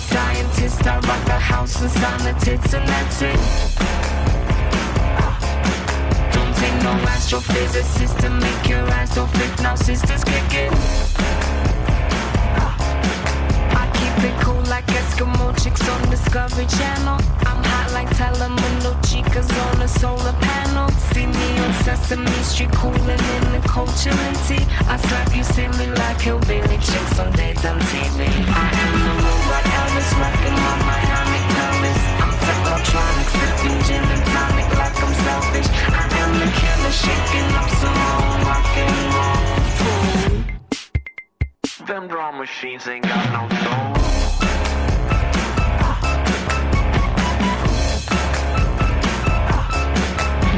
scientist. I rock the house and sign the tits, and that's it. Don't take no astrophysicist to make your ass so fit. Now sisters kick it. I keep it cool like Eskimo chicks on Discovery Channel. I'm hot like Telemundo chicas on a solar panel. See me on Sesame Street cooling in the Coachella tea. I slap you silly like hillbilly chicks on daytime TV. I am the robot Elvis rocking my Miami pelvis. I'm technotronic, sipping gin and tonic like I'm selfish. I am the killer shaking up some more rock and roll. Them drum machines ain't got no soul.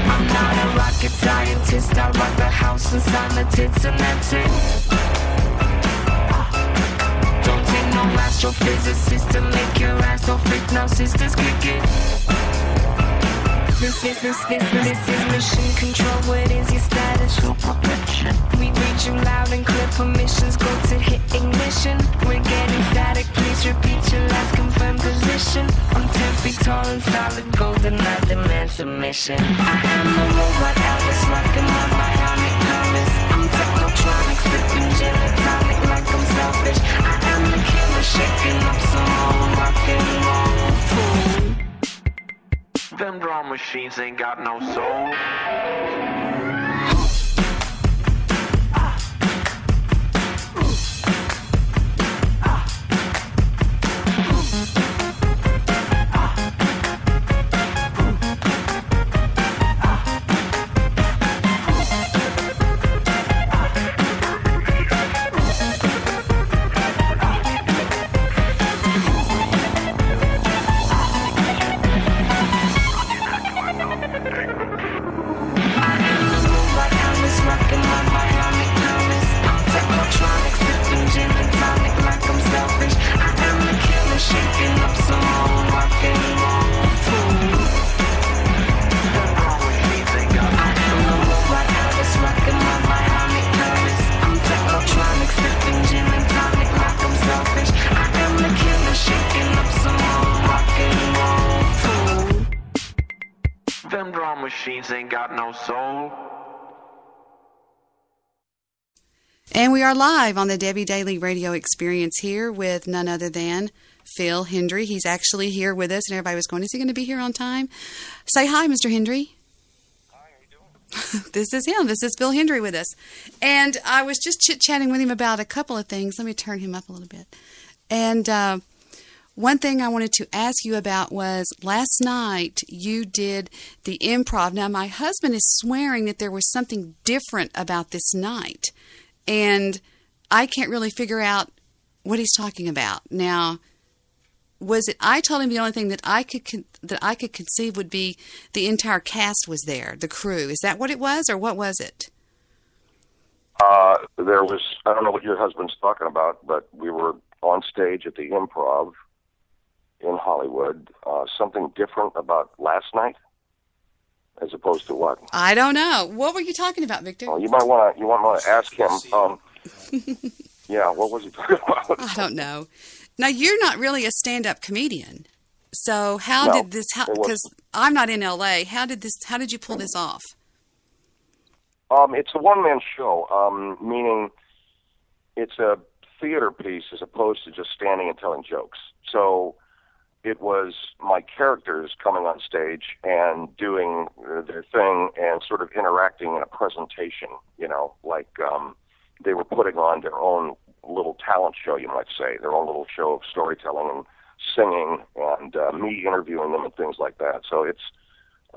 I'm not a rocket scientist. I rock the house and sign the tits, and that's it. Don't take no astrophysicist to make your ass so fit. Now sisters kick it. This is mission control. What is your status? We read you loud and clear. Permissions go to hit ignition. We're getting static. Please repeat your last confirmed position. I'm 10 feet tall and solid gold, and I demand submission. I am the robot Elvis rocking my Miami pelvis. I'm technotronic, sipping gin and tonic like I'm selfish. I am the killer shaking up some more rock and roll. Fool. Them drum machines ain't got no soul. Machines ain't got no soul. And we are live on the Debbie Daily Radio Experience here with none other than Phil Hendrie. He's actually here with us, and everybody was going, is he going to be here on time? Say hi, Mr. Hendrie. Hi, how you doing? This is him. This is Phil Hendrie with us. And I was just chit-chatting with him about a couple of things. Let me turn him up a little bit. And one thing I wanted to ask you about was last night you did the improv. Now, my husband is swearing that there was something different about this night, and I can't really figure out what he's talking about. Now, was it? I told him the only thing that I could conceive would be the entire cast was there, the crew. Is that what it was, or what was it? There was. I don't know what your husband's talking about, but we were on stage at the Improv in Hollywood. Something different about last night, as opposed to what? I don't know. What were you talking about, Victor? Oh, you might want to ask him. Yeah, what was he talking about? I don't know. Now, you're not really a stand-up comedian, so how did this? Because I'm not in LA. How did you pull this off? It's a one-man show, meaning it's a theater piece as opposed to just standing and telling jokes. So it was my characters coming on stage and doing their thing and sort of interacting in a presentation, like they were putting on their own little talent show, you might say, their own little show of storytelling and singing and me interviewing them and things like that. So it's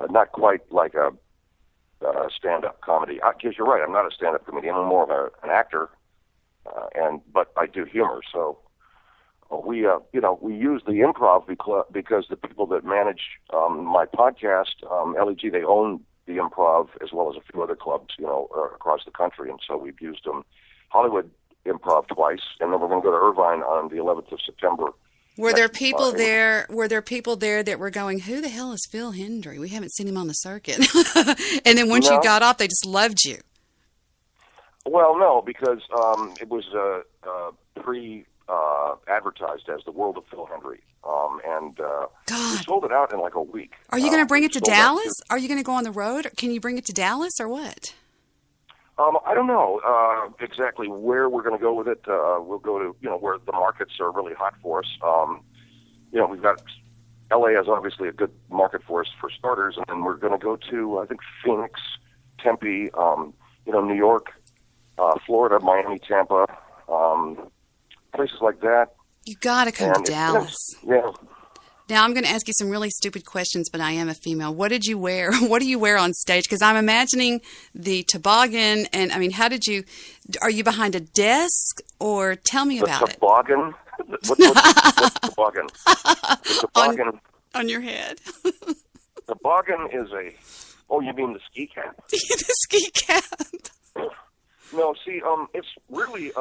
not quite like a stand-up comedy. Because you're right, I'm not a stand-up comedian. I'm more of an actor, but I do humor. So we use the Improv because the people that manage my podcast, LEG, they own the Improv as well as a few other clubs, across the country, and so we've used them. Hollywood Improv twice, and then we're going to go to Irvine on the 11th of September. Were there people there? Were there people there that were going, "Who the hell is Phil Hendrie? We haven't seen him on the circuit." And then once you got off, they just loved you. Well, no, because it was advertised as The World of Phil Hendrie. And we God. sold it out in like a week. Are you going to bring it to sold out Dallas? Are you going to go on the road? Can you bring it to Dallas or what? I don't know exactly where we're going to go with it. We'll go to, where the markets are really hot for us. We've got LA has obviously a good market for us for starters, and then we're going to go to, I think, Phoenix, Tempe, New York, Florida, Miami, Tampa, places like that. You got to come to Dallas. Yeah. Now, I'm going to ask you some really stupid questions, but I am a female. What did you wear? What do you wear on stage? Because I'm imagining the toboggan, and, are you behind a desk, or tell me about it. Toboggan? What's toboggan? The toboggan. On your head. Toboggan is you mean the ski cap? The ski cap. No, see, it's really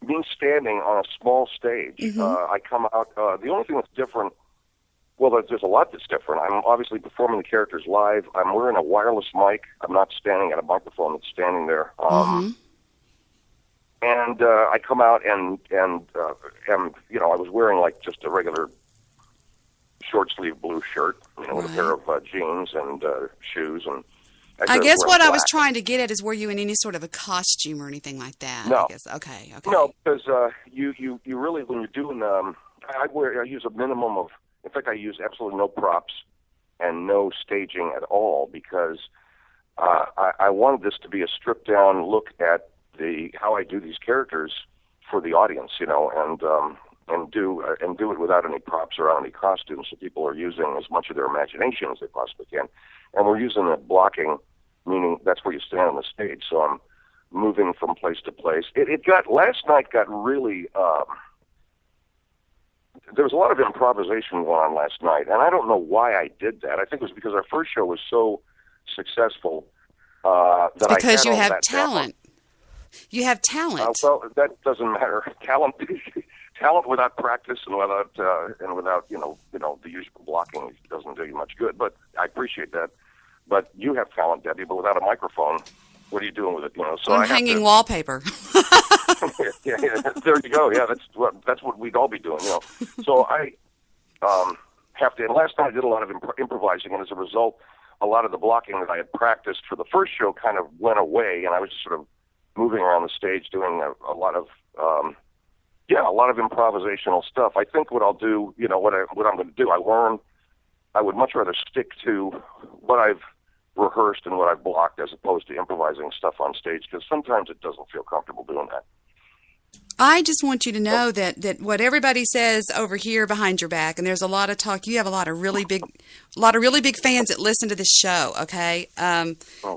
me standing on a small stage. Mm-hmm. I come out. The only thing that's different, well, there's a lot that's different. I'm obviously performing the characters live. I'm wearing a wireless mic. I'm not standing at a microphone that's standing there. And I come out and I was wearing like just a regular short sleeve blue shirt, with a pair of jeans and shoes and. I guess what I was trying to get at is, were you in any sort of a costume or anything like that? No. I guess. Okay. No, because you really, when you're doing, I use a minimum of, in fact, I use absolutely no props and no staging at all, because I wanted this to be a stripped down look at how I do these characters for the audience, and do it without any props or any costumes. So people are using as much of their imagination as they possibly can, and we're using the blocking, meaning that's where you stand on the stage. So I'm moving from place to place. Last night got really. There was a lot of improvisation going on last night, and I don't know why I did that. I think it was because our first show was so successful that because I had you have talent. You have talent. Well, that doesn't matter. Talent without practice and without the usual blocking doesn't do you much good. But I appreciate that. But you have talent, Debbie. But without a microphone, what are you doing with it? So I'm hanging wallpaper. yeah, there you go. Yeah, that's what we'd all be doing. So I have to. And last night I did a lot of improvising, and as a result, a lot of the blocking that I had practiced for the first show kind of went away, and I was just sort of moving around the stage doing a lot of improvisational stuff. I think what I'll do, what I'm going to do, I would much rather stick to what I've rehearsed and what I've blocked as opposed to improvising stuff on stage, because sometimes it doesn't feel comfortable doing that. I just want you to know that what everybody says over here behind your back, and there's a lot of talk. You have a lot of really big fans that listen to this show. Okay, and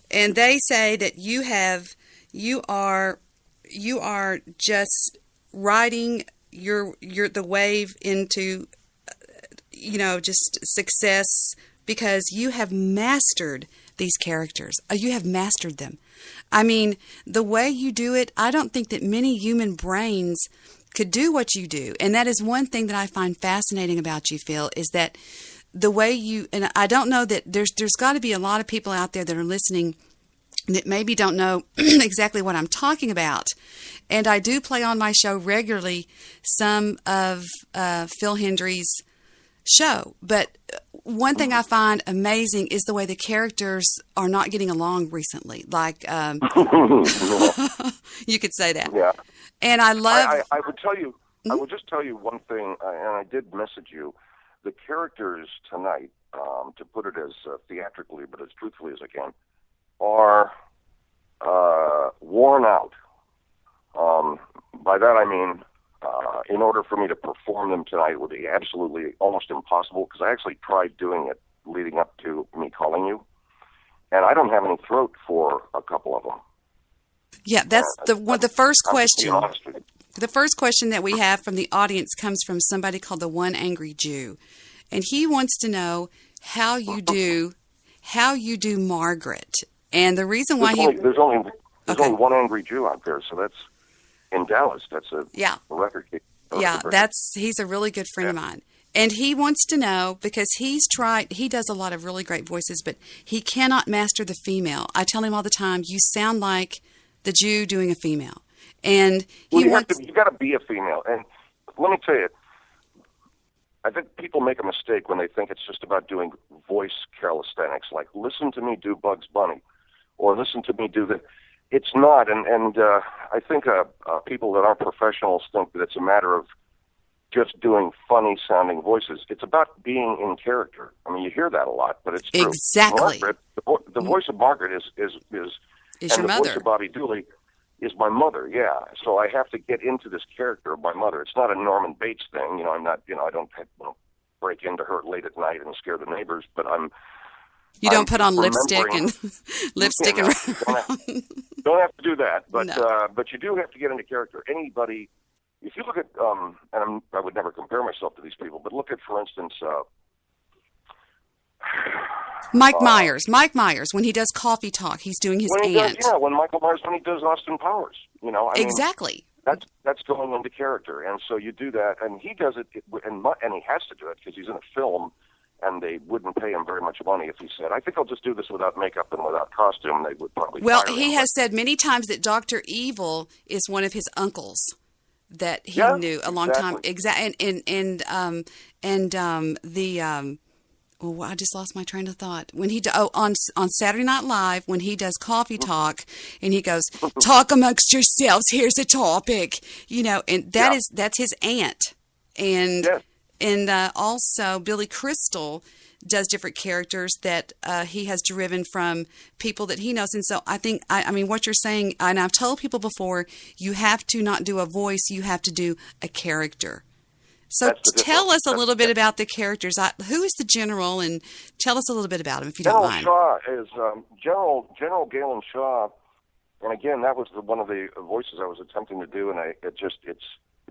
they say that you are just riding the wave into just success, because you have mastered these characters. You have mastered them. I mean, the way you do it, I don't think that many human brains could do what you do. And that is one thing that I find fascinating about you, Phil, is that the way you, and I don't know that there's got to be a lot of people out there that are listening that maybe don't know exactly what I'm talking about. And I do play on my show regularly some of Phil Hendrie's show. But one thing I find amazing is the way the characters are not getting along recently. Like, you could say that. Yeah. And I love... I would tell you, I would just tell you one thing, and I did message you. The characters tonight, to put it as theatrically but as truthfully as I can, are worn out. By that I mean, in order for me to perform them tonight, it would be absolutely almost impossible, because I actually tried doing it leading up to me calling you, and I don't have any throat for a couple of them. Yeah, that's the first question. The first question that we have from the audience comes from somebody called the One Angry Jew, and he wants to know how you do Margaret. And the reason why there's only one angry Jew out there, so that's in Dallas. That's a record. He's a really good friend of mine. And he wants to know, because he does a lot of really great voices, but he cannot master the female. I tell him all the time, you sound like the Jew doing a female. And you got to be a female. And let me tell you, I think people make a mistake when they think it's just about doing voice calisthenics, like listen to me do Bugs Bunny, or listen to me do the. It's not, and I think people that aren't professionals think that it's a matter of just doing funny-sounding voices. It's about being in character. I mean, you hear that a lot, but it's true. Exactly. Margaret, the voice of Margaret is your the mother. voice of Bobby Dooley is my mother. Yeah, so I have to get into this character of my mother. It's not a Norman Bates thing. You know, I'm not. You know, I don't break into her late at night and scare the neighbors. But You don't put on lipstick and lipstick and don't have to do that. But No. But you do have to get into character. Anybody, if you look at I would never compare myself to these people, but look at, for instance, Mike Myers. Mike Myers, when he does Coffee Talk, he's doing his aunt. When Michael Myers, when he does Austin Powers, you know, Exactly. That's going into character, and so you do that, and he does it, and he has to do it because he's in a film, and they wouldn't pay him very much money if he said, "I think I'll just do this without makeup and without costume." They would probably. Well, fire he him. has said many times that Dr. Evil is one of his uncles that he knew a long time. I just lost my train of thought. When he on Saturday Night Live, when he does Coffee Talk, and he goes, "Talk amongst yourselves. Here's a topic," you know, and that's his aunt, and also Billy Crystal does different characters that he has driven from people that he knows. And so I think, I mean, what you're saying, and I've told people before, you have to not do a voice, you have to do a character. So tell us a little bit about the characters. Who is the general, and tell us a little bit about him, if you don't mind. General Shaw is General Galen Shaw, and again, that was one of the voices I was attempting to do, and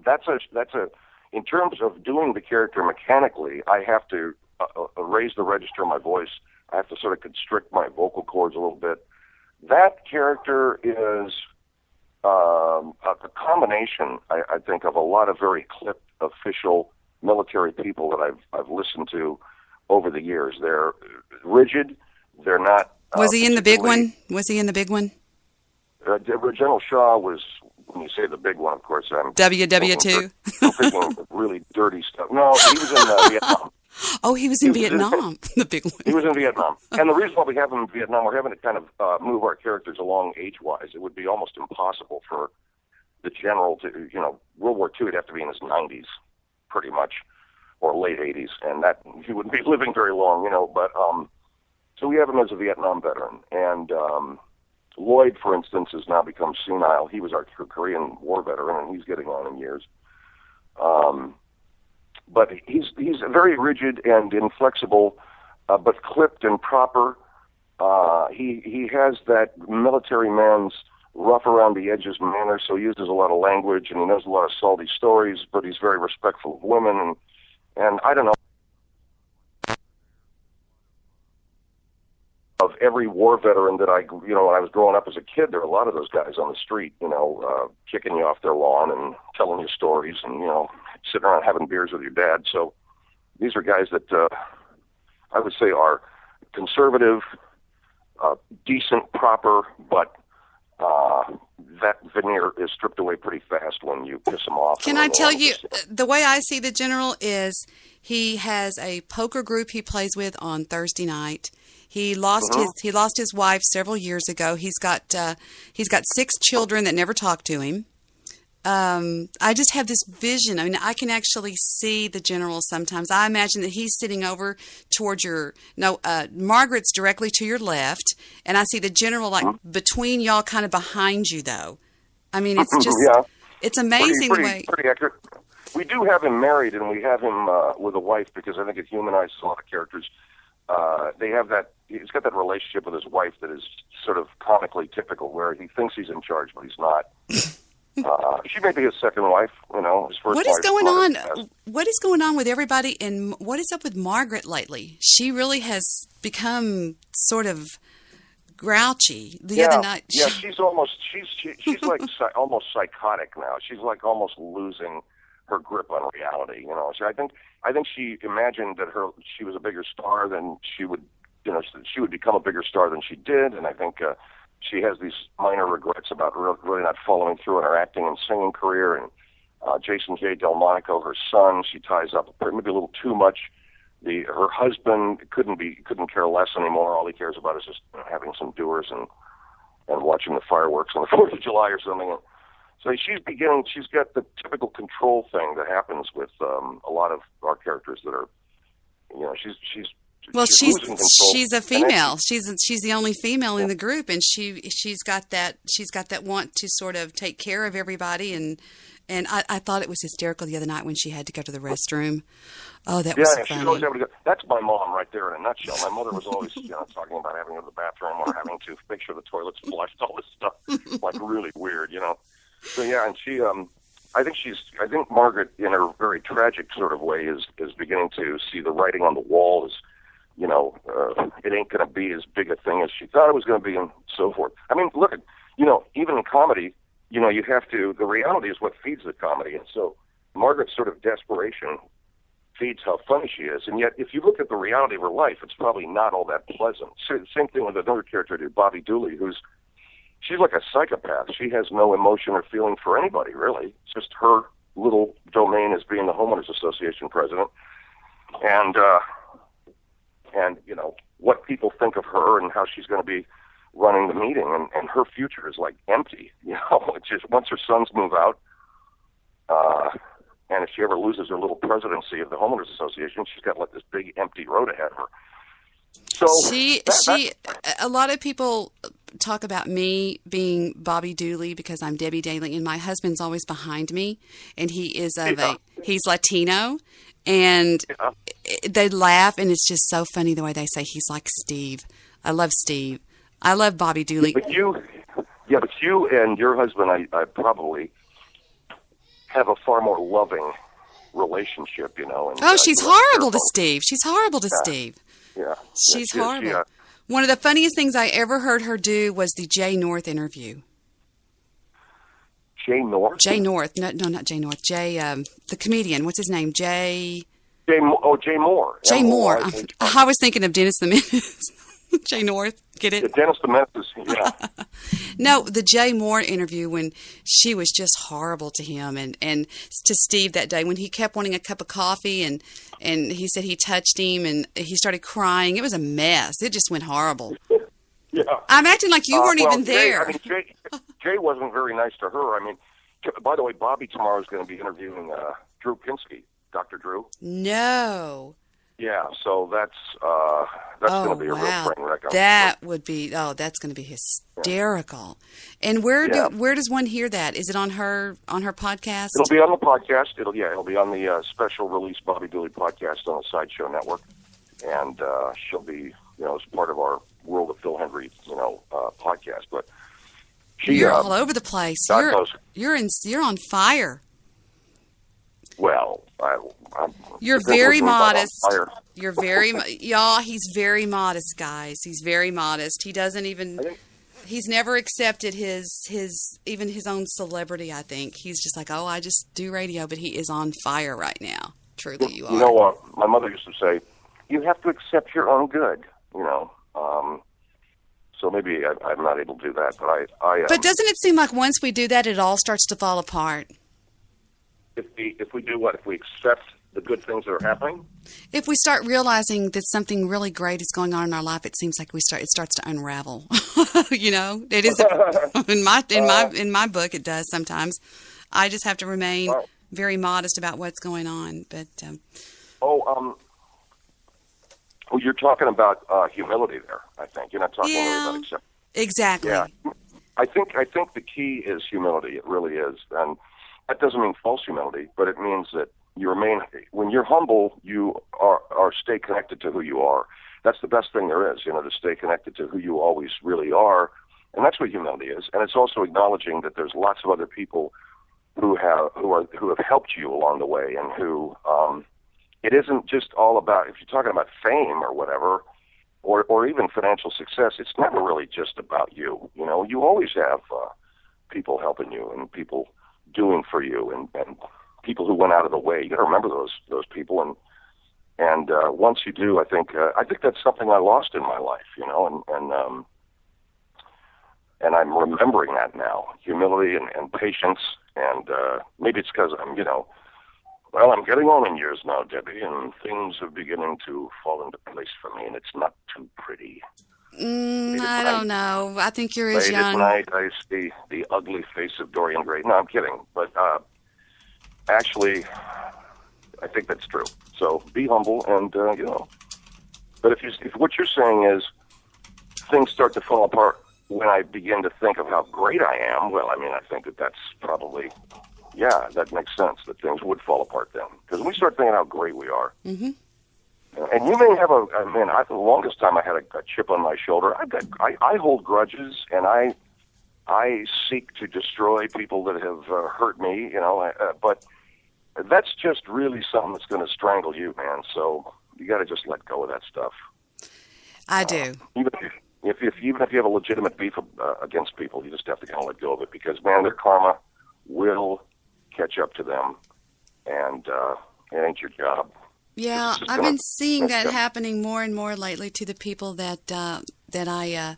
that's a in terms of doing the character mechanically, I have to raise the register of my voice. I have to sort of constrict my vocal cords a little bit. That character is a combination, I think, of a lot of very clipped official military people that I've listened to over the years. They're rigid. They're not. Was he in the big one? Was he in the big one? General Shaw was. When you say the big one, of course, I'm WW2. thinking really dirty stuff. No, he was in Vietnam. Oh, he was in Vietnam. The big one. He was in Vietnam, and the reason why we have him in Vietnam, we're having to kind of move our characters along age-wise. It would be almost impossible for the general to, World War II would have to be in his 90s, pretty much, or late 80s, and that he wouldn't be living very long, But so we have him as a Vietnam veteran, and Lloyd, for instance, has now become senile. He was our Korean War veteran, and he's getting on in years. But he's very rigid and inflexible, but clipped and proper. He has that military man's rough around the edges manner, so he uses a lot of language, and he knows a lot of salty stories, but he's very respectful of women, and I don't know. Of every war veteran that when I was growing up as a kid, there were a lot of those guys on the street, kicking you off their lawn and telling you stories and, sitting around having beers with your dad. So these are guys that I would say are conservative, decent, proper, but that veneer is stripped away pretty fast when you piss them off. Can I tell you, the way I see the general is he has a poker group he plays with on Thursday night. He lost his wife several years ago. He's got 6 children that never talk to him. I just have this vision. I mean, I can actually see the general sometimes. I imagine that he's sitting over towards Margaret's directly to your left, and I see the general between y'all, kind of behind you, though. I mean, it's just it's amazing the way. Pretty accurate. We do have him married, and we have him with a wife because I think it humanizes a lot of characters. They have that. He's got that relationship with his wife that is sort of comically typical, where he thinks he's in charge, but he's not. She may be his second wife, his first wife. What is going on? What is going on with everybody, and what is up with Margaret lately? She really has become sort of grouchy. The other night, she's like almost psychotic now. She's like almost losing her grip on reality. So I think she imagined that she was a bigger star than she would. She would become a bigger star than she did, and I think she has these minor regrets about really not following through on her acting and singing career. And Jason J. Delmonico, her son, she ties up maybe a little too much. Her husband couldn't care less anymore. All he cares about is just having some doers and watching the fireworks on the 4th of July or something. And so she's got the typical control thing that happens with a lot of our characters that are, she's a female. She's the only female in the group, and she's got that want to sort of take care of everybody. And I thought it was hysterical the other night when she had to go to the restroom. Oh, that was funny. She's always having to go. That's my mom right there in a nutshell. My mother was always talking about having to go to the bathroom or having to make sure the toilet's flushed, all this stuff, like really weird, So yeah, and she, I think Margaret, in her very tragic sort of way, is beginning to see the writing on the wall as, it ain't going to be as big a thing as she thought it was going to be, and so forth. I mean, look at, even in comedy, you have to. The reality is what feeds the comedy, and so Margaret's sort of desperation feeds how funny she is. And yet, if you look at the reality of her life, it's probably not all that pleasant. Same thing with another character, Bobby Dooley, she's like a psychopath. She has no emotion or feeling for anybody, really. It's just her little domain as being the Homeowners Association president. And what people think of her and how she's going to be running the meeting. And her future is like empty. It's just once her sons move out, and if she ever loses her little presidency of the Homeowners Association, she's got like this big empty road ahead of her. So a lot of people talk about me being Bobby Dooley because I'm Debbie Daly, and my husband's always behind me, and he's Latino, and they laugh, and it's just so funny the way they say he's like Steve. I love Steve. I love Bobby Dooley. But you and your husband, I probably have a far more loving relationship, And, she's horrible to Steve. She's horrible to Steve. Yeah. She's horrible. One of the funniest things I ever heard her do was the Jay North interview. Jay North? Jay North. No, not Jay North. Jay, the comedian. What's his name? Jay Moore. Jay Moore. I was thinking of Dennis the Menace. Jay North. Get it? Yeah, Dennis the Menace, yeah. No, the Jay Moore interview when she was just horrible to him and to Steve that day when he kept wanting a cup of coffee and he said he touched him and he started crying. It was a mess. It just went horrible. Yeah. I'm acting like you weren't even there. Jay wasn't very nice to her. I mean, by the way, Bobby tomorrow is going to be interviewing Drew Pinsky, Dr. Drew. No. Yeah, so that's going to be a real train wreck. That's going to be hysterical. Yeah. And where does one hear that? Is it on her podcast? It'll be on the podcast. It'll be on the special release Bobby Dooley podcast on the Sideshow Network, and she'll be as part of our World of Phil Hendrie podcast. But you're all over the place. You're on fire. Well, you're very modest. You're very, y'all. He's very modest, guys. He's very modest. He doesn't even. He's never accepted his own celebrity. I think he's just like, oh, I just do radio, but he is on fire right now. Truly, you are. You know what? My mother used to say, you have to accept your own good. So maybe I'm not able to do that, but I. But doesn't it seem like once we do that, it all starts to fall apart? If we do what? If we accept the good things that are happening? If we start realizing that something really great is going on in our life, it seems like it starts to unravel. It is in my book. It does sometimes. I just have to remain very modest about what's going on. But you're talking about humility there. I think you're not talking really about acceptance. Exactly. Yeah, I think the key is humility. It really is, and that doesn't mean false humility, but it means that you remain. When you're humble, you are stay connected to who you are. That's the best thing there is, to stay connected to who you always really are, and that's what humility is. And it's also acknowledging that there's lots of other people who have helped you along the way, and who it isn't just all about. If you're talking about fame or whatever, or even financial success, it's never really just about you. You always have people helping you and people doing for you, and people who went out of the way. You got to remember those people, and once you do, I think that's something I lost in my life, And I'm remembering that now, humility and patience, and maybe it's because I'm, well, I'm getting on in years now, Debbie, and things are beginning to fall into place for me, and it's not too pretty. I don't know. I think you're as Late young. at night, I see the ugly face of Dorian Gray. No, I'm kidding, but actually, I think that's true. So be humble, and, But if what you're saying is things start to fall apart when I begin to think of how great I am, well, I mean, I think that's probably, yeah, that makes sense, that things would fall apart then. Because when we start thinking how great we are, Mm-hmm. and you may have for the longest time I had a chip on my shoulder. I hold grudges, and I seek to destroy people that have hurt me, but that's just really something that's going to strangle you, man. So you got to just let go of that stuff. I do. Even if you have a legitimate beef against people, you just have to kind of let go of it, because, man, their karma will catch up to them, and it ain't your job. Yeah, I've been seeing that happening more and more lately to the people that I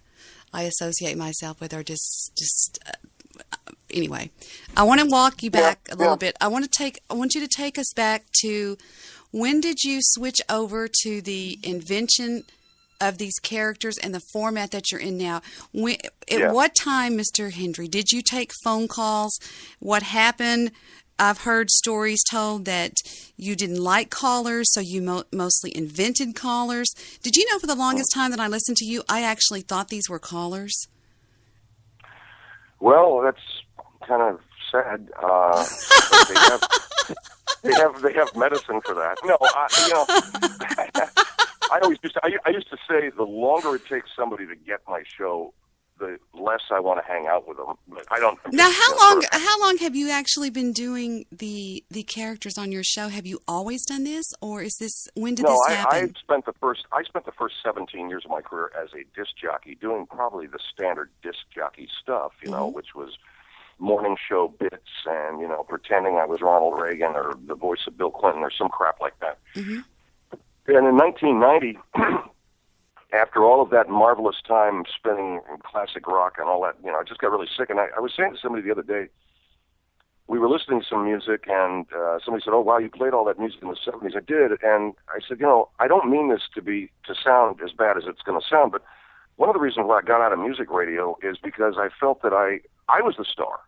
associate myself with, or just anyway. I want to walk you back a little bit. I want you to take us back to, when did you switch over to the invention of these characters and the format that you're in now? At what time, Mr. Hendrie, did you take phone calls? What happened? I've heard stories told that you didn't like callers, so you mostly invented callers. Did you know for the longest time that I listened to you, I actually thought these were callers? Well, that's kind of sad. They have medicine for that. No, I used to say the longer it takes somebody to get my show, the less I want to hang out with them. But I don't. Now, how long have you actually been doing the characters on your show? Have you always done this, or when did this happen? I spent the first 17 years of my career as a disc jockey, doing probably the standard disc jockey stuff, which was morning show bits and pretending I was Ronald Reagan or the voice of Bill Clinton or some crap like that. Mm-hmm. And in 1990. After all of that marvelous time spinning classic rock and all that, I just got really sick. And I was saying to somebody the other day, we were listening to some music, and somebody said, "Oh, wow, you played all that music in the 70s." I did. And I said, I don't mean this to sound as bad as it's going to sound, but one of the reasons why I got out of music radio is because I felt that I was the star.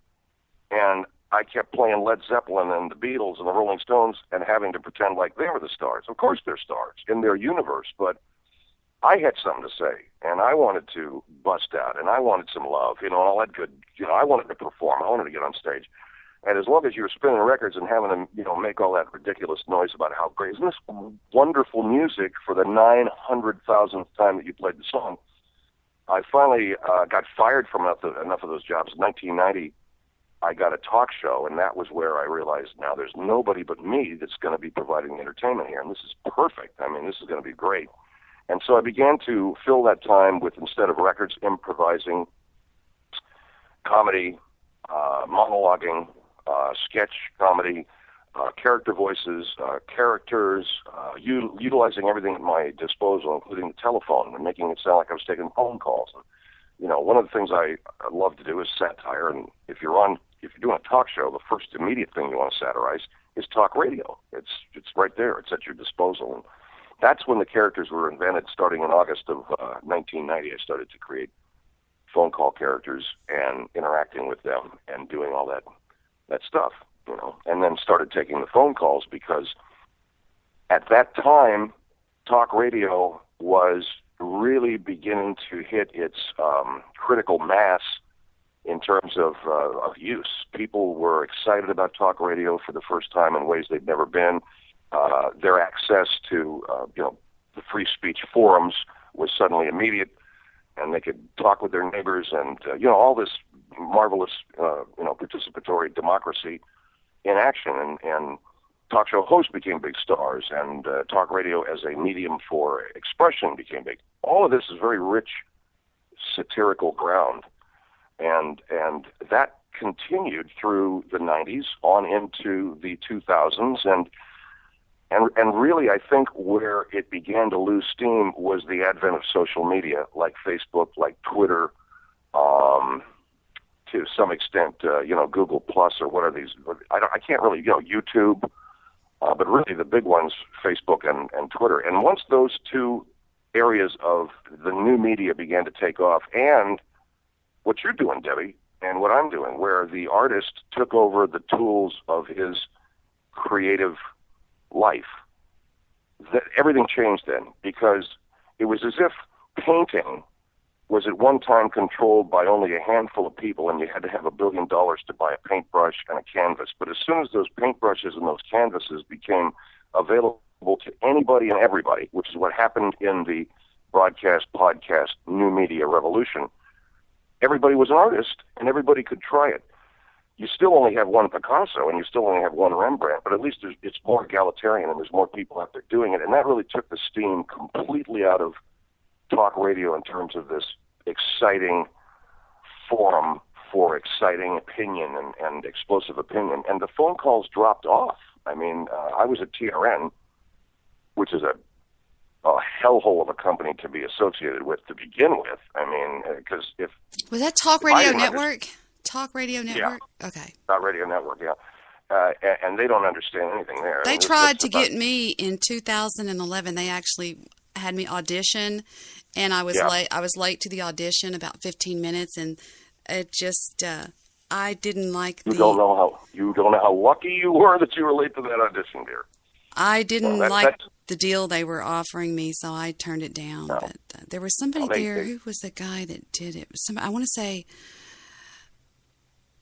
And I kept playing Led Zeppelin and the Beatles and the Rolling Stones and having to pretend like they were the stars. Of course they're stars in their universe, but I had something to say, and I wanted to bust out, and I wanted some love, and all that good, I wanted to perform, I wanted to get on stage. And as long as you were spinning records and having them, make all that ridiculous noise about how great, isn't this wonderful music for the 900,000th time that you played the song, I finally got fired from enough of those jobs. In 1990, I got a talk show, and that was where I realized now there's nobody but me that's going to be providing the entertainment here, and this is perfect. I mean, this is going to be great. And so I began to fill that time with, instead of records, improvising, comedy, monologuing, sketch comedy, character voices, characters, utilizing everything at my disposal, including the telephone, and making it sound like I was taking phone calls. And, one of the things I love to do is satire. And if you're doing a talk show, the first immediate thing you want to satirize is talk radio. It's right there. It's at your disposal. And that's when the characters were invented. Starting in August of 1990, I started to create phone call characters and interacting with them and doing all that stuff, and then started taking the phone calls, because at that time, talk radio was really beginning to hit its critical mass in terms of use. People were excited about talk radio for the first time in ways they'd never been. Their access to, the free speech forums was suddenly immediate, and they could talk with their neighbors, and all this marvelous, participatory democracy in action. And talk show hosts became big stars, and talk radio as a medium for expression became big. All of this is very rich satirical ground, and that continued through the 90s on into the 2000s, and really, I think where it began to lose steam was the advent of social media, like Facebook, like Twitter, to some extent, Google Plus or what are these? I can't really, YouTube, but really the big ones, Facebook and Twitter. And once those two areas of the new media began to take off, and what you're doing, Debbie, and what I'm doing, where the artist took over the tools of his creative life, that everything changed then, because it was as if painting was at one time controlled by only a handful of people, and you had to have $1 billion to buy a paintbrush and a canvas. But as soon as those paintbrushes and those canvases became available to anybody and everybody, which is what happened in the broadcast, podcast, new media revolution, everybody was an artist, and everybody could try it. You still only have one Picasso, and you still only have one Rembrandt, but at least it's more egalitarian, and there's more people out there doing it. And that really took the steam completely out of talk radio in terms of this exciting forum for exciting opinion and explosive opinion. And the phone calls dropped off. I mean, I was at TRN, which is a hellhole of a company to be associated with to begin with. I mean, because if... Was that Talk Radio Network? Talk Radio Network? Yeah. Okay. Talk Radio Network, yeah. And they don't understand anything there. They tried to get me in 2011. They actually had me audition, and I was late. I was late to the audition, about 15 minutes, and it just I didn't like. You don't know how lucky you were that you were late to that audition, dear. I didn't like the deal they were offering me, so I turned it down. No. But there was somebody there. Who was the guy that did it? I want to say.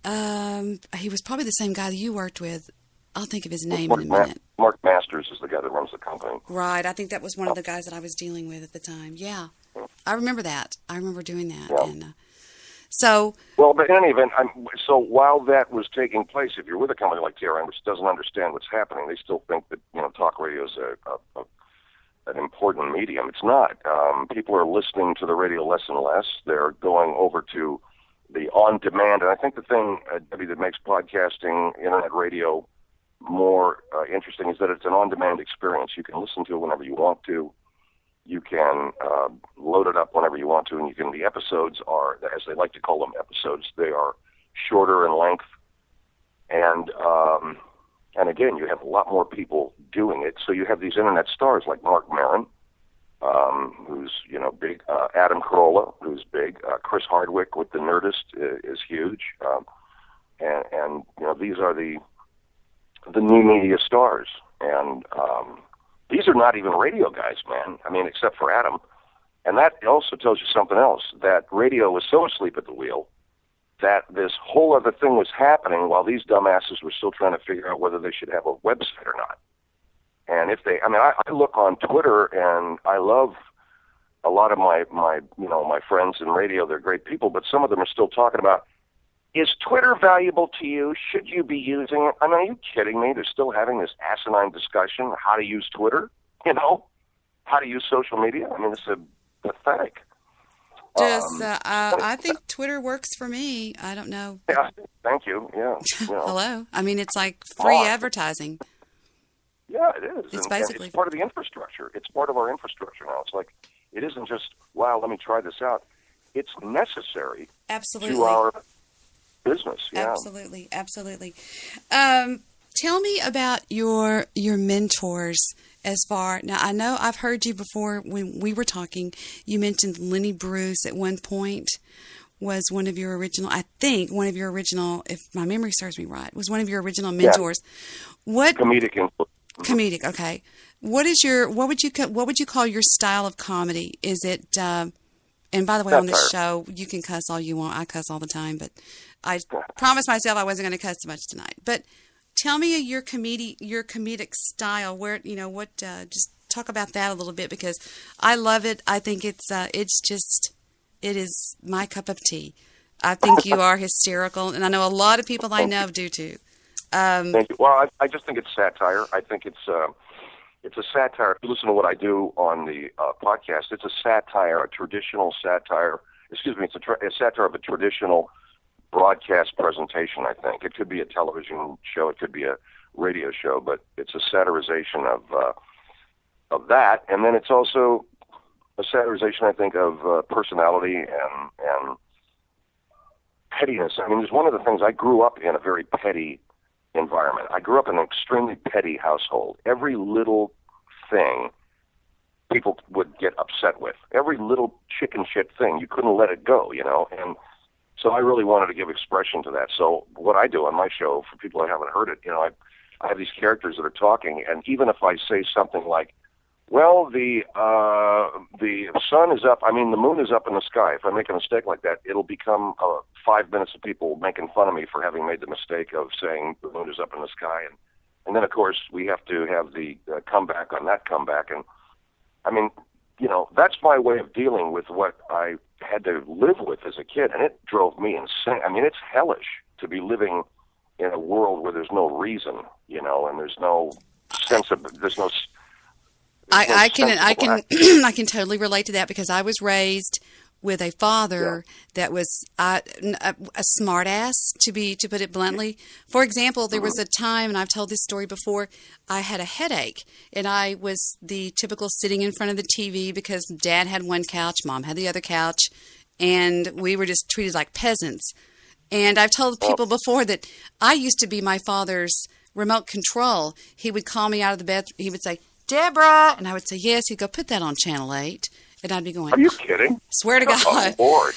He was probably the same guy that you worked with. I'll think of his name in a minute. Mark Masters is the guy that runs the company. Right. I think that was one of the guys that I was dealing with at the time. Yeah. I remember that. I remember doing that. Yeah. And, so... Well, but in any event, so while that was taking place, if you're with a company like TRN, which doesn't understand what's happening, they still think that, talk radio is an important medium. It's not. People are listening to the radio less and less. They're going over to the on-demand, and I think the thing, Debbie, that makes podcasting, internet radio more interesting is that it's an on-demand experience. You can listen to it whenever you want to. You can load it up whenever you want to, and the episodes are, as they like to call them episodes, they are shorter in length, and again, you have a lot more people doing it. So you have these internet stars like Mark Maron, who's big, Adam Carolla, who's big, Chris Hardwick with the Nerdist is huge, and these are the new media stars, and these are not even radio guys, man. I mean, except for Adam, and that also tells you something else, that radio was so asleep at the wheel that this whole other thing was happening while these dumbasses were still trying to figure out whether they should have a website or not. And if they, I look on Twitter, and I love a lot of my friends in radio. They're great people, but some of them are still talking about, is Twitter valuable to you? Should you be using it? I mean, are you kidding me? They're still having this asinine discussion, how to use Twitter, how to use social media. I mean, it's pathetic. I think Twitter works for me. I don't know. Yeah, thank you. Yeah. Hello. I mean, it's like free advertising. Yeah, it is. It's basically it's part of the infrastructure. It's part of our infrastructure now. It's like, it isn't just, wow, let me try this out. It's necessary to our business. Yeah. Absolutely, absolutely. Tell me about your mentors as far. Now, I know I've heard you before when we were talking. You mentioned Lenny Bruce at one point was one of your original, if my memory serves me right, was one of your original mentors. Yeah. What comedic influence? Comedic, okay. What would you call your style of comedy? Is it and by the way, on this show you can cuss all you want. I cuss all the time, but I promised myself I wasn't going to cuss too much tonight. But tell me your comedic style. Where just talk about that a little bit, because I love it. I think it is my cup of tea. I think you are hysterical, and I know a lot of people I know do too. Thank you. Well, I just think it's satire. I think it's a satire. If you listen to what I do on the podcast, it's a satire, a traditional satire. Excuse me, it's a satire of a traditional broadcast presentation, I think. It could be a television show, it could be a radio show, but it's a satirization of that. And then it's also a satirization, I think, of personality and pettiness. I mean, there's one of the things, I grew up in a very petty environment. I grew up in an extremely petty household. Every little thing people would get upset with. Every little chicken shit thing, you couldn't let it go, you know. And so I really wanted to give expression to that. So what I do on my show, for people that haven't heard it, you know, I have these characters that are talking, and even if I say something like, well, the sun is up, I mean, the moon is up in the sky. If I make a mistake like that, it'll become 5 minutes of people making fun of me for having made the mistake of saying the moon is up in the sky. And then, of course, we have to have the comeback on that comeback. And, I mean, you know, that's my way of dealing with what I had to live with as a kid, and it drove me insane. I mean, it's hellish to be living in a world where there's no reason, you know, and there's no sense of, there's no... I can totally relate to that, because I was raised with a father that was a smart ass, to put it bluntly. For example, there was a time, and I've told this story before, I had a headache, and I was the typical sitting in front of the TV because Dad had one couch, Mom had the other couch, and we were just treated like peasants. And I've told people before that I used to be my father's remote control. He would call me out of the bed. He would say, Deborah, and I would say, yes. He'd go, put that on Channel 8. And I'd be going, are you kidding? Swear to God. Oh, Lord.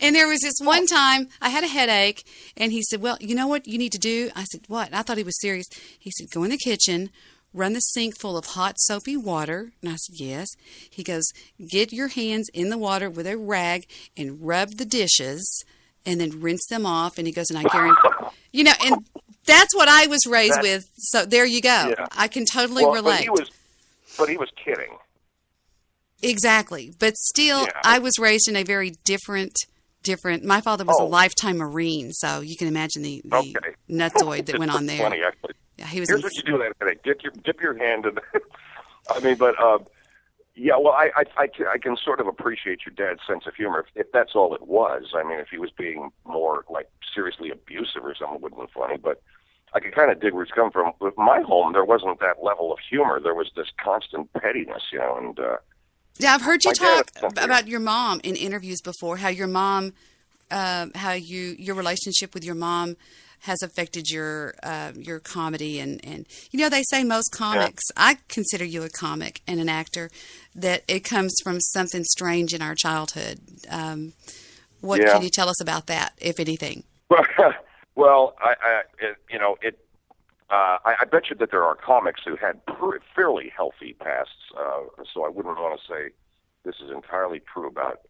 And there was this one time I had a headache, and he said, well, you know what you need to do? I said, what? And I thought he was serious. He said, go in the kitchen, run the sink full of hot, soapy water. And I said, yes. He goes, get your hands in the water with a rag and rub the dishes and then rinse them off. And he goes, and I guarantee, you know, and that's what I was raised with. So there you go. Yeah. I can totally relate. But he was kidding. Exactly. But still, yeah. I was raised in a very different. My father was a lifetime Marine, so you can imagine the nutsoid that went on there. Funny, actually. Yeah, he was. Here's what you do that day. Dip your hand in. I mean, but yeah. Well, I can sort of appreciate your dad's sense of humor if that's all it was. I mean, if he was being more like seriously abusive or something, it would have been funny. But I could kind of dig where he's coming from. With my home, there wasn't that level of humor. There was this constant pettiness, you know, and. Yeah, I've heard you talk about your mom in interviews before, how your mom, your relationship with your mom has affected your comedy. And you know, they say most comics, I consider you a comic and an actor, that it comes from something strange in our childhood. What can you tell us about that, if anything? Well, I bet you that there are comics who had fairly healthy pasts, so I wouldn't want to say this is entirely true about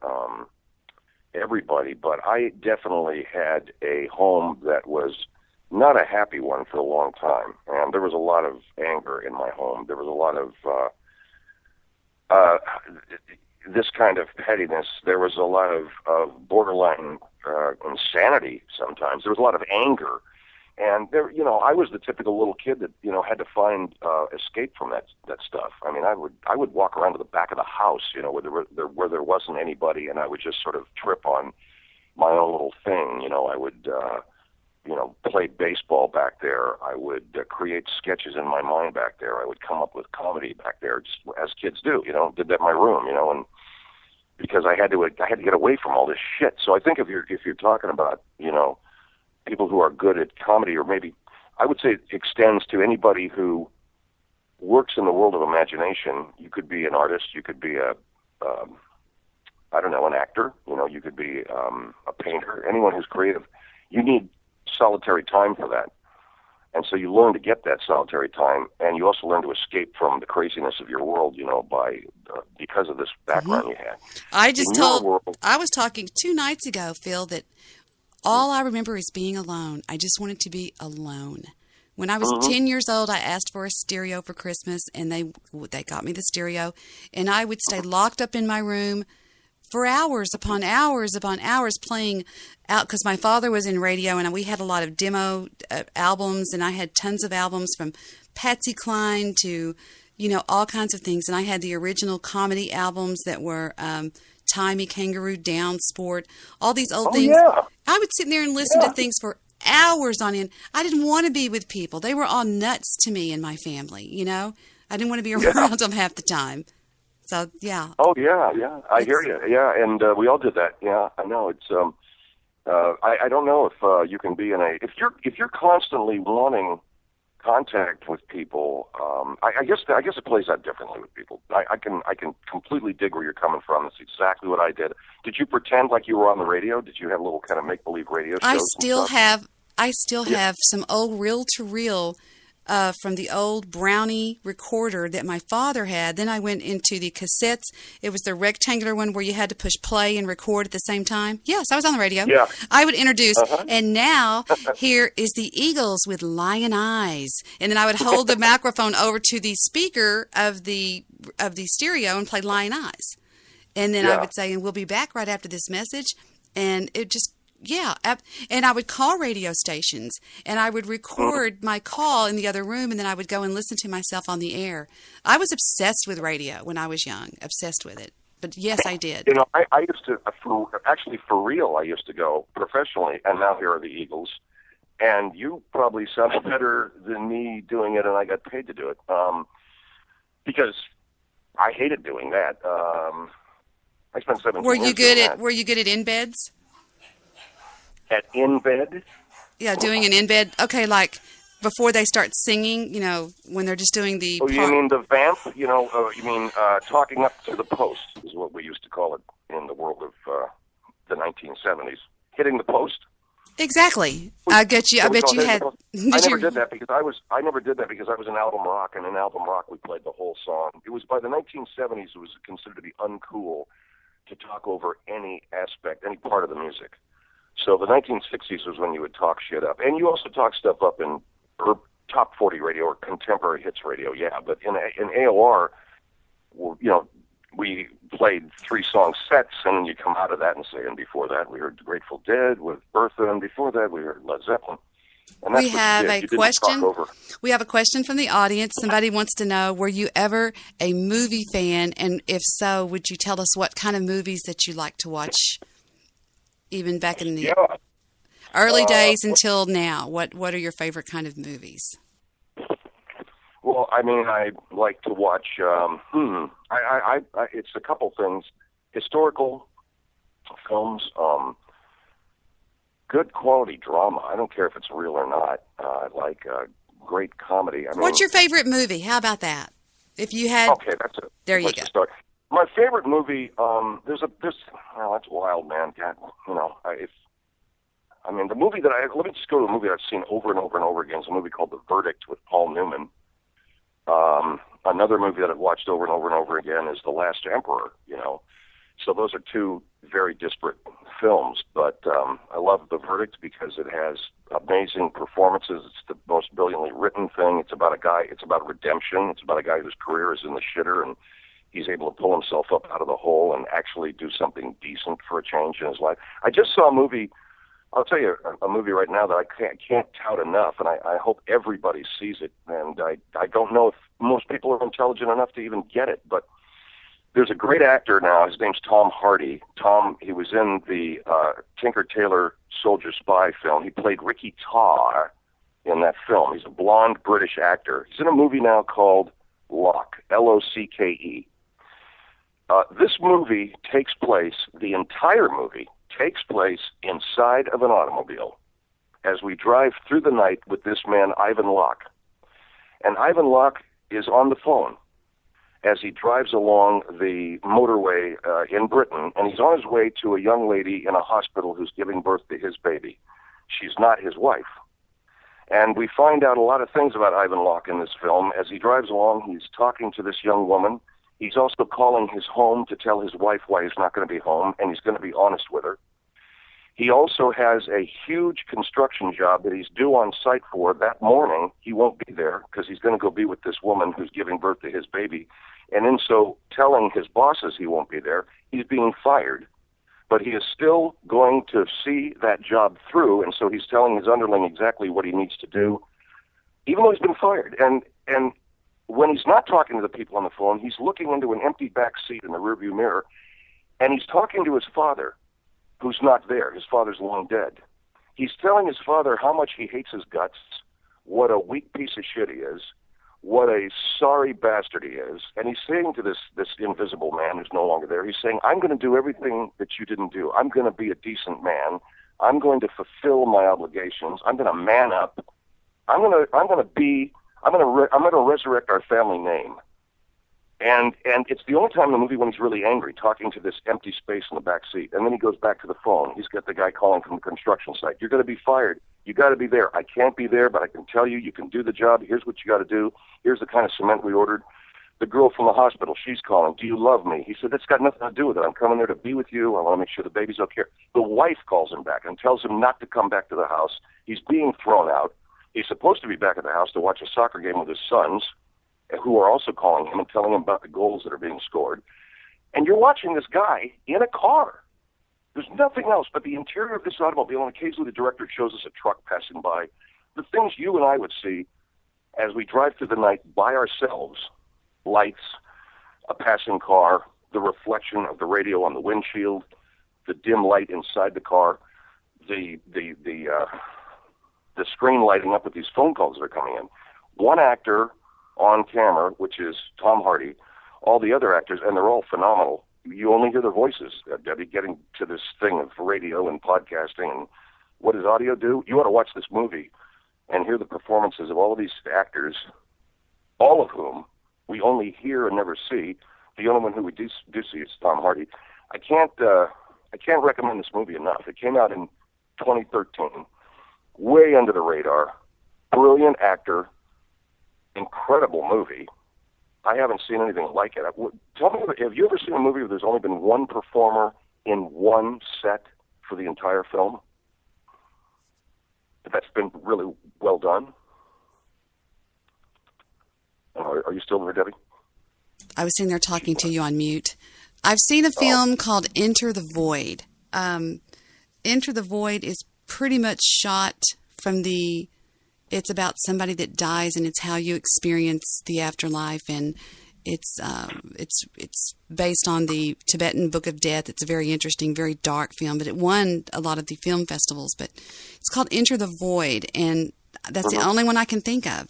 everybody, but I definitely had a home that was not a happy one for a long time, and there was a lot of anger in my home. There was a lot of this kind of pettiness. There was a lot of borderline insanity sometimes. There was a lot of anger. And there, you know, I was the typical little kid that, you know, had to find escape from that stuff. I mean, I would walk around to the back of the house, you know, where there wasn't anybody, and I would just sort of trip on my own little thing. You know, I would, you know, play baseball back there. I would create sketches in my mind back there. I would come up with comedy back there, just as kids do. You know, did that in my room. You know, and because I had to get away from all this shit. So I think if you're talking about, you know, people who are good at comedy, or maybe I would say it extends to anybody who works in the world of imagination. You could be an artist, you could be an actor, you know, you could be a painter, anyone who's creative. You need solitary time for that. And so you learn to get that solitary time, and you also learn to escape from the craziness of your world, you know, because of this background you had. I was talking 2 nights ago, Phil, that all I remember is being alone. I just wanted to be alone. When I was 10 years old, I asked for a stereo for Christmas, and they got me the stereo. And I would stay locked up in my room for hours upon hours upon hours playing out, because my father was in radio, and we had a lot of demo albums, and I had tons of albums from Patsy Cline to, you know, all kinds of things. And I had the original comedy albums that were Tie Me Kangaroo Down, Sport, all these old things. Yeah. I would sit there and listen to things for hours on end. I didn't want to be with people. They were all nuts to me and my family, you know. I didn't want to be around them half the time. So, yeah. Oh, yeah. I hear you. Yeah, and we all did that. Yeah, I know. It's I don't know if you can be in if you're constantly wanting contact with people. I guess it plays out differently with people. I can completely dig where you're coming from. That's exactly what I did. Did you pretend like you were on the radio? Did you have little kind of make believe radio shows? I still have some old reel to reel from the old Brownie recorder that my father had. Then I went into the cassettes. It was the rectangular one where you had to push play and record at the same time. Yes, I was on the radio. Yeah. I would introduce, and now here is the Eagles with Lion Eyes. And then I would hold the microphone over to the speaker of the stereo and play Lion Eyes. And then I would say, and we'll be back right after this message. And it just... Yeah, and I would call radio stations, and I would record my call in the other room, and then I would go and listen to myself on the air. I was obsessed with radio when I was young, obsessed with it. But yes, I did. You know, I used to, for real, I used to go professionally, and now here are the Eagles. And you probably sound better than me doing it, and I got paid to do it. Because I hated doing that. I spent 17 Were years you good doing at that. Were you good at in beds? At in bed? Yeah, doing an in bed. Okay, like before they start singing, you know, when they're just doing the. Oh, you mean the vamp? You know, you mean talking up to the post is what we used to call it in the world of the 1970s. Hitting the post. Exactly. I bet you had. I never did that because I was in album rock, and in album rock we played the whole song. It was by the 1970s. It was considered to be uncool to talk over any aspect, any part of the music. So the 1960s was when you would talk shit up. And you also talk stuff up in top 40 radio or contemporary hits radio, yeah. But in AOR, you know, we played 3-song sets, and you come out of that and say, and before that we heard The Grateful Dead with Bertha, and before that we heard Led Zeppelin. And that's we have a question. We have a question from the audience. Somebody wants to know, were you ever a movie fan? And if so, would you tell us what kind of movies that you like to watch? Even back in the early days until now, what are your favorite kind of movies? Well, I mean, I like to watch. It's a couple things: historical films, good quality drama. I don't care if it's real or not. I like great comedy. I mean, what's your favorite movie? How about that? If you had, okay, that's it. There you go. Start. My favorite movie, that's wild, man. God, you know, the movie let me just go to a movie I've seen over and over and over again. It's a movie called The Verdict with Paul Newman. Another movie that I've watched over and over and over again is The Last Emperor, you know. So those are two very disparate films, but I love The Verdict because it has amazing performances. It's the most brilliantly written thing. It's about redemption. It's about a guy whose career is in the shitter, and he's able to pull himself up out of the hole and actually do something decent for a change in his life. I just saw a movie, I'll tell you, a movie right now that I can't tout enough, and I hope everybody sees it. And I don't know if most people are intelligent enough to even get it, but there's a great actor now. His name's Tom Hardy. He was in the Tinker Tailor Soldier Spy film. He played Ricky Tarr in that film. He's a blonde British actor. He's in a movie now called Locke, L-O-C-K-E. This movie takes place, the entire movie takes place inside of an automobile as we drive through the night with this man, Ivan Locke. And Ivan Locke is on the phone as he drives along the motorway in Britain, and he's on his way to a young lady in a hospital who's giving birth to his baby. She's not his wife. And we find out a lot of things about Ivan Locke in this film. As he drives along, he's talking to this young woman. He's also calling his home to tell his wife why he's not going to be home, and he's going to be honest with her. He also has a huge construction job that he's due on site for that morning. He won't be there because he's going to go be with this woman who's giving birth to his baby. And in so telling his bosses he won't be there, he's being fired. But he is still going to see that job through, and so he's telling his underling exactly what he needs to do, even though he's been fired. And when he's not talking to the people on the phone, he's looking into an empty back seat in the rearview mirror, and he's talking to his father, who's not there. His father's long dead. He's telling his father how much he hates his guts, what a weak piece of shit he is, what a sorry bastard he is. And he's saying to this invisible man who's no longer there, he's saying, I'm going to do everything that you didn't do. I'm going to be a decent man. I'm going to fulfill my obligations. I'm going to man up. I'm going to resurrect our family name. And it's the only time in the movie when he's really angry, talking to this empty space in the back seat. And then he goes back to the phone. He's got the guy calling from the construction site. You're going to be fired. You got to be there. I can't be there, but I can tell you, you can do the job. Here's what you got to do. Here's the kind of cement we ordered. The girl from the hospital, she's calling. Do you love me? He said, that's got nothing to do with it. I'm coming there to be with you. I want to make sure the baby's okay. The wife calls him back and tells him not to come back to the house. He's being thrown out. He's supposed to be back at the house to watch a soccer game with his sons, who are also calling him and telling him about the goals that are being scored. And you're watching this guy in a car. There's nothing else but the interior of this automobile, and occasionally the director shows us a truck passing by. The things you and I would see as we drive through the night by ourselves, lights, a passing car, the reflection of the radio on the windshield, the dim light inside the car, the screen lighting up with these phone calls that are coming in. One actor on camera, which is Tom Hardy, all the other actors, and they're all phenomenal. You only hear their voices. Debbie, getting to this thing of radio and podcasting, and what does audio do? You ought to watch this movie and hear the performances of all of these actors, all of whom we only hear and never see. The only one who we do see is Tom Hardy. I can't recommend this movie enough. It came out in 2013, way under the radar. Brilliant actor, incredible movie. I haven't seen anything like it. Tell me, have you ever seen a movie where there's only been one performer in one set for the entire film? That's been really well done. Are you still there, Debbie? I was sitting there talking to you on mute. I've seen a film called Enter the Void. Enter the Void is pretty much shot from it's about somebody that dies, and it's how you experience the afterlife, and it's based on the Tibetan Book of Death. It's a very interesting, very dark film, but it won a lot of the film festivals. But it's called Enter the Void, and that's the only one I can think of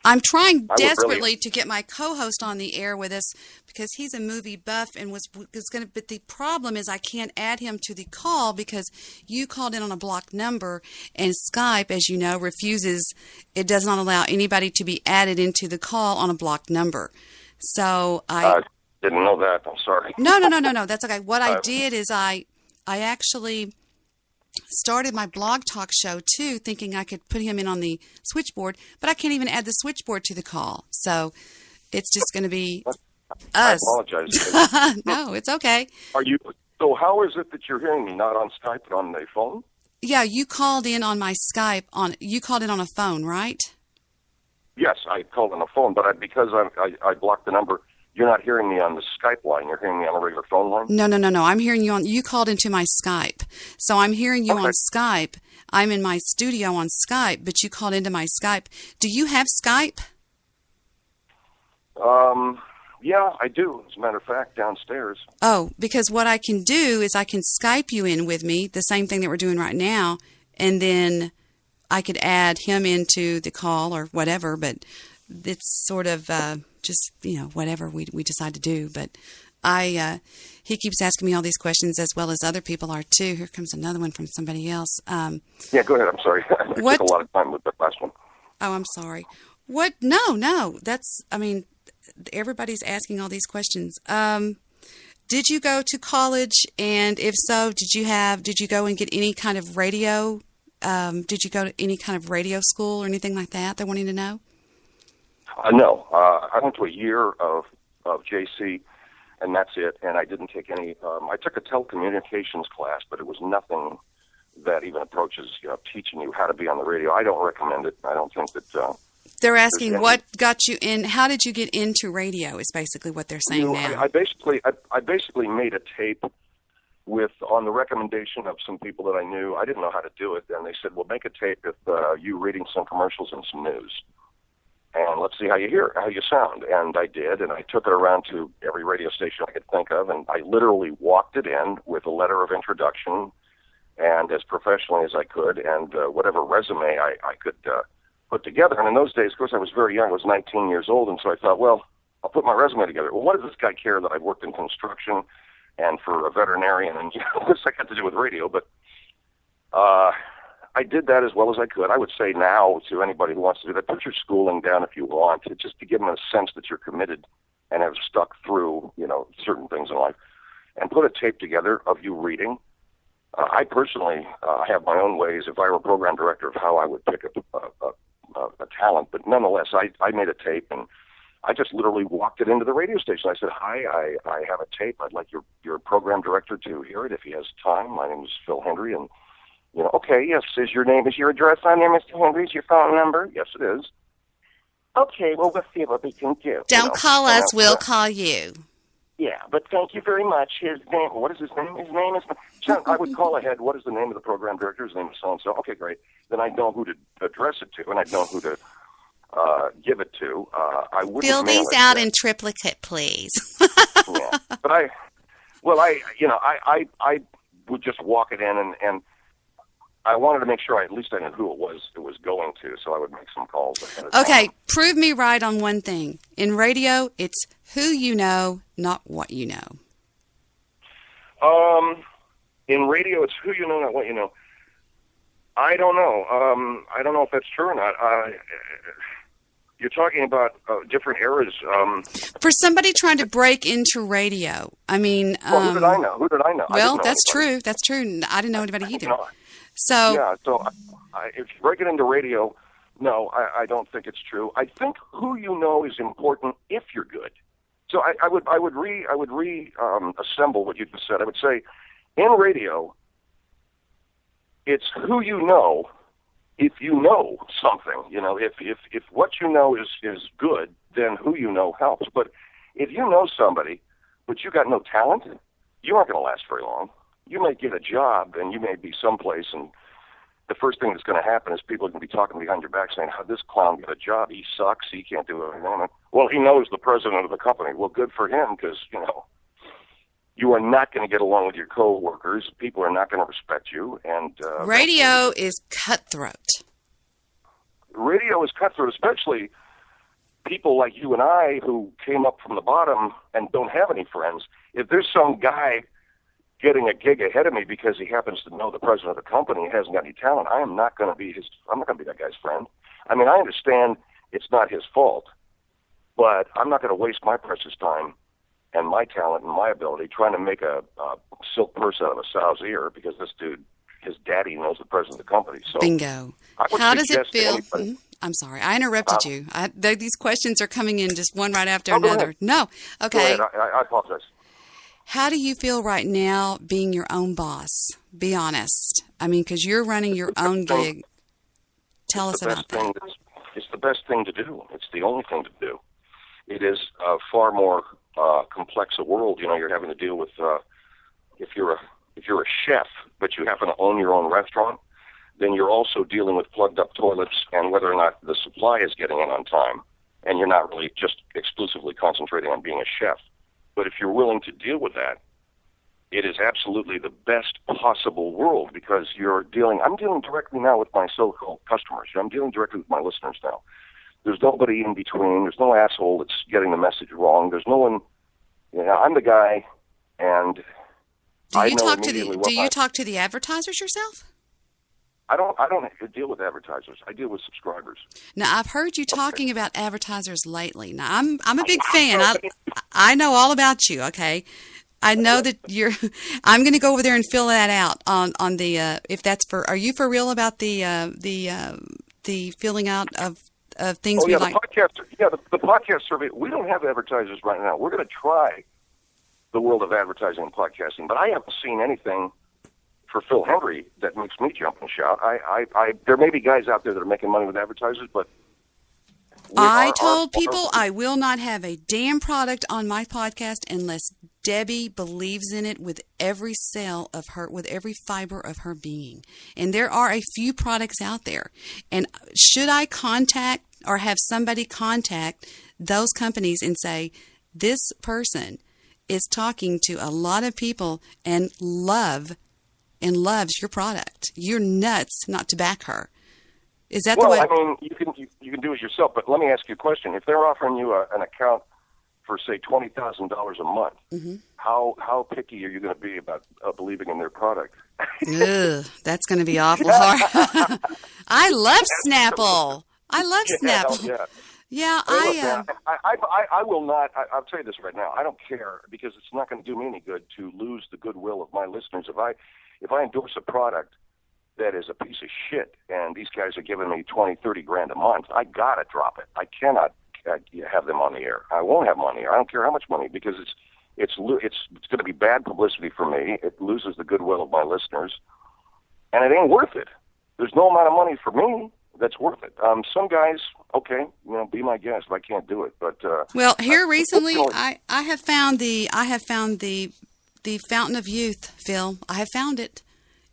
I'm trying desperately to get my co-host on the air with us because he's a movie buff and was going to. But the problem is I can't add him to the call because you called in on a blocked number, and Skype, as you know, refuses. It does not allow anybody to be added into the call on a blocked number. So I didn't know that. I'm sorry. No. That's okay. What I did is I actually started my blog talk show too, thinking I could put him in on the switchboard, but I can't even add the switchboard to the call. So it's just going to be us. I apologize. No, it's okay. So how is it that you're hearing me, not on Skype, but on the phone? Yeah, you called in on my Skype. You called in on a phone, right? Yes, I called on a phone, but because I blocked the number, you're not hearing me on the Skype line. You're hearing me on a regular phone line? No. I'm hearing you on. You called into my Skype. So I'm hearing you on Skype. I'm in my studio on Skype, but you called into my Skype. Do you have Skype? Yeah, I do. As a matter of fact, downstairs. Oh, because what I can do is I can Skype you in with me, the same thing that we're doing right now, and then I could add him into the call or whatever, but it's sort of just, whatever we decide to do. But he keeps asking me all these questions as well as other people are too. Here comes another one from somebody else. Yeah, go ahead. I'm sorry. I took a lot of time with that last one. Oh, I'm sorry. What? No. Everybody's asking all these questions. Did you go to college? And if so, did you go and get any kind of radio? Did you go to any kind of radio school or anything like that? They're wanting to know. No, I went to a year of JC, and that's it. And I didn't take any. I took a telecommunications class, but it was nothing that even approaches teaching you how to be on the radio. I don't recommend it. I don't think that. They're asking what got you in. How did you get into radio? Is basically what they're saying now. I basically made a tape on the recommendation of some people that I knew. I didn't know how to do it, and they said, "Well, make a tape with you reading some commercials and some news." And let's see how you sound. And I did, and I took it around to every radio station I could think of, and I literally walked it in with a letter of introduction and as professionally as I could, and whatever resume I could put together. And in those days, of course, I was very young. I was 19 years old, and so I thought, well, I'll put my resume together. Well, what does this guy care that I've worked in construction, and for a veterinarian, and what's that got to do with radio? But I did that as well as I could. I would say now to anybody who wants to do that, put your schooling down if you want, just to give them a sense that you're committed and have stuck through, certain things in life, and put a tape together of you reading. I personally have my own ways, if I were a program director, of how I would pick a talent. But nonetheless, I made a tape, and I just literally walked it into the radio station. I said, "Hi, I have a tape. I'd like your program director to hear it if he has time. My name is Phil Hendrie, and okay, yes, is your name, is your address on there, Mr. Hendrie? Is your phone number? Yes, it is. Okay, well, we'll see what we can do. Don't call us, we'll call you. Yeah, but thank you very much. His name, what is his name? His name is, I would call ahead, what is the name of the program director? His name is so-and-so. Okay, great. Then I know who to address it to, and I know who to give it to. I wouldn't fill these out in triplicate, please. Yeah, but I would just walk it in, and I wanted to make sure at least I knew who it was going to, so I would make some calls ahead of time. Okay, prove me right on one thing. In radio, it's who you know, not what you know. In radio, it's who you know, not what you know. I don't know. I don't know if that's true or not. You're talking about different eras. For somebody trying to break into radio, I mean... well, who did I know? Well, that's true. That's true. I didn't know anybody either. So yeah, so if you break it into radio, no, I don't think it's true. I think who you know is important if you're good. So I would assemble what you just said. I would say, in radio, it's who you know if you know something. If what you know is good, then who you know helps. But if you know somebody, but you got no talent, you aren't going to last very long. You may get a job, and you may be someplace, and the first thing that's going to happen is people are going to be talking behind your back saying, "How this clown got a job? He sucks. He can't do anything." Well, he knows the president of the company. Well, good for him, because you are not going to get along with your coworkers. People are not going to respect you, and radio is cutthroat. Radio is cutthroat, especially people like you and I who came up from the bottom and don't have any friends. If there's some guy getting a gig ahead of me because he happens to know the president of the company and hasn't got any talent, I'm not going to be that guy's friend. I mean, I understand it's not his fault, but I'm not going to waste my precious time and my talent and my ability trying to make a silk purse out of a sow's ear because this dude, his daddy, knows the president of the company. So bingo. How does it feel? I'm sorry, I interrupted you. These questions are coming in just one right after another. No, okay. Go ahead. I apologize. How do you feel right now being your own boss? Be honest. I mean, because you're running your own gig. Tell us about that. It's the best thing to do. It's the only thing to do. It is far more complex a world. You're having to deal with if you're a chef, but you happen to own your own restaurant, then you're also dealing with plugged up toilets and whether or not the supply is getting in on time. And you're not really just exclusively concentrating on being a chef. But if you're willing to deal with that, it is absolutely the best possible world because I'm dealing directly now with my so-called customers. I'm dealing directly with my listeners now. There's nobody in between. There's no asshole that's getting the message wrong. There's no one, I'm the guy, and do you talk to the advertisers yourself? I don't deal with advertisers. I deal with subscribers. Now, I've heard you talking about advertisers lately. Now, I'm a big fan. I know all about you, okay? I know that I'm going to go over there and fill that out on the if that's for. Are you for real about the filling out of things? Oh yeah, the podcast survey. We don't have advertisers right now. We're going to try the world of advertising and podcasting, but I haven't seen anything for Phil Hendrie that makes me jump and shout. There may be guys out there that are making money with advertisers, but I told people I will not have a damn product on my podcast unless Debbie believes in it with every cell of her, with every fiber of her being. And there are a few products out there. And should I contact or have somebody contact those companies and say, this person is talking to a lot of people and loves your product. You're nuts not to back her. Is that the way? Well, I mean, you can do it yourself, but let me ask you a question. If they're offering you an account for say $20,000 a month, how picky are you going to be about believing in their product? Ugh, that's going to be awful hard. I love Snapple. I love Snapple. Yeah. Yeah, Hey, look, man, I will not. I'll tell you this right now. I don't care because it's not going to do me any good to lose the goodwill of my listeners. If I endorse a product that is a piece of shit, and these guys are giving me $20-30 a month, I gotta drop it. I cannot have them on the air. I won't have them on the air. I don't care how much money, because it's going to be bad publicity for me. It loses the goodwill of my listeners, and it ain't worth it. There's no amount of money for me that's worth it. Some guys, okay, be my guest. I can't do it, but well, here recently, I have found the Fountain of Youth, Phil. I have found it.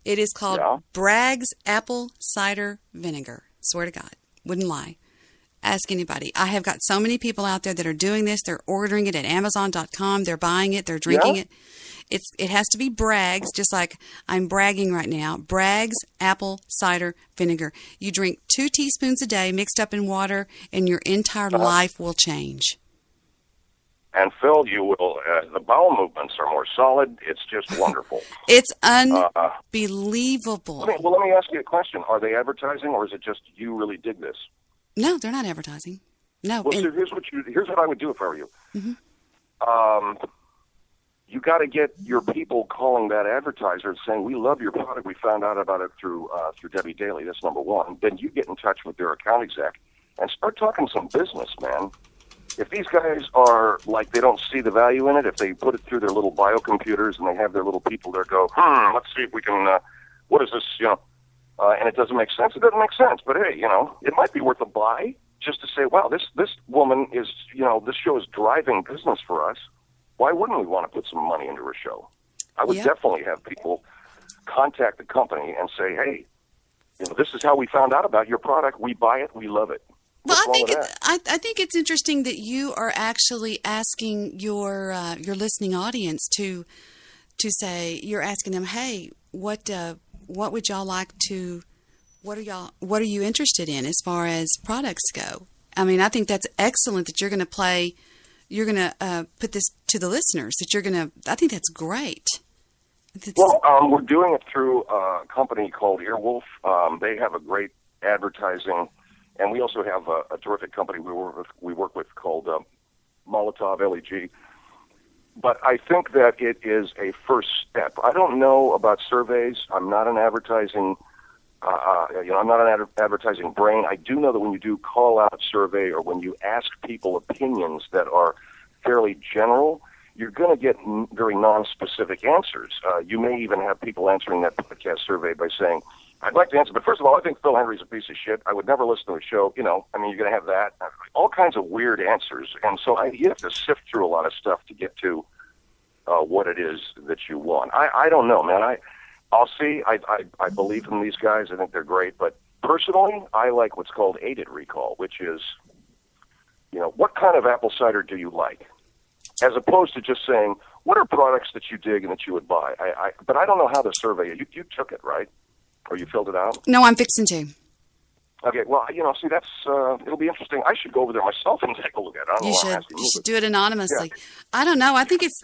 It is called Bragg's Apple Cider Vinegar. Swear to God, wouldn't lie. Ask anybody. I have got so many people out there that are doing this. They're ordering it at Amazon.com. They're buying it. They're drinking it. It has to be Bragg's, just like I'm bragging right now. Bragg's Apple Cider Vinegar. You drink 2 teaspoons a day mixed up in water, and your entire life will change. And Phil, you will. The bowel movements are more solid. It's just wonderful. It's unbelievable. Let me ask you a question. Are they advertising, or is it just you really dig this? No, they're not advertising. No. Well, so here's what I would do if I were you. You got to get your people calling that advertiser and saying, "We love your product. We found out about it through Debbie Daly." That's number one. Then you get in touch with their account exec and start talking some business, man. If these guys are like, they don't see the value in it, if they put it through their little biocomputers and they have their little people there go, let's see if we can, what is this, and it doesn't make sense, it doesn't make sense. But hey, it might be worth a buy just to say, wow, this woman is, this show is driving business for us. Why wouldn't we want to put some money into her show? I would definitely have people contact the company and say, hey, this is how we found out about your product. We buy it. We love it. Well, I think it's interesting that you are actually asking your listening audience to say, you're asking them, hey, what would y'all like to, what are you interested in as far as products go? I mean, I think that's excellent that you're going to put this to the listeners, I think that's great. We're doing it through a company called Earwolf. They have a great advertising. And we also have a terrific company we work with called Molotov LEG. But I think that it is a first step. I don't know about surveys. I'm not an advertising, I'm not an advertising brain. I do know that when you do call-out survey or when you ask people opinions that are fairly general, you're going to get very non-specific answers. You may even have people answering that podcast survey by saying, I'd like to answer, but first of all, I think Phil Hendrie's a piece of shit. I would never listen to a show. You're going to have that. All kinds of weird answers. And so you have to sift through a lot of stuff to get to what it is that you want. I don't know, man. I'll see. I believe in these guys. I think they're great. But personally, I like what's called aided recall, which is, what kind of apple cider do you like? As opposed to just saying, what are products that you dig and that you would buy? But I don't know how to survey it. You took it, right? Or you filled it out? No, I'm fixing to. Okay, well, see, that's it'll be interesting. I should go over there myself and take a look at it. You should do it anonymously. Yeah. I don't know. I think it's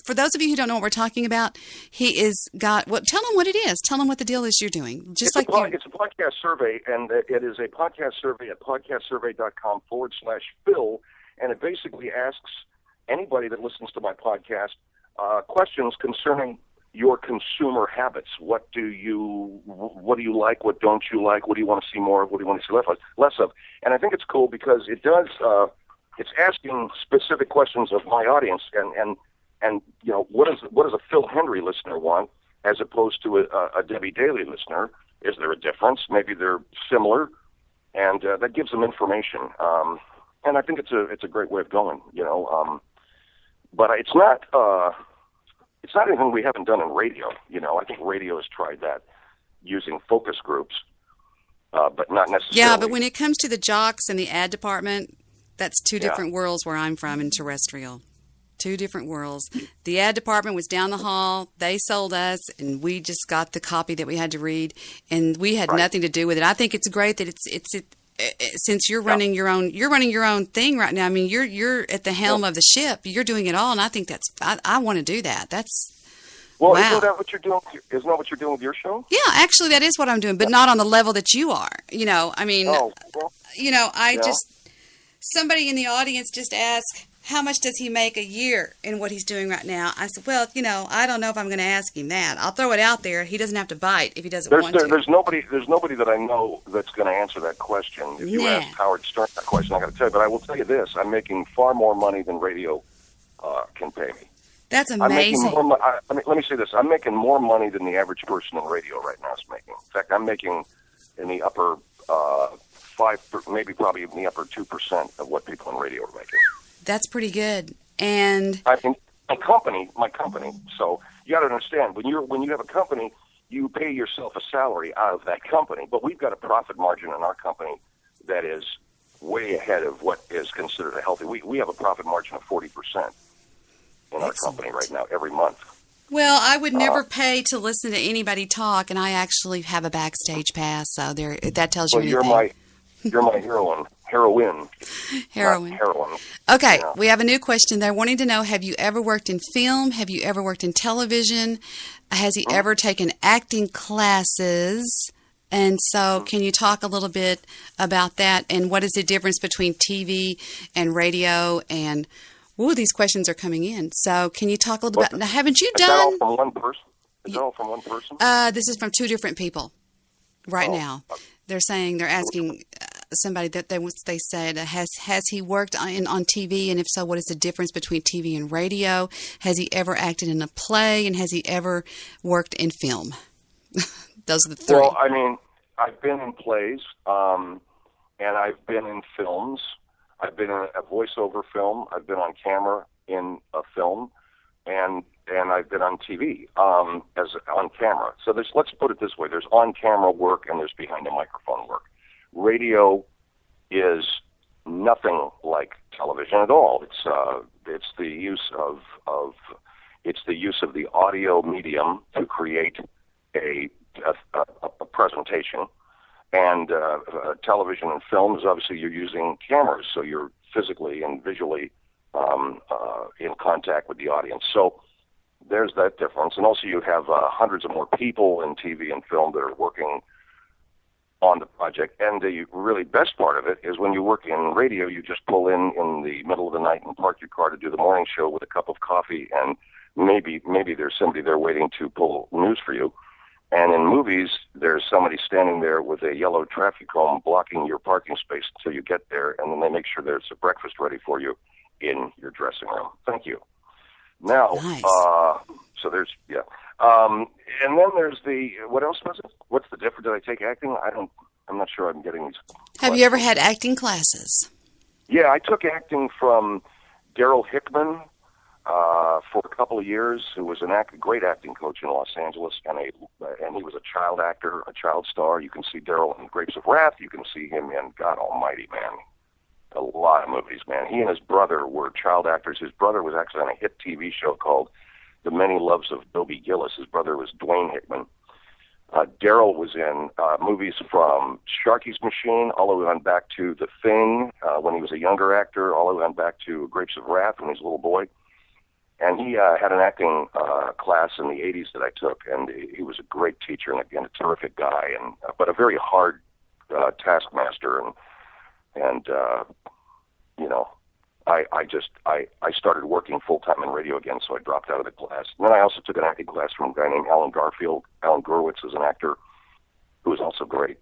for those of you who don't know what we're talking about. He is got. Well, tell them what it is. Tell them what the deal is you're doing. It's a podcast survey, and it is a podcast survey at podcastsurvey.com/Phil, and it basically asks anybody that listens to my podcast questions concerning your consumer habits. What do you like? What don't you like? What do you want to see more of? What do you want to see less of? And I think it's cool because it does. It's asking specific questions of my audience, and what does a Phil Hendrie listener want as opposed to a Debbie Daly listener? Is there a difference? Maybe they're similar, and that gives them information. And I think it's a great way of going. But it's not. It's not anything we haven't done in radio. I think radio has tried that using focus groups, but not necessarily. Yeah, but when it comes to the jocks and the ad department, that's two different worlds where I'm from in terrestrial. Two different worlds. The ad department was down the hall. They sold us, and we just got the copy that we had to read, and we had nothing to do with it. I think it's great that since you're running your own thing right now. I mean, you're at the helm of the ship. You're doing it all, and I think I want to do that. Well, wow. Isn't that what you're doing? Isn't that what you're doing with your show? Yeah, actually, that is what I'm doing, but not on the level that you are. You know, I mean, somebody in the audience just asked, how much does he make a year in what he's doing right now? I said, well, I don't know if I'm going to ask him that. I'll throw it out there. He doesn't have to bite if he doesn't want to. There's nobody that I know that's going to answer that question. If you ask Howard Stern that question, I'm going to tell you. But I will tell you this: I'm making far more money than radio can pay me. That's amazing. Let me say this: I'm making more money than the average person in radio right now is making. In fact, I'm making in the upper 5, maybe probably in the upper 2% of what people in radio are making. That's pretty good. And I mean, my company. So you got to understand, when you have a company, you pay yourself a salary out of that company. But we've got a profit margin in our company that is way ahead of what is considered a healthy. We have a profit margin of 40% in our company right now every month. Well, I would never pay to listen to anybody talk, and I actually have a backstage pass. So that tells you anything. You're my heroine. Heroine. Okay, we have a new question. They're wanting to know, have you ever worked in film? Have you ever worked in television? Has he ever taken acting classes? And so can you talk a little bit about that? And what is the difference between TV and radio? And, these questions are coming in. So can you talk a little bit about, now, haven't you done? Is that all from one person? Is that all from one person? This is from 2 different people right now. They're asking somebody that they said, has he worked on TV, and if so, what is the difference between TV and radio? Has he ever acted in a play, and has he ever worked in film? Those are the 3. Well, I mean, I've been in plays, and I've been in films. I've been in a voiceover film. I've been on camera in a film, and I've been on TV as on camera. So let's put it this way: there's on-camera work and there's behind-the-microphone work. Radio is nothing like television at all. It's the use of the audio medium to create a presentation. And television and films, obviously, you're using cameras, so you're physically and visually in contact with the audience. So there's that difference. And also you have hundreds of more people in TV and film that are working on the project. And the really best part of it is when you work in radio, you just pull in the middle of the night and park your car to do the morning show with a cup of coffee, and maybe there's somebody there waiting to pull news for you. And in movies, there's somebody standing there with a yellow traffic cone blocking your parking space until you get there, and then they make sure there's a breakfast ready for you in your dressing room. Thank you. Now, nice. So there's, and then there's what else was it? What's the difference? Did I take acting? I'm not sure I'm getting these. Have you ever had acting classes? Yeah, I took acting from Daryl Hickman for a couple of years, who was a great acting coach in Los Angeles, and he was a child actor, a child star. You can see Daryl in Grapes of Wrath. You can see him in, God Almighty, man, a lot of movies, man. He and his brother were child actors. His brother was actually on a hit TV show called The Many Loves of Dobie Gillis. His brother was Dwayne Hickman. Daryl was in movies from Sharky's Machine all the way on back to The Thing when he was a younger actor, all the way on back to Grapes of Wrath when he was a little boy. And he had an acting class in the 80s that I took, and he was a great teacher and, again, a terrific guy, but a very hard taskmaster. And I started working full-time in radio again, so I dropped out of the class. And then I also took an acting class from a guy named Alan Garfield. Alan Gurwitz is an actor who was also great.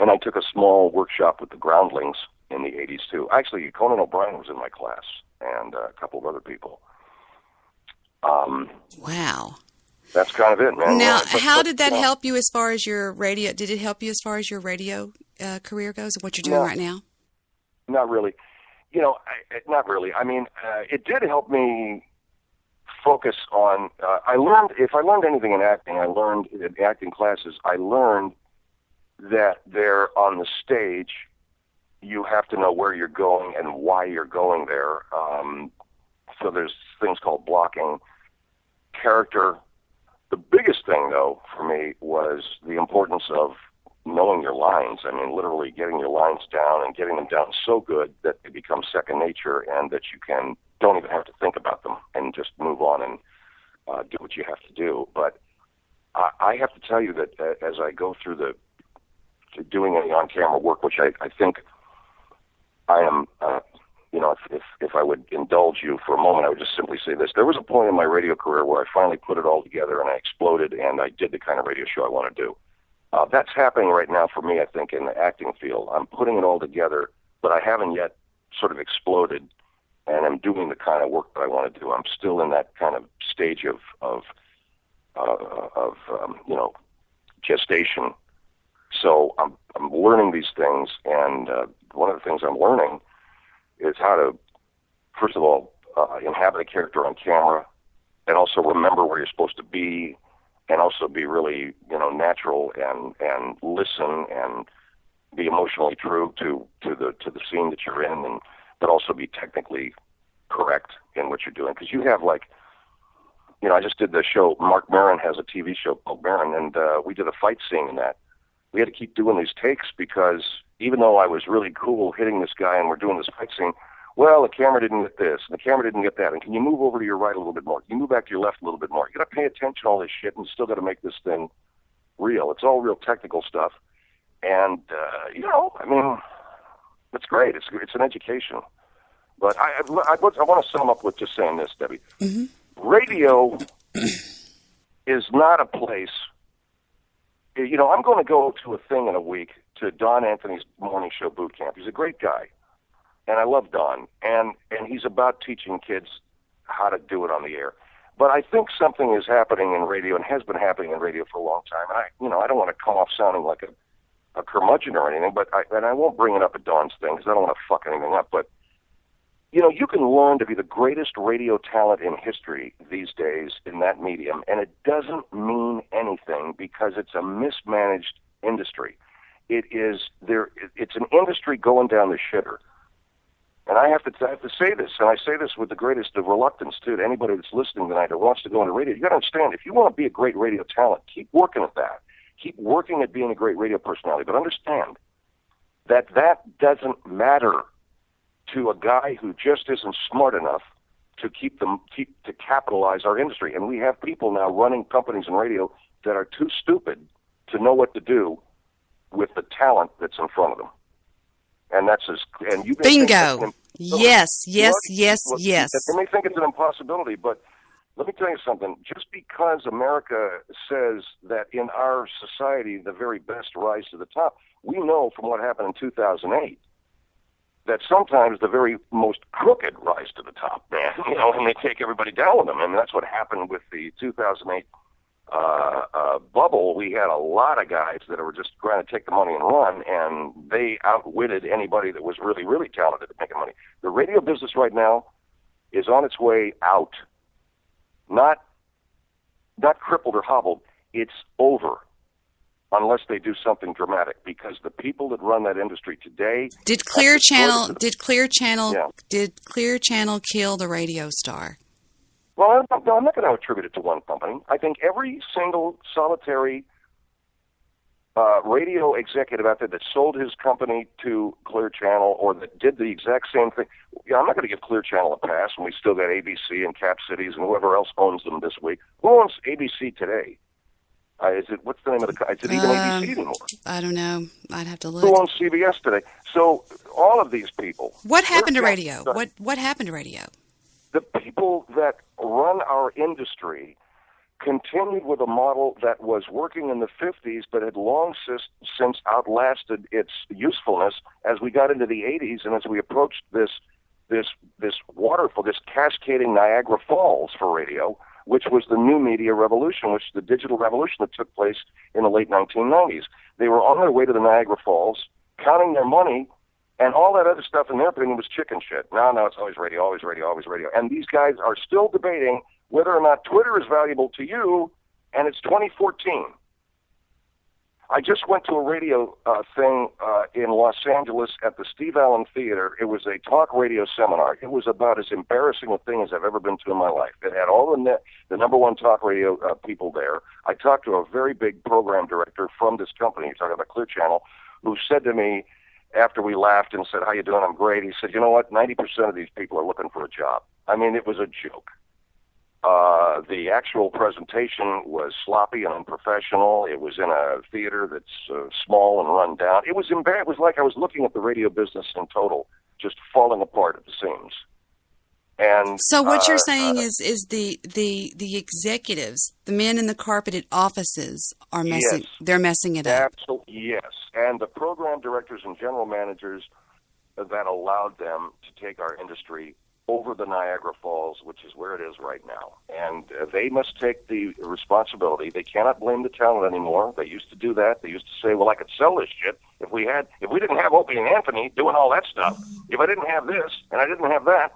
And I took a small workshop with the Groundlings in the 80s, too. Actually, Conan O'Brien was in my class, and a couple of other people. Wow. That's kind of it, man. Now, how did that help you as far as your radio? Did it help you as far as your radio career goes, and what you're doing right now? Not really. Not really. I mean, it did help me focus on. If I learned anything in acting, I learned in acting classes. I learned that there on the stage, you have to know where you're going and why you're going there. So there's things called blocking, character. The biggest thing, though, for me was the importance of knowing your lines. I mean, literally getting your lines down and getting them down so good that they become second nature, and that you don't even have to think about them and just move on and do what you have to do. But I have to tell you that as I go through doing any on-camera work, which I think I am, if I would indulge you for a moment, I would just simply say this. There was a point in my radio career where I finally put it all together and I exploded, and I did the kind of radio show I want to do. That's happening right now for me, I think, in the acting field. I'm putting it all together, but I haven't yet sort of exploded, and I'm doing the kind of work that I want to do. I'm still in that kind of stage of gestation. So I'm learning these things, and one of the things I'm learning is how to, first of all, inhabit a character on camera, and also remember where you're supposed to be, and also be really, natural and listen and be emotionally true to the scene that you're in, but also be technically correct in what you're doing. Because you have I just did the show. Mark Maron has a TV show called Maron, and we did a fight scene in that. We had to keep doing these takes because even though I was really cool hitting this guy and we're doing this fight scene, well, the camera didn't get this, and the camera didn't get that, and can you move over to your right a little bit more? Can you move back to your left a little bit more? You got to pay attention to all this shit, and you still got to make this thing real. It's all real technical stuff, and it's great. It's an education. But I want to sum up with just saying this, Debbie. Mm-hmm. Radio is not a place. I'm going to go to a thing in a week to Don Anthony's morning show boot camp. He's a great guy, and I love Don, and he's about teaching kids how to do it on the air. But I think something is happening in radio and has been happening in radio for a long time. And I don't want to come off sounding like a curmudgeon or anything, but I won't bring it up at Don's thing because I don't want to fuck anything up. But you can learn to be the greatest radio talent in history these days in that medium, and it doesn't mean anything because it's a mismanaged industry. It's an industry going down the shitter. And I have to say this, and I say this with the greatest of reluctance, too, to anybody that's listening tonight or wants to go into radio. You got to understand, if you want to be a great radio talent, keep working at that. Keep working at being a great radio personality, but understand that doesn't matter to a guy who just isn't smart enough to to capitalize our industry. And we have people now running companies in radio that are too stupid to know what to do with the talent that's in front of them. And you bingo. Yes. They may think it's an impossibility, but let me tell you something. Just because America says that in our society the very best rise to the top, we know from what happened in 2008 that sometimes the very most crooked rise to the top, man. And they take everybody down with them. I mean, that's what happened with the 2008 bubble. We had a lot of guys that were just trying to take the money and run, and they outwitted anybody that was really, really talented at making money. The radio business right now is on its way out. Not crippled or hobbled. It's over. Unless they do something dramatic, because the people that run that industry today did Clear Channel kill the radio star? Well, no, I'm not going to attribute it to one company. I think every single solitary radio executive out there that sold his company to Clear Channel or that did the exact same thing. I'm not going to give Clear Channel a pass when we still got ABC and Cap Cities and whoever else owns them this week. Who owns ABC today? What's the name of the? Is it even ABC anymore? I don't know. I'd have to look. Who owns CBS today? So all of these people. What happened to radio? What happened to radio? The people that run our industry continued with a model that was working in the 50s, but had long since outlasted its usefulness as we got into the 80s and as we approached this waterfall, this cascading Niagara Falls for radio, which was the new media revolution, which the digital revolution that took place in the late 1990s. They were on their way to the Niagara Falls, counting their money, and all that other stuff, in their opinion, was chicken shit. No, it's always radio, always radio, always radio. And these guys are still debating whether or not Twitter is valuable to you, and it's 2014. I just went to a radio thing in Los Angeles at the Steve Allen Theater. It was a talk radio seminar. It was about as embarrassing a thing as I've ever been to in my life. It had all the number one talk radio people there. I talked to a very big program director from this company, you're talking about Clear Channel, who said to me after we laughed and said, "How you doing? I'm great." He said, "You know what? 90% of these people are looking for a job." I mean, it was a joke. The actual presentation was sloppy and unprofessional. It was in a theater that's small and run down. It was It was like I was looking at the radio business in total, just falling apart at the seams. And so what you're saying is the executives, the men in the carpeted offices, are messing. Yes, they're messing it up. Absolutely, yes. And the program directors and general managers that allowed them to take our industry over the Niagara Falls, which is where it is right now. And they must take the responsibility. They cannot blame the talent anymore. They used to do that. They used to say, well, I could sell this shit if we didn't have Opie and Anthony doing all that stuff. If I didn't have this and I didn't have that.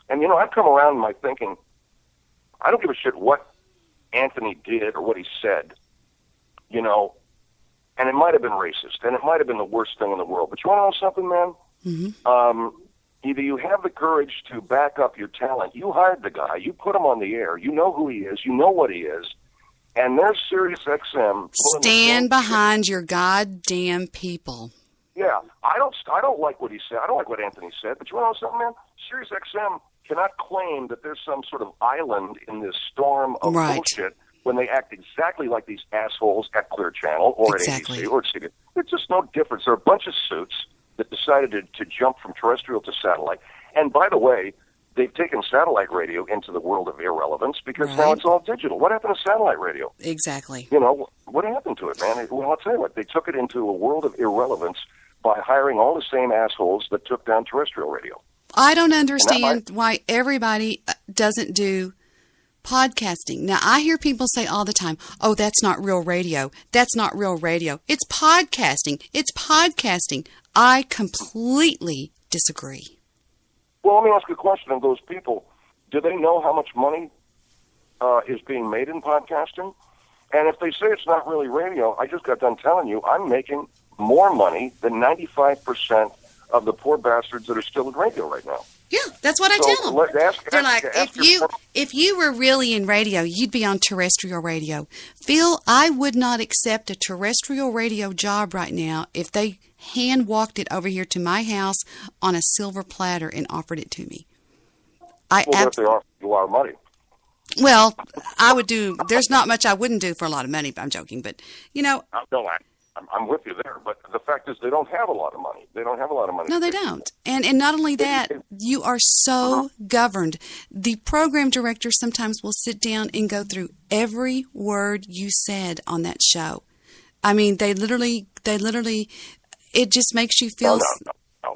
And, I've come around in my thinking, I don't give a shit what Anthony did or what he said, and it might have been racist, and it might have been the worst thing in the world. But you want to know something, man? Mm-hmm. Either you have the courage to back up your talent. You hired the guy. You put him on the air. You know who he is. You know what he is. And there's Sirius XM. Stand behind your goddamn people. Yeah. I don't like what he said. I don't like what Anthony said. But you want to know something, man? Sirius XM cannot claim that there's some sort of island in this storm of bullshit when they act exactly like these assholes at Clear Channel or at ABC or at CBS. There's just no difference. They're a bunch of suits that decided to jump from terrestrial to satellite. And by the way, they've taken satellite radio into the world of irrelevance because now it's all digital. What happened to satellite radio? Exactly. What happened to it, man? Well, I'll tell you what. They took it into a world of irrelevance by hiring all the same assholes that took down terrestrial radio. I don't understand why everybody doesn't do podcasting. Now, I hear people say all the time, oh, that's not real radio. That's not real radio. It's podcasting. It's podcasting. I completely disagree. Well, let me ask you a question of those people. Do they know how much money is being made in podcasting? And if they say it's not really radio, I just got done telling you I'm making more money than 95% of the poor bastards that are still in radio right now. Yeah, that's what I tell them. They're like, if you were really in radio, you'd be on terrestrial radio. Phil, I would not accept a terrestrial radio job right now if they hand-walked it over here to my house on a silver platter and offered it to me. What if they offer you a lot of money? Well, I would do, there's not much I wouldn't do for a lot of money, I'm joking, but, No, I'm with you there, but the fact is they don't have a lot of money. They don't have a lot of money. No, they don't. And not only that, you are so governed. The program director sometimes will sit down and go through every word you said on that show. I mean, they literally, it just makes you feel... No.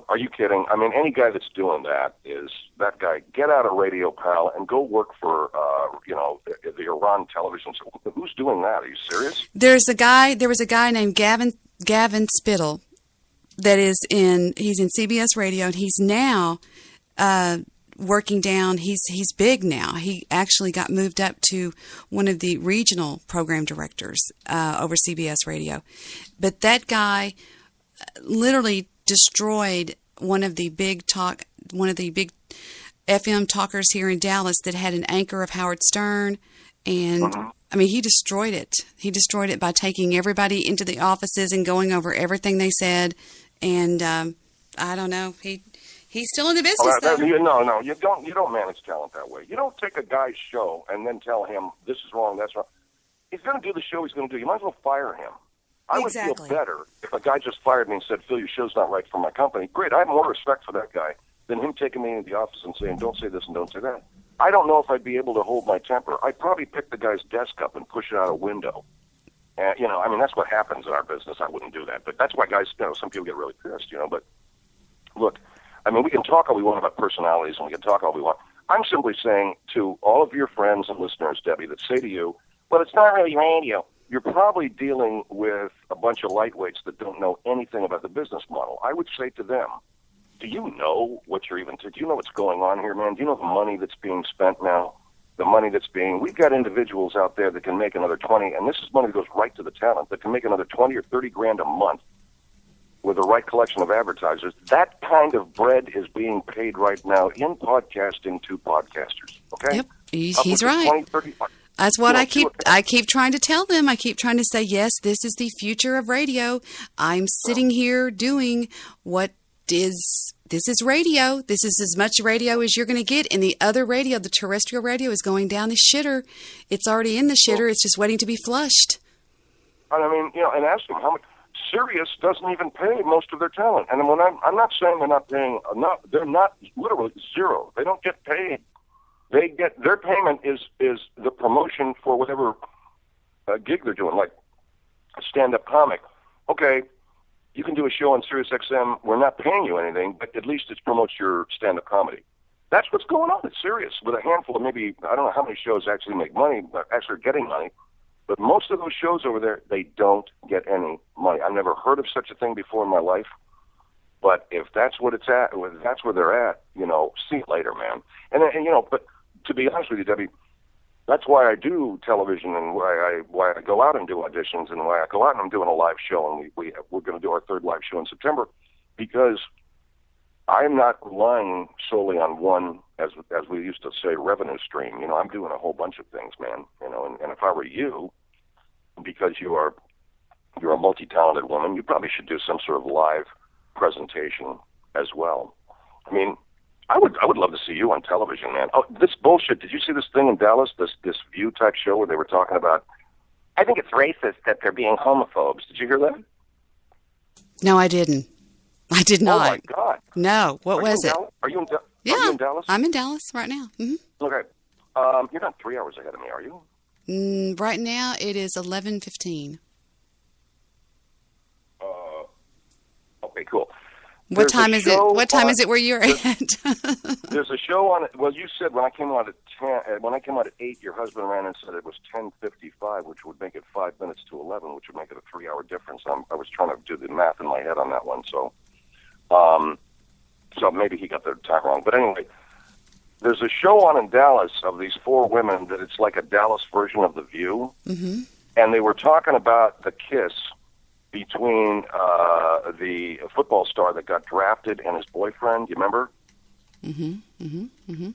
Are you kidding? I mean, any guy that's doing that is that guy. Get out of radio, pal, and go work for, the Iran television. So who's doing that? Are you serious? There was a guy named Gavin Spittle he's in CBS Radio, and he's now working down. He's big now. He actually got moved up to one of the regional program directors over CBS Radio. But that guy literally destroyed one of the big FM talkers here in Dallas that had an anchor of Howard Stern, and I mean, he destroyed it. He destroyed it by taking everybody into the offices and going over everything they said. And I don't know. He's still in the business. No, you don't manage talent that way. You don't take a guy's show and then tell him this is wrong, that's wrong. He's going to do the show he's going to do. You might as well fire him. I would feel better if a guy just fired me and said, Phil, your show's not right for my company. Great, I have more respect for that guy than him taking me into the office and saying, don't say this and don't say that. I don't know if I'd be able to hold my temper. I'd probably pick the guy's desk up and push it out a window. And, that's what happens in our business. I wouldn't do that. But that's why guys, some people get really pissed, But look, we can talk all we want about personalities and we can talk all we want. I'm simply saying to all of your friends and listeners, Debbie, that say to you, well, it's not really radio. You're probably dealing with a bunch of lightweights that don't know anything about the business model. I would say to them, do you know what do you know what's going on here, man? Do you know the money that's being spent now? the money that's being, we've got individuals out there that can make another 20, and this is money that goes right to the talent, that can make another 20 or 30 grand a month with the right collection of advertisers. That kind of bread is being paid right now in podcasting to podcasters. Okay? Yep, he's right. 20, 30, that's what I keep trying to tell them. I keep trying to say, yes, this is the future of radio. I'm sitting here doing this is radio. This is as much radio as you're going to get. And the other radio, the terrestrial radio, is going down the shitter. It's already in the shitter. It's just waiting to be flushed. I mean, and ask them how much. Sirius doesn't even pay most of their talent. And when I'm not saying they're not paying enough. They're not literally zero. They don't get paid. They get their payment is the promotion for whatever gig they're doing, like a stand-up comic. Okay, you can do a show on Sirius XM. We're not paying you anything, but at least it promotes your stand-up comedy. That's what's going on at Sirius with a handful of maybe, I don't know how many shows actually make money, but actually are getting money. But most of those shows over there, they don't get any money. I've never heard of such a thing before in my life. But if that's what it's at, if that's where they're at, see you later, man. And but to be honest with you, Debbie, that's why I do television and why I go out and do auditions and why I go out and I'm doing a live show, and we're going to do our third live show in September, because I'm not relying solely on one, as we used to say, revenue stream. I'm doing a whole bunch of things, man. And if I were you, because you're a multi-talented woman, you probably should do some sort of live presentation as well. I mean, I would love to see you on television, man. Oh, this bullshit. Did you see this thing in Dallas, this View type show where they were talking about, I think it's racist that they're being homophobes. Did you hear that? No, I didn't. I did not. Oh, my God. No. What was it? Are you in Dallas? Yeah. Are you in Dallas? I'm in Dallas right now. Mm-hmm. Okay. You're not 3 hours ahead of me, are you? Right now, it is 11:15. Okay, cool. What time is it? What time is it where you're at? There's a show on it. Well, you said when I came out at 10, when I came out at 8, your husband ran and said it was 10:55, which would make it 5 minutes to 11, which would make it a 3-hour difference. I was trying to do the math in my head on that one, so maybe he got the time wrong. But anyway, there's a show on in Dallas of these 4 women that it's like a Dallas version of The View, mm-hmm. and they were talking about the kiss between the football star that got drafted and his boyfriend. You remember? Mm-hmm. Mm-hmm. Mm-hmm.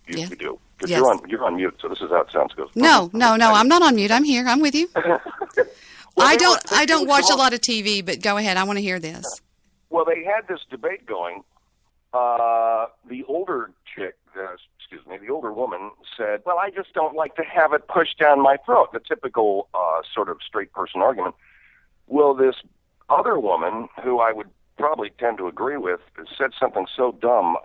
You do. Because yes. You're on mute, so this is how it sounds. No, I'm not on mute. I'm here. I'm with you. Well, I don't watch a lot of TV, but go ahead. I want to hear this. Well, they had this debate going. The older chick, the older woman said, well, I just don't like to have it pushed down my throat. The typical sort of straight person argument. Well, this other woman, who I would probably tend to agree with, said something so dumb.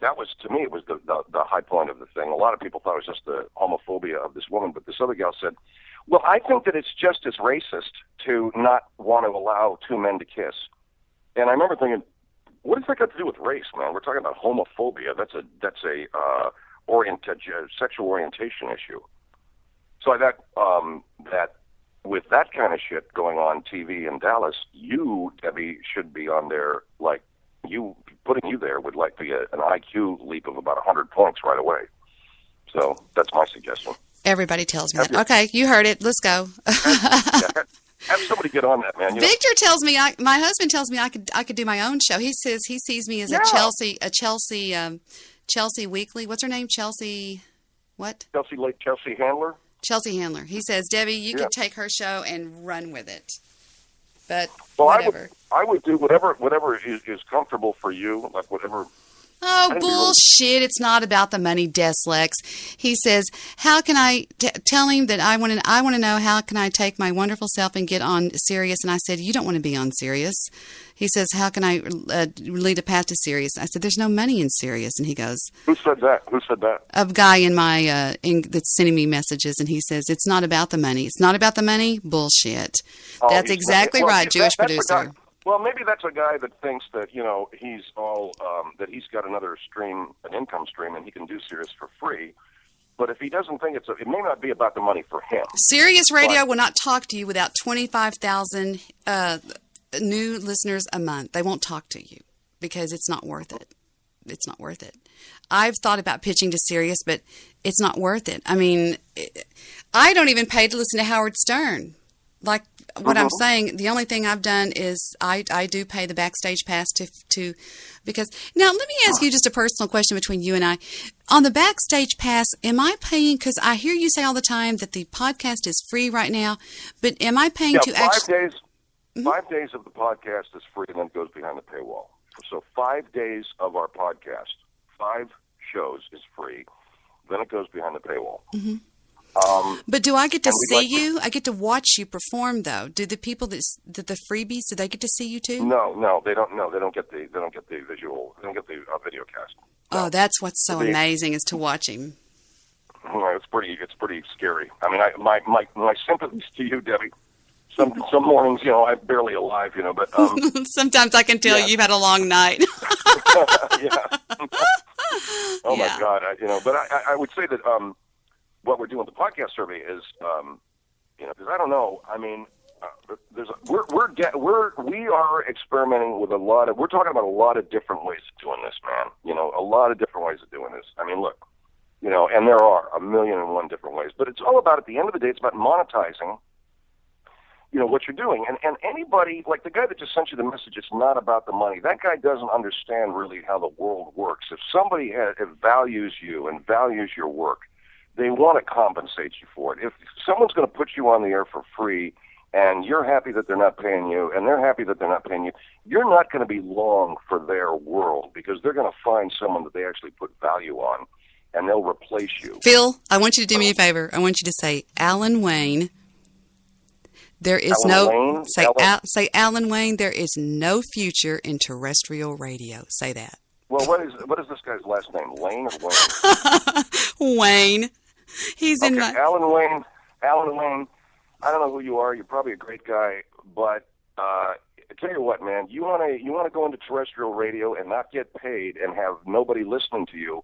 That was, to me, it was the high point of the thing. A lot of people thought it was just the homophobia of this woman, but this other gal said, well, I think that it's just as racist to not want to allow 2 men to kiss. And I remember thinking, what does that got to do with race, man? We're talking about homophobia. That's a sexual orientation issue. So I thought that with that kind of shit going on TV in Dallas, you, Debbie, should be on there. Like, putting you there would be an IQ leap of about 100 points right away. So that's my suggestion. Everybody tells me that. Okay, you heard it. Let's go. Have somebody get on that, man. Victor tells me, my husband tells me I could do my own show. He says he sees me as a Chelsea Weekly. What's her name? Chelsea, what? Chelsea Handler. Chelsea Handler. He says, Debbie, you can take her show and run with it. But whatever. I would do whatever is comfortable for you, like whatever. Oh, bullshit. It's not about the money, Deslex. He says, how can I tell him that I want to know how can I take my wonderful self and get on Sirius? And I said, you don't want to be on Sirius. He says, how can I lead a path to Sirius? I said, there's no money in Sirius. And he goes, Who said that? A guy in my that's sending me messages, and he says, it's not about the money. It's not about the money? Bullshit. That's exactly right, Jewish producer. Well, maybe that's a guy that thinks that, he's all, that he's got another stream, an income stream, and he can do Sirius for free. But if he doesn't think it may not be about the money for him. Sirius Radio will not talk to you without 25,000 new listeners a month. They won't talk to you because it's not worth it. it's not worth it. I've thought about pitching to Sirius, but it's not worth it. I mean, I don't even pay to listen to Howard Stern. Like what I'm saying, the only thing I've done is I do pay the backstage pass to because now let me ask you just a personal question between you and I. On the backstage pass, am I paying? Because I hear you say all the time that the podcast is free right now, but am I paying to actually? 5 days of the podcast is free, and then it goes behind the paywall. So 5 days of our podcast, 5 shows is free. Then it goes behind the paywall. Mm-hmm. But do I get to see you? I get to watch you perform, though. Do the people the freebies? Do they get to see you too? No, they don't. No, they don't get the visual. They don't get the video cast. No. Oh, that's what's so amazing is to watch him. It's pretty scary. I mean, my sympathies to you, Debbie. Some mornings, I'm barely alive, but sometimes I can tell you've had a long night. Yeah. Oh my God, but I would say that what we're doing with the podcast survey is, because I don't know. I mean, we are experimenting with we're talking about a lot of different ways of doing this, man. A lot of different ways of doing this. I mean, look, and there are 1,000,001 different ways, but it's all about, at the end of the day, it's about monetizing what you're doing. And anybody, like the guy that just sent you the message, it's not about the money. That guy doesn't understand really how the world works. If somebody values you and values your work, they want to compensate you for it. If someone's going to put you on the air for free and you're happy that they're not paying you and they're happy that they're not paying you, you're not going to be long for their world, because they're going to find someone that they actually put value on, and they'll replace you. Phil, I want you to do me a favor. I want you to say, Alan Wayne, there is say Alan Wayne, there is no future in terrestrial radio. Say that. Well, what is this guy's last name? Lane or Wayne? Wayne. He's in my... Alan Wayne. I don't know who you are. You're probably a great guy, but I tell you what, man. You want to go into terrestrial radio and not get paid and have nobody listening to you.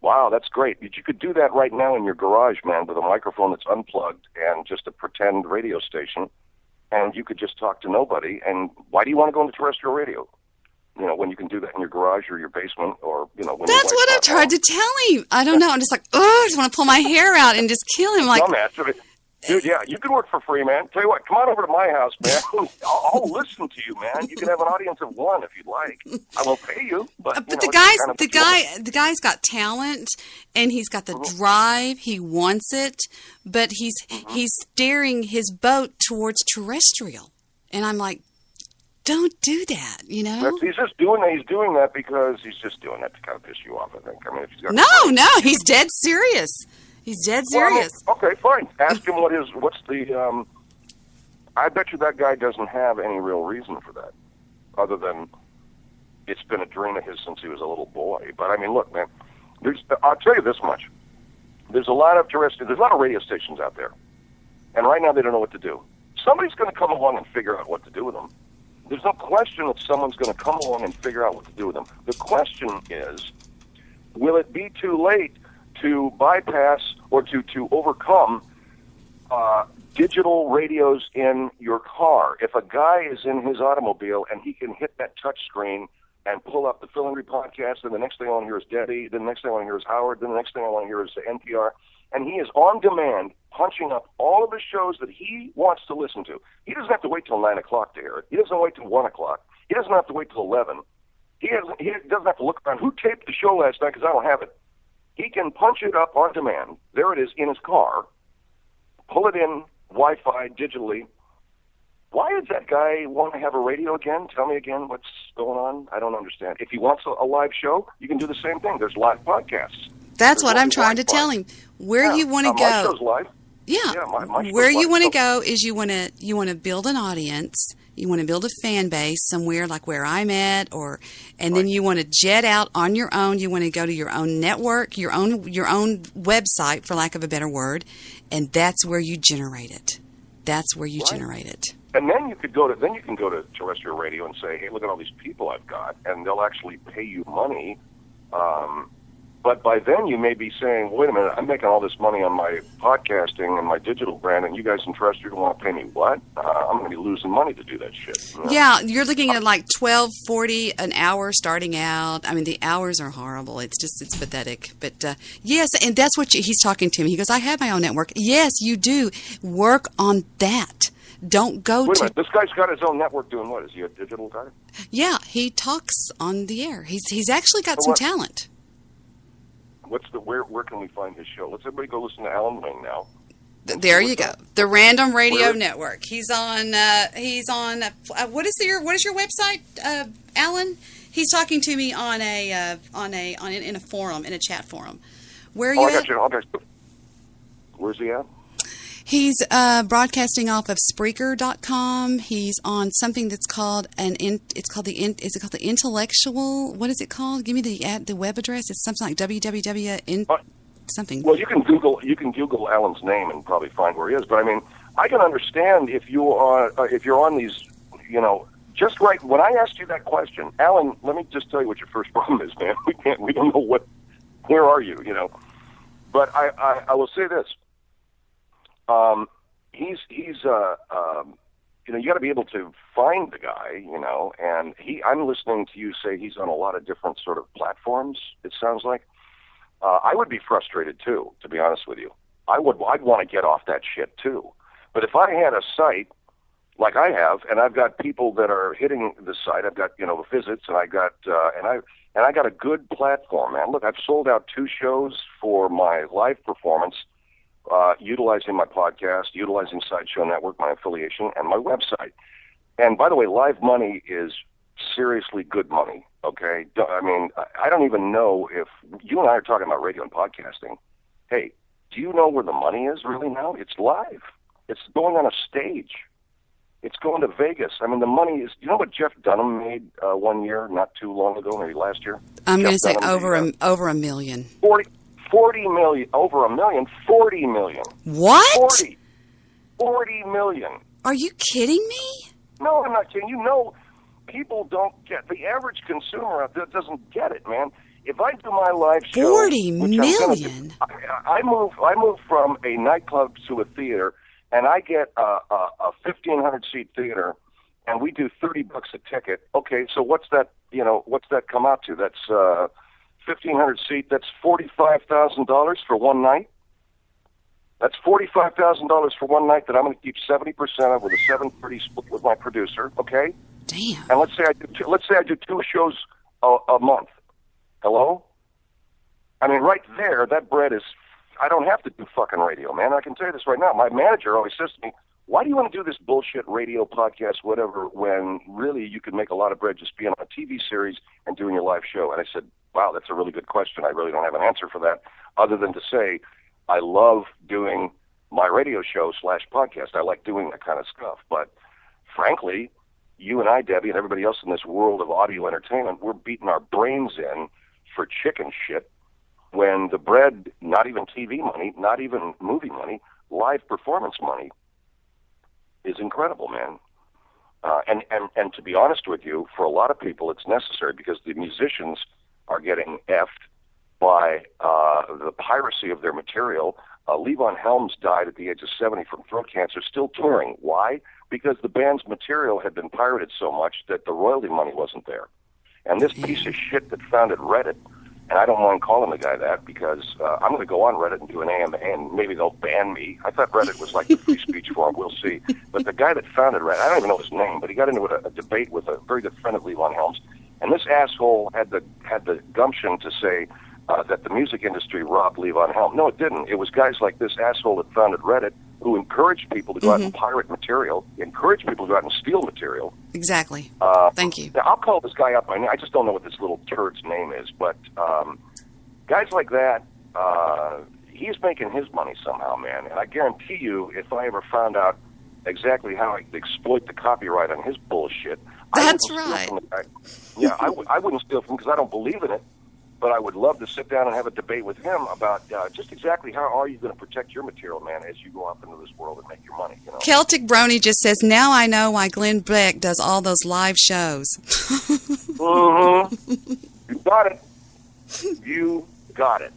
Wow, that's great. But you could do that right now in your garage, man, with a microphone that's unplugged and just a pretend radio station, and you could just talk to nobody. And why do you want to go into terrestrial radio? When you can do that in your garage or your basement, or when that's what I tried to tell him. I don't know. I'm just like, I just want to pull my hair out and just kill him. Like, dude, yeah, you can work for free, man. Tell you what, come on over to my house, man. I'll listen to you, man. You can have an audience of 1 if you'd like. I won't pay you, but the guy's got talent, and he's got the drive. He wants it, but he's steering his boat towards terrestrial, and I'm like, don't do that, He's just doing that. He's doing that because he's just doing that to kind of piss you off, I think. I mean, if he's got no, he's dead serious. He's dead serious. Well, okay, fine. Ask him what's the, I bet you that guy doesn't have any real reason for that, other than it's been a dream of his since he was a little boy. But I mean, look, man, I'll tell you this much. There's a lot of radio stations out there, and right now they don't know what to do. Somebody's going to come along and figure out what to do with them. There's no question that someone's going to come along and figure out what to do with them. The question is, will it be too late to bypass or to overcome digital radios in your car? If a guy is in his automobile and he can hit that touch screen and pull up the Phil Hendrie podcast, and the next thing I want to hear is Debbie, then the next thing I want to hear is Howard, then the next thing I want to hear is NPR, and he is on demand punching up all of the shows that he wants to listen to. He doesn't have to wait till 9 o'clock to hear it. He doesn't wait till 1 o'clock. He doesn't have to wait till 11. He doesn't have to look around. Who taped the show last night? Because I don't have it. He can punch it up on demand. There it is in his car. Pull it in Wi-Fi digitally. Why does that guy want to have a radio again? Tell me again what's going on. I don't understand. If he wants a live show, you can do the same thing. There's live podcasts. That's what I'm trying to tell him. Where you want to go? My show's live. Yeah. My where you want to go is you want to build an audience. You want to build a fan base somewhere like where I'm at, and then you want to jet out on your own. You want to go to your own network, your own website, for lack of a better word, and that's where you generate it. That's where you generate it. And then you can go to terrestrial radio and say, hey, look at all these people I've got, and they'll actually pay you money But by then you may be saying, wait a minute, I'm making all this money on my podcasting and my digital brand, and you guys in terrestrial want to pay me what? I'm going to be losing money to do that shit. You know? Yeah, you're looking at like $12.40 an hour starting out. I mean, the hours are horrible. It's pathetic. But yes, and that's what he's talking to me. He goes, I have my own network. Yes, you do. Work on that. Don't go Wait a to... minute, this guy's got his own network doing what? Is he a digital guy? Yeah, he talks on the air. He's actually got some talent. Where can we find his show? Let's everybody go listen to Alan Wing now. There you go. The Random Radio Network. He's on what is your website, Alan? He's talking to me in a forum, in a chat forum. Where are you I got you. Okay. Where's he at? He's broadcasting off of Spreaker.com. He's on something that's called is it called the Intellectual? What is it called? Give me the web address. It's something like www. Something. Well, you can Google Alan's name and probably find where he is. But I mean, I can understand if you're on these, just right. When I asked you that question, Alan, let me just tell you what your first problem is, man. We don't know where are you, But I will say this. You got to be able to find the guy, and I'm listening to you say he's on a lot of different sort of platforms, it sounds like. I would be frustrated too, to be honest with you. I'd want to get off that shit too. But if I had a site like I have, and I've got people that are hitting the site, I've got, visits, and I got, and I got a good platform, man. Look, I've sold out 2 shows for my live performance, utilizing my podcast, utilizing Sideshow Network, my affiliation, and my website. And by the way, live money is seriously good money, okay? I mean, I don't even know if you and I are talking about radio and podcasting. Hey, do you know where the money is really now? It's live. It's going on a stage. It's going to Vegas. I mean, the money is, you know what Jeff Dunham made 1 year, not too long ago, maybe last year? I'm going to say over a million. 40 million, over a million, 40 million. What? 40 million. Are you kidding me? No, I'm not kidding. People don't get, the average consumer out there doesn't get it, man. If I do my live show, 40 million. I move from a nightclub to a theater, and I get a 1,500 seat theater, and we do $30 a ticket. Okay, so what's that? What's that come out to? That's 1,500 seat. That's $45,000 for one night. That's $45,000 for one night that I'm going to keep 70% of with a 7/30 split with my producer. Okay. Damn. And let's say I do 2 shows a month. Hello? I mean, right there, that bread is. I don't have to do fucking radio, man. I can tell you this right now. My manager always says to me, "Why do you want to do this bullshit radio podcast, whatever, when really you could make a lot of bread just being on a TV series and doing your live show?" And I said, "Wow, that's a really good question. I really don't have an answer for that, other than to say I love doing my radio show / podcast. I like doing that kind of stuff. But frankly, you and I, Debbie, and everybody else in this world of audio entertainment, we're beating our brains in for chicken shit when the bread, not even TV money, not even movie money, live performance money is incredible, man. And to be honest with you, for a lot of people, it's necessary because the musicians are getting effed by the piracy of their material. Levon Helms died at the age of 70 from throat cancer, still touring. Why? Because the band's material had been pirated so much that the royalty money wasn't there. And this piece of shit that founded Reddit, and I don't mind calling the guy that because I'm going to go on Reddit and do an AMA, and maybe they'll ban me. I thought Reddit was like the free speech forum. We'll see. But the guy that founded Reddit, I don't even know his name, but he got into a debate with a very good friend of Levon Helms, and this asshole had the gumption to say that the music industry robbed Levon Helm. No, it didn't. It was guys like this asshole that founded Reddit who encouraged people to go out and pirate material, encouraged people to go out and steal material. Exactly. Thank you. I'll call this guy up by name. I just don't know what this little turd's name is, but guys like that, he's making his money somehow, man. And I guarantee you, if I ever found out exactly how I exploit the copyright on his bullshit, that's right. Yeah, I wouldn't steal from him because I don't believe in it. But I would love to sit down and have a debate with him about just exactly how are you going to protect your material, man, as you go up into this world and make your money. Celtic Brony just says, now I know why Glenn Beck does all those live shows. You got it. You Got it.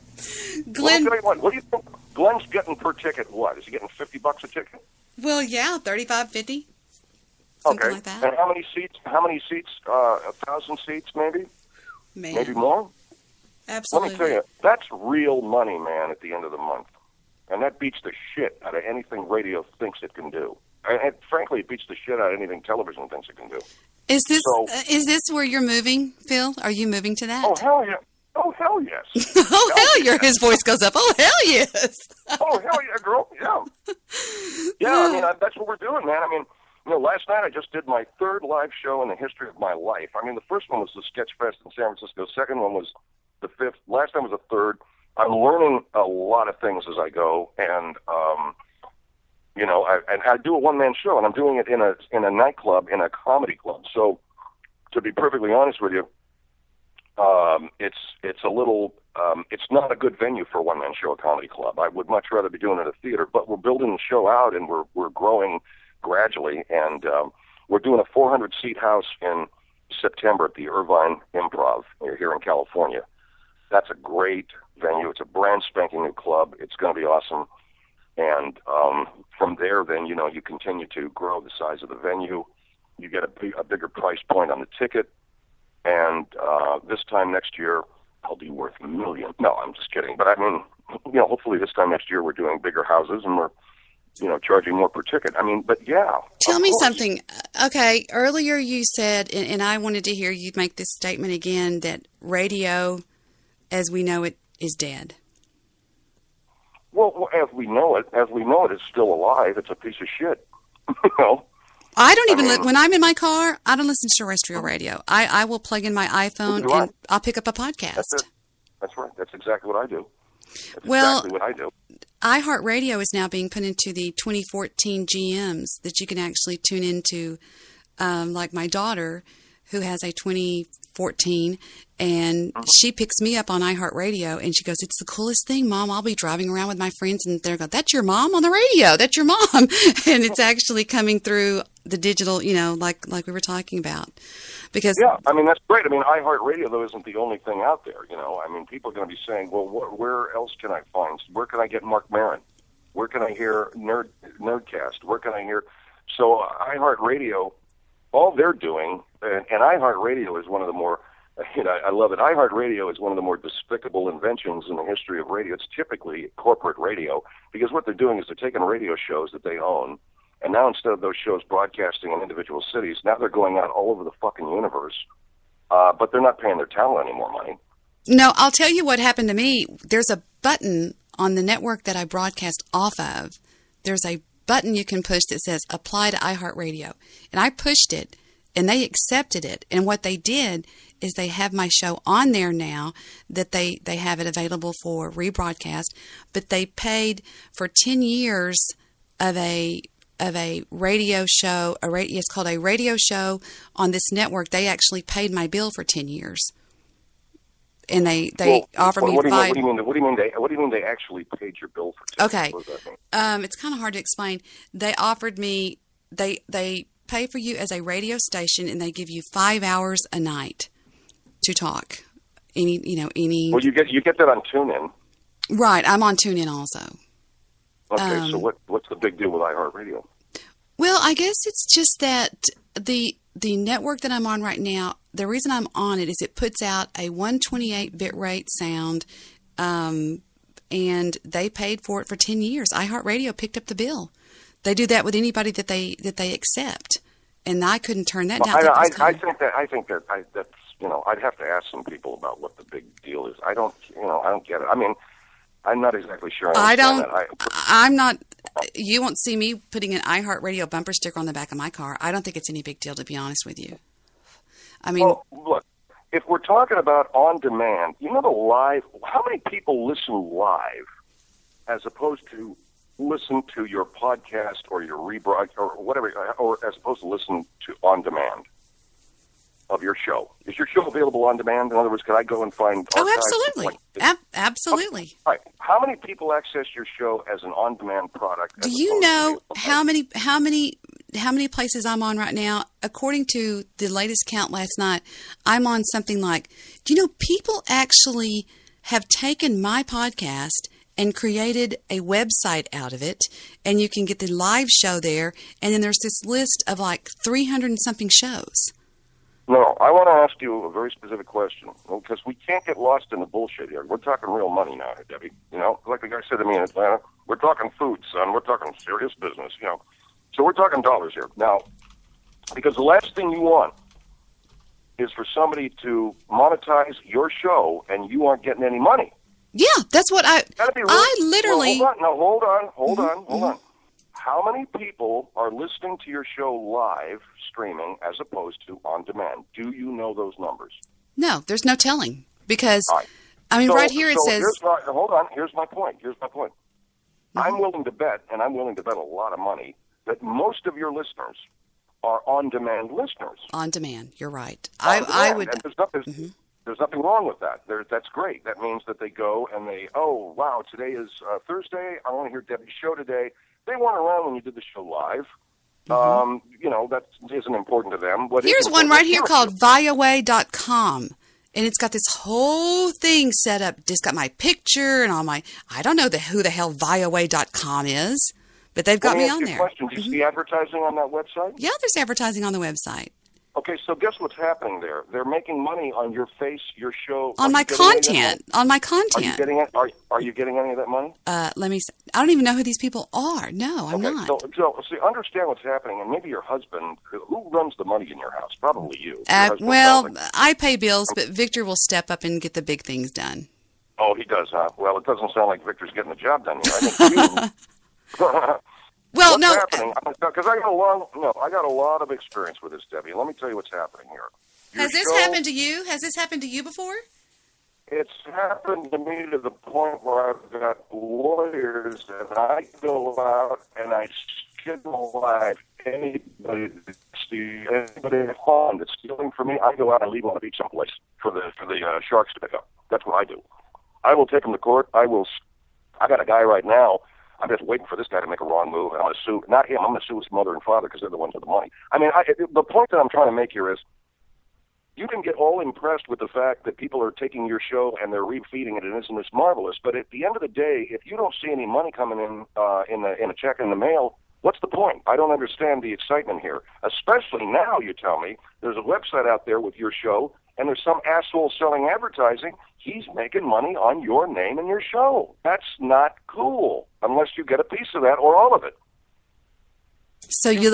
Glenn. What do you think? Glenn's getting per ticket what? Is he getting $50 a ticket? Well, yeah, 35, 50. Something Okay. like that. And how many seats? 1,000 seats, maybe? Man. Maybe more? Absolutely. Let me tell you, that's real money, man, at the end of the month. And that beats the shit out of anything radio thinks it can do. And frankly, it beats the shit out of anything television thinks it can do. Is this where you're moving, Phil? Are you moving to that? Oh, hell yeah. Oh, hell yes. Oh, hell yeah. His voice goes up. Oh, hell yes. Oh, hell yeah, girl. Yeah. Yeah, I mean, that's what we're doing, man. I mean, last night I just did my third live show in the history of my life. I mean, the first one was the Sketch Fest in San Francisco. Second one was the fifth. Last time was the third. I'm learning a lot of things as I go, and I do a one-man show, and I'm doing it in a nightclub, in a comedy club. So, to be perfectly honest with you, it's a little, it's not a good venue for a one-man show, a comedy club. I would much rather be doing it at a theater, but we're building the show out, and we're growing gradually, and we're doing a 400-seat house in September at the Irvine Improv here in California. That's a great venue. It's a brand spanking new club. It's going to be awesome. And from there, then, you continue to grow the size of the venue. You get a bigger price point on the ticket. And this time next year, I'll be worth $1 million. No, I'm just kidding. But I mean, hopefully this time next year we're doing bigger houses and we're, charging more per ticket. I mean, but yeah. Tell me something. Okay, earlier you said, and I wanted to hear you make this statement again, that radio, as we know it, is dead. Well, as we know it, it's still alive. It's a piece of shit. I don't even, when I'm in my car, I don't listen to terrestrial radio. I will plug in my iPhone and I'll pick up a podcast. That's it. That's right. That's exactly what I do. That's well, exactly what I do. iHeartRadio is now being put into the 2014 GMs that you can actually tune into, like my daughter, who has a 2014, and she picks me up on iHeartRadio, and she goes, "It's the coolest thing, Mom. I'll be driving around with my friends, and they're going, 'That's your mom on the radio. That's your mom.'" And it's actually coming through the digital, like we were talking about. Because yeah, I mean, that's great. I mean, iHeartRadio, though, isn't the only thing out there, I mean, people are going to be saying, well, where else can I find? Where can I get Mark Maron? Where can I hear Nerdcast? Where can I hear? So iHeartRadio, all they're doing, and iHeartRadio is one of the more, I love it. iHeartRadio is one of the more despicable inventions in the history of radio. It's typically corporate radio, because what they're doing is they're taking radio shows that they own, and now instead of those shows broadcasting in individual cities, now they're going out all over the fucking universe, but they're not paying their talent any more money. No, I'll tell you what happened to me. There's a button on the network that I broadcast off of. There's a button you can push that says apply to iHeartRadio. And I pushed it, and they accepted it. And what they did is they have my show on there now, that they have it available for rebroadcast, but they paid for 10 years of a radio show. It's called a radio show on this network. They actually paid my bill for 10 years. And they offered me five. What do you mean they actually paid your bill for 10 Okay. years? What does that mean? It's kind of hard to explain. They offered me, they pay for you as a radio station, and they give you 5 hours a night to talk. Any. Well, you get that on TuneIn. Right. I'm on TuneIn also. Okay, so what's the big deal with iHeartRadio? Well, I guess it's just that the network that I'm on right now, the reason I'm on it is it puts out a 128 bit rate sound, and they paid for it for 10 years. iHeartRadio picked up the bill. They do that with anybody that they accept, and I couldn't turn that down. I think that's I'd have to ask some people about what the big deal is. I don't get it. I mean, I'm not exactly sure. I'm not. You won't see me putting an iHeartRadio bumper sticker on the back of my car. I don't think it's any big deal, to be honest with you. I mean, well, look, if we're talking about on demand, the live. How many people listen live, as opposed to listen to your podcast or your rebroadcast or whatever, or as opposed to listen to on demand of your show? Is your show available on demand? In other words, can I go and find? Oh, absolutely, absolutely. All right. How many people access your show as an on-demand product? Do you know how many places I'm on right now? According to the latest count last night, I'm on something like, do you know, people actually have taken my podcast and created a website out of it, and you can get the live show there, and then there's this list of like 300 and something shows. No, I want to ask you a very specific question, because we can't get lost in the bullshit here. We're talking real money now, Debbie. You know, like the guy said to me in Atlanta, we're talking food, son. We're talking serious business, you know. So we're talking dollars here. Now, because the last thing you want is for somebody to monetize your show and you aren't getting any money. Yeah, that's what I literally... Well, hold on. How many people are listening to your show live streaming as opposed to on demand? Do you know those numbers? No, there's no telling. Because, right. I mean, right here it says... Hold on, here's my point. I'm willing to bet, and I'm willing to bet a lot of money, that most of your listeners are on-demand listeners. On demand, you're right. I would... And there's nothing wrong with that. That's great. That means that they go and they, oh, wow, today is Thursday. I want to hear Debbie's show today. They weren't around when you did the show live. You know, that isn't important to them. Here's one right here called viaway.com. And it's got this whole thing set up. It's got my picture and all my... I don't know who the hell viaway.com is, but they've got me on there. Question. Do you see advertising on that website? Yeah, there's advertising on the website. Okay, so guess what's happening there? They're making money on your face, your show. On my content. On my content. Are you getting it? Are you getting any of that money? Let me see. I don't even know who these people are. No, I'm not. So see, understand what's happening, and maybe your husband, who runs the money in your house? Probably you. Well, I pay bills, but Victor will step up and get the big things done. Oh, he does, huh? Well, it doesn't sound like Victor's getting the job done here. I think you... Well, what's happening? Because I got a lot of experience with this, Debbie. Let me tell you what's happening here. Has this happened to you? Has this happened to you before? It's happened to me to the point where I've got lawyers and I go out and I schedule live anybody at home that's stealing from me. I go out and leave on the beach someplace for the sharks to pick up. That's what I do. I will take them to court. I got a guy right now. I'm just waiting for this guy to make a wrong move, and I'm going to sue, not him, I'm going to sue his mother and father because they're the ones with the money. I mean, the point that I'm trying to make here is you can get all impressed with the fact that people are taking your show and they're refeeding it, and isn't this marvelous? But at the end of the day, if you don't see any money coming in a check in the mail, what's the point? I don't understand the excitement here, especially now, you tell me, there's a website out there with your show, and there's some asshole selling advertising. He's making money on your name and your show. That's not cool, unless you get a piece of that or all of it. So you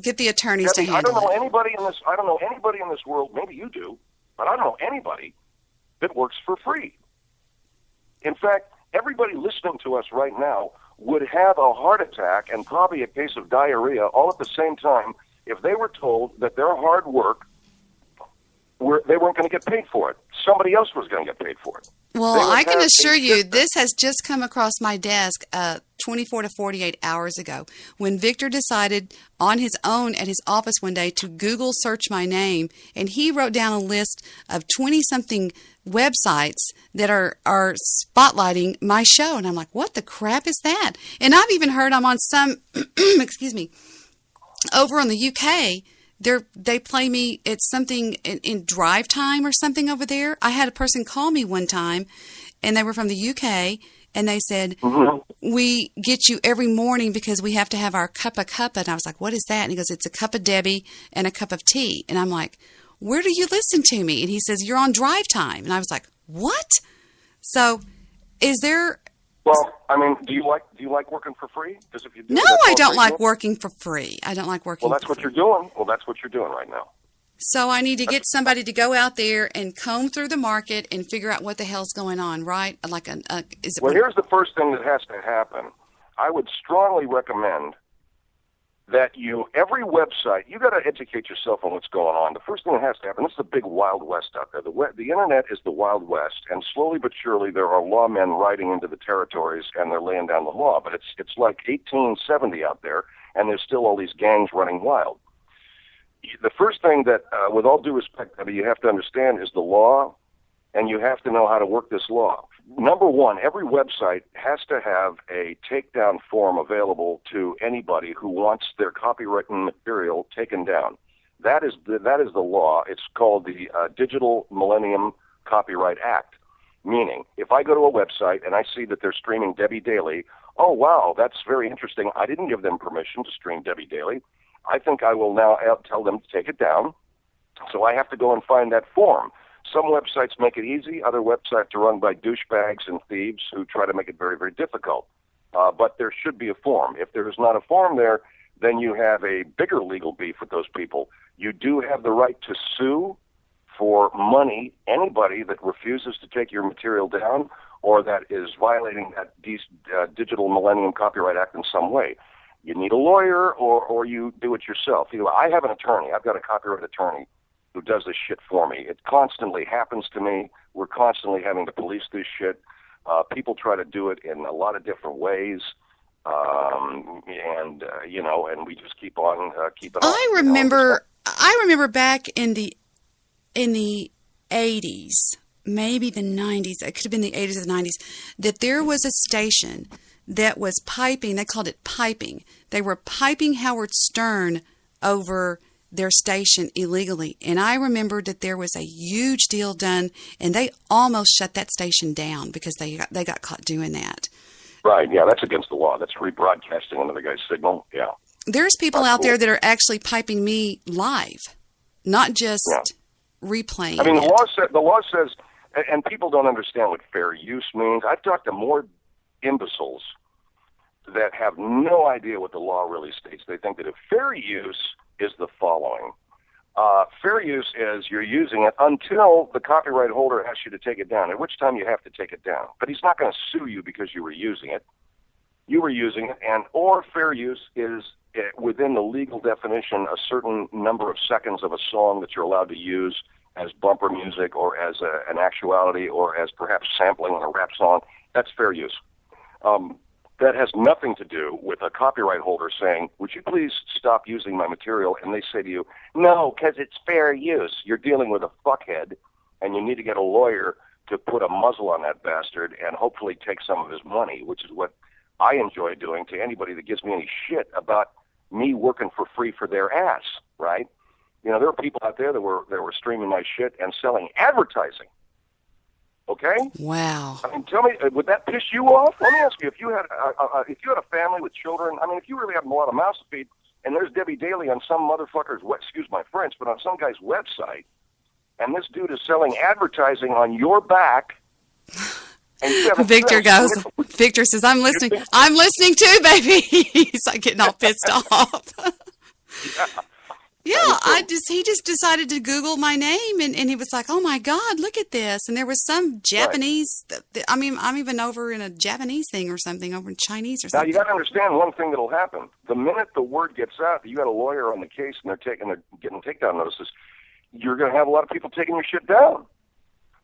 get the attorneys to handle it. I don't know anybody in this world. Maybe you do, but I don't know anybody that works for free. In fact, everybody listening to us right now would have a heart attack and probably a case of diarrhea all at the same time if they were told that their hard work, they weren't going to get paid for it. Somebody else was going to get paid for it. Well, I can assure you this has just come across my desk 24 to 48 hours ago when Victor decided on his own at his office one day to Google search my name, and he wrote down a list of 20-something websites that are spotlighting my show. And I'm like, what the crap is that? And I've even heard I'm on some, excuse me, over in the UK, they play me, it's something in drive time or something over there. I had a person call me one time, and they were from the UK, and they said, we get you every morning because we have to have our cuppa. And I was like, what is that? And he goes, it's a cup of Debbie and a cup of tea. And I'm like, where do you listen to me? And he says, you're on drive time. And I was like, what? So is there... Well, I mean, do you like working for free? Because if you do, no, I don't like working for free. I don't like working. Well, that's what you're doing. Well, that's what you're doing right now. So I need to get somebody to go out there and comb through the market and figure out what the hell's going on, right? Like well, here's the first thing that has to happen. I would strongly recommend that every website, you got to educate yourself on what's going on. The first thing that has to happen, this is the big Wild West out there. The Internet is the Wild West, and slowly but surely there are lawmen riding into the territories, and they're laying down the law. But it's like 1870 out there, and there's still all these gangs running wild. The first thing that, with all due respect, that you have to understand is the law, and you have to know how to work this law. Number one, every website has to have a takedown form available to anybody who wants their copywritten material taken down. That is the law. It's called the Digital Millennium Copyright Act. Meaning, if I go to a website and I see that they're streaming Debbie Daily, oh, wow, that's very interesting. I didn't give them permission to stream Debbie Daily. I think I will now tell them to take it down. So I have to go and find that form. Some websites make it easy. Other websites are run by douchebags and thieves who try to make it very, very difficult. But there should be a form. If there is not a form there, then you have a bigger legal beef with those people. You do have the right to sue for money anybody that refuses to take your material down or that is violating that Digital Millennium Copyright Act in some way. You need a lawyer or you do it yourself. I have an attorney. I've got a copyright attorney who does this shit for me. It constantly happens to me. We're constantly having to police this shit. People try to do it in a lot of different ways. And we just keep on keeping on. I remember back in the 80s, maybe the 90s, it could have been the 80s or the 90s, that there was a station that was piping. They called it piping. They were piping Howard Stern over their station illegally. And I remember that there was a huge deal done, and they almost shut that station down because they got caught doing that. Right, yeah, that's against the law. That's rebroadcasting another guy's signal, yeah. There's people out there that are actually piping me live, not just replaying I mean, it. the law says, and people don't understand what fair use means. I've talked to more imbeciles that have no idea what the law really states. They think that if fair use is the following. Fair use is you're using it until the copyright holder asks you to take it down, at which time you have to take it down. But he's not going to sue you because you were using it. You were using it, or fair use is within the legal definition a certain number of seconds of a song that you're allowed to use as bumper music or as an actuality or as perhaps sampling on a rap song. That's fair use. That has nothing to do with a copyright holder saying, would you please stop using my material? And they say to you, no, because it's fair use. You're dealing with a fuckhead, and you need to get a lawyer to put a muzzle on that bastard and hopefully take some of his money, which is what I enjoy doing to anybody that gives me any shit about me working for free for their ass, right? There are people out there that were streaming my shit and selling advertising. Okay? Wow. I mean, tell me, would that piss you off? Let me ask you, if you had a family with children, I mean, if you really have a lot of mouths to feed, and there's Debbie Daily on some motherfucker's, excuse my French, but on some guy's website, and this dude is selling advertising on your back. And Victor says, I'm listening. I'm listening too, baby. He's like getting all pissed off. Yeah, he just decided to Google my name, and he was like, oh, my God, look at this. And there was some Japanese, I'm even over in a Japanese thing or something, over in Chinese or something. Now, you got to understand one thing that will happen. The minute the word gets out that you got a lawyer on the case and they're getting takedown notices, you're going to have a lot of people taking your shit down.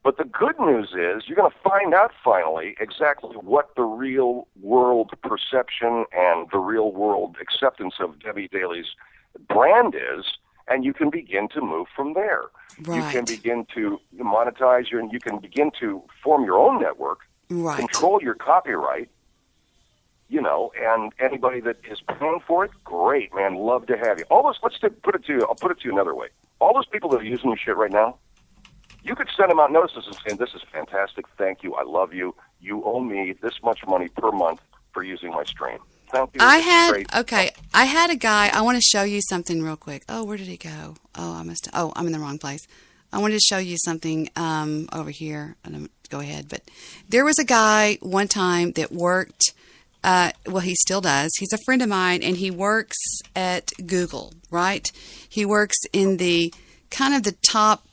But the good news is you're going to find out finally exactly what the real world perception and the real world acceptance of Debbie Daly's brand is, and you can begin to move from there. Right. You can begin to monetize you can begin to form your own network, right. Control your copyright, and anybody that is paying for it, great, man, love to have you. All those, I'll put it to you another way. All those people that are using your shit right now, you could send them out notices and say, this is fantastic, thank you, I love you, you owe me this much money per month for using my stream. Thank you. I had a guy, I want to show you something real quick. Oh, where did he go? I'm in the wrong place. I wanted to show you something over here. Go ahead. But there was a guy one time that worked, he still does. He's a friend of mine, and he works at Google, right? He works in the kind of the top,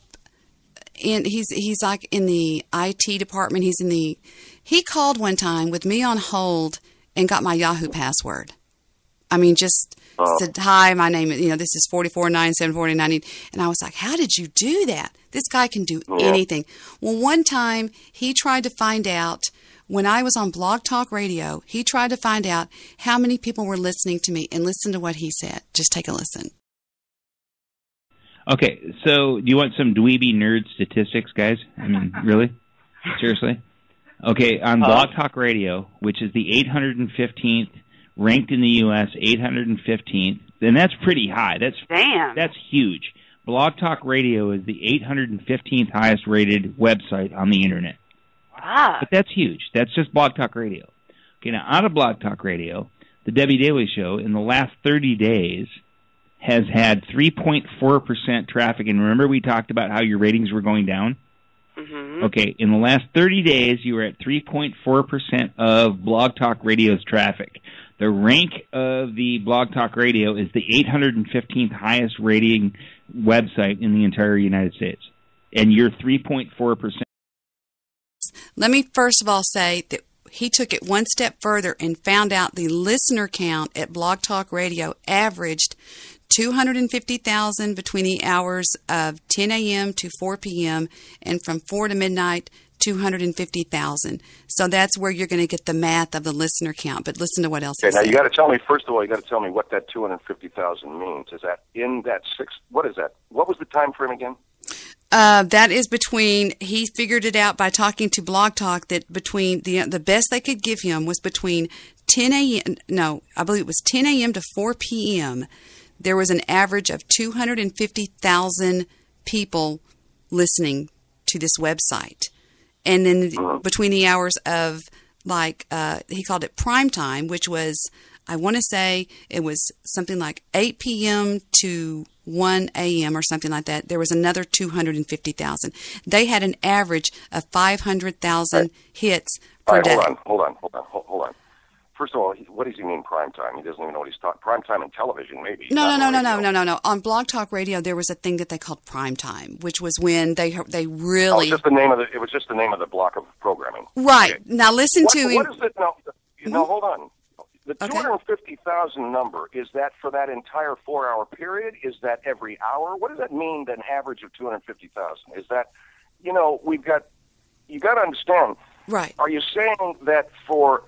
and he's like in the IT department. He called one time with me on hold and got my Yahoo password. I mean, just said, hi, my name is, this is 44974090. And I was like, how did you do that? This guy can do anything. Well, one time he tried to find out, when I was on Blog Talk Radio, he tried to find out how many people were listening to me, and listen to what he said. Just take a listen. Okay, so do you want some dweeby nerd statistics, guys? I mean, really? Seriously? Okay, on Blog Talk Radio, which is the 815th, ranked in the U.S., 815th, and that's pretty high. That's huge. Blog Talk Radio is the 815th highest rated website on the Internet. But that's huge. That's just Blog Talk Radio. Okay, now out of Blog Talk Radio, the Debbie Daly Show in the last 30 days has had 3.4% traffic. And remember we talked about how your ratings were going down? Mm-hmm. Okay, in the last 30 days, you were at 3.4% of Blog Talk Radio's traffic. The rank of the Blog Talk Radio is the 815th highest rating website in the entire United States. And you're 3.4%. Let me first of all say that he took it one step further and found out the listener count at Blog Talk Radio averaged 250,000 between the hours of 10 a.m. to 4 p.m. and from 4 to midnight, 250,000. So that's where you're going to get the math of the listener count. But listen to what else he now said. you got to tell me, first of all, you got to tell me what that 250,000 means. Is that in that what is that? What was the time frame again? That is between, he figured it out by talking to Blog Talk that between the best they could give him was between 10 a.m. No, I believe it was 10 a.m. to 4 p.m. There was an average of 250,000 people listening to this website. And then between the hours of, he called it prime time, which was, I want to say it was something like 8 p.m. to 1 a.m. or something like that. There was another 250,000. They had an average of 500,000 hits per day. Hold on. First of all, what does he mean prime time? He doesn't even know what he's talking. Prime time in television, maybe. No. On Blog Talk Radio, there was a thing that they called prime time, which was when they really. Oh, it was just the name of the block of programming. Right. Okay. Now listen to him. What is it? No, hold on. The 250,000 number, is that for that entire 4-hour period? Is that every hour? What does that mean, an average of 250,000? Is that, you got to understand. Right. Are you saying that for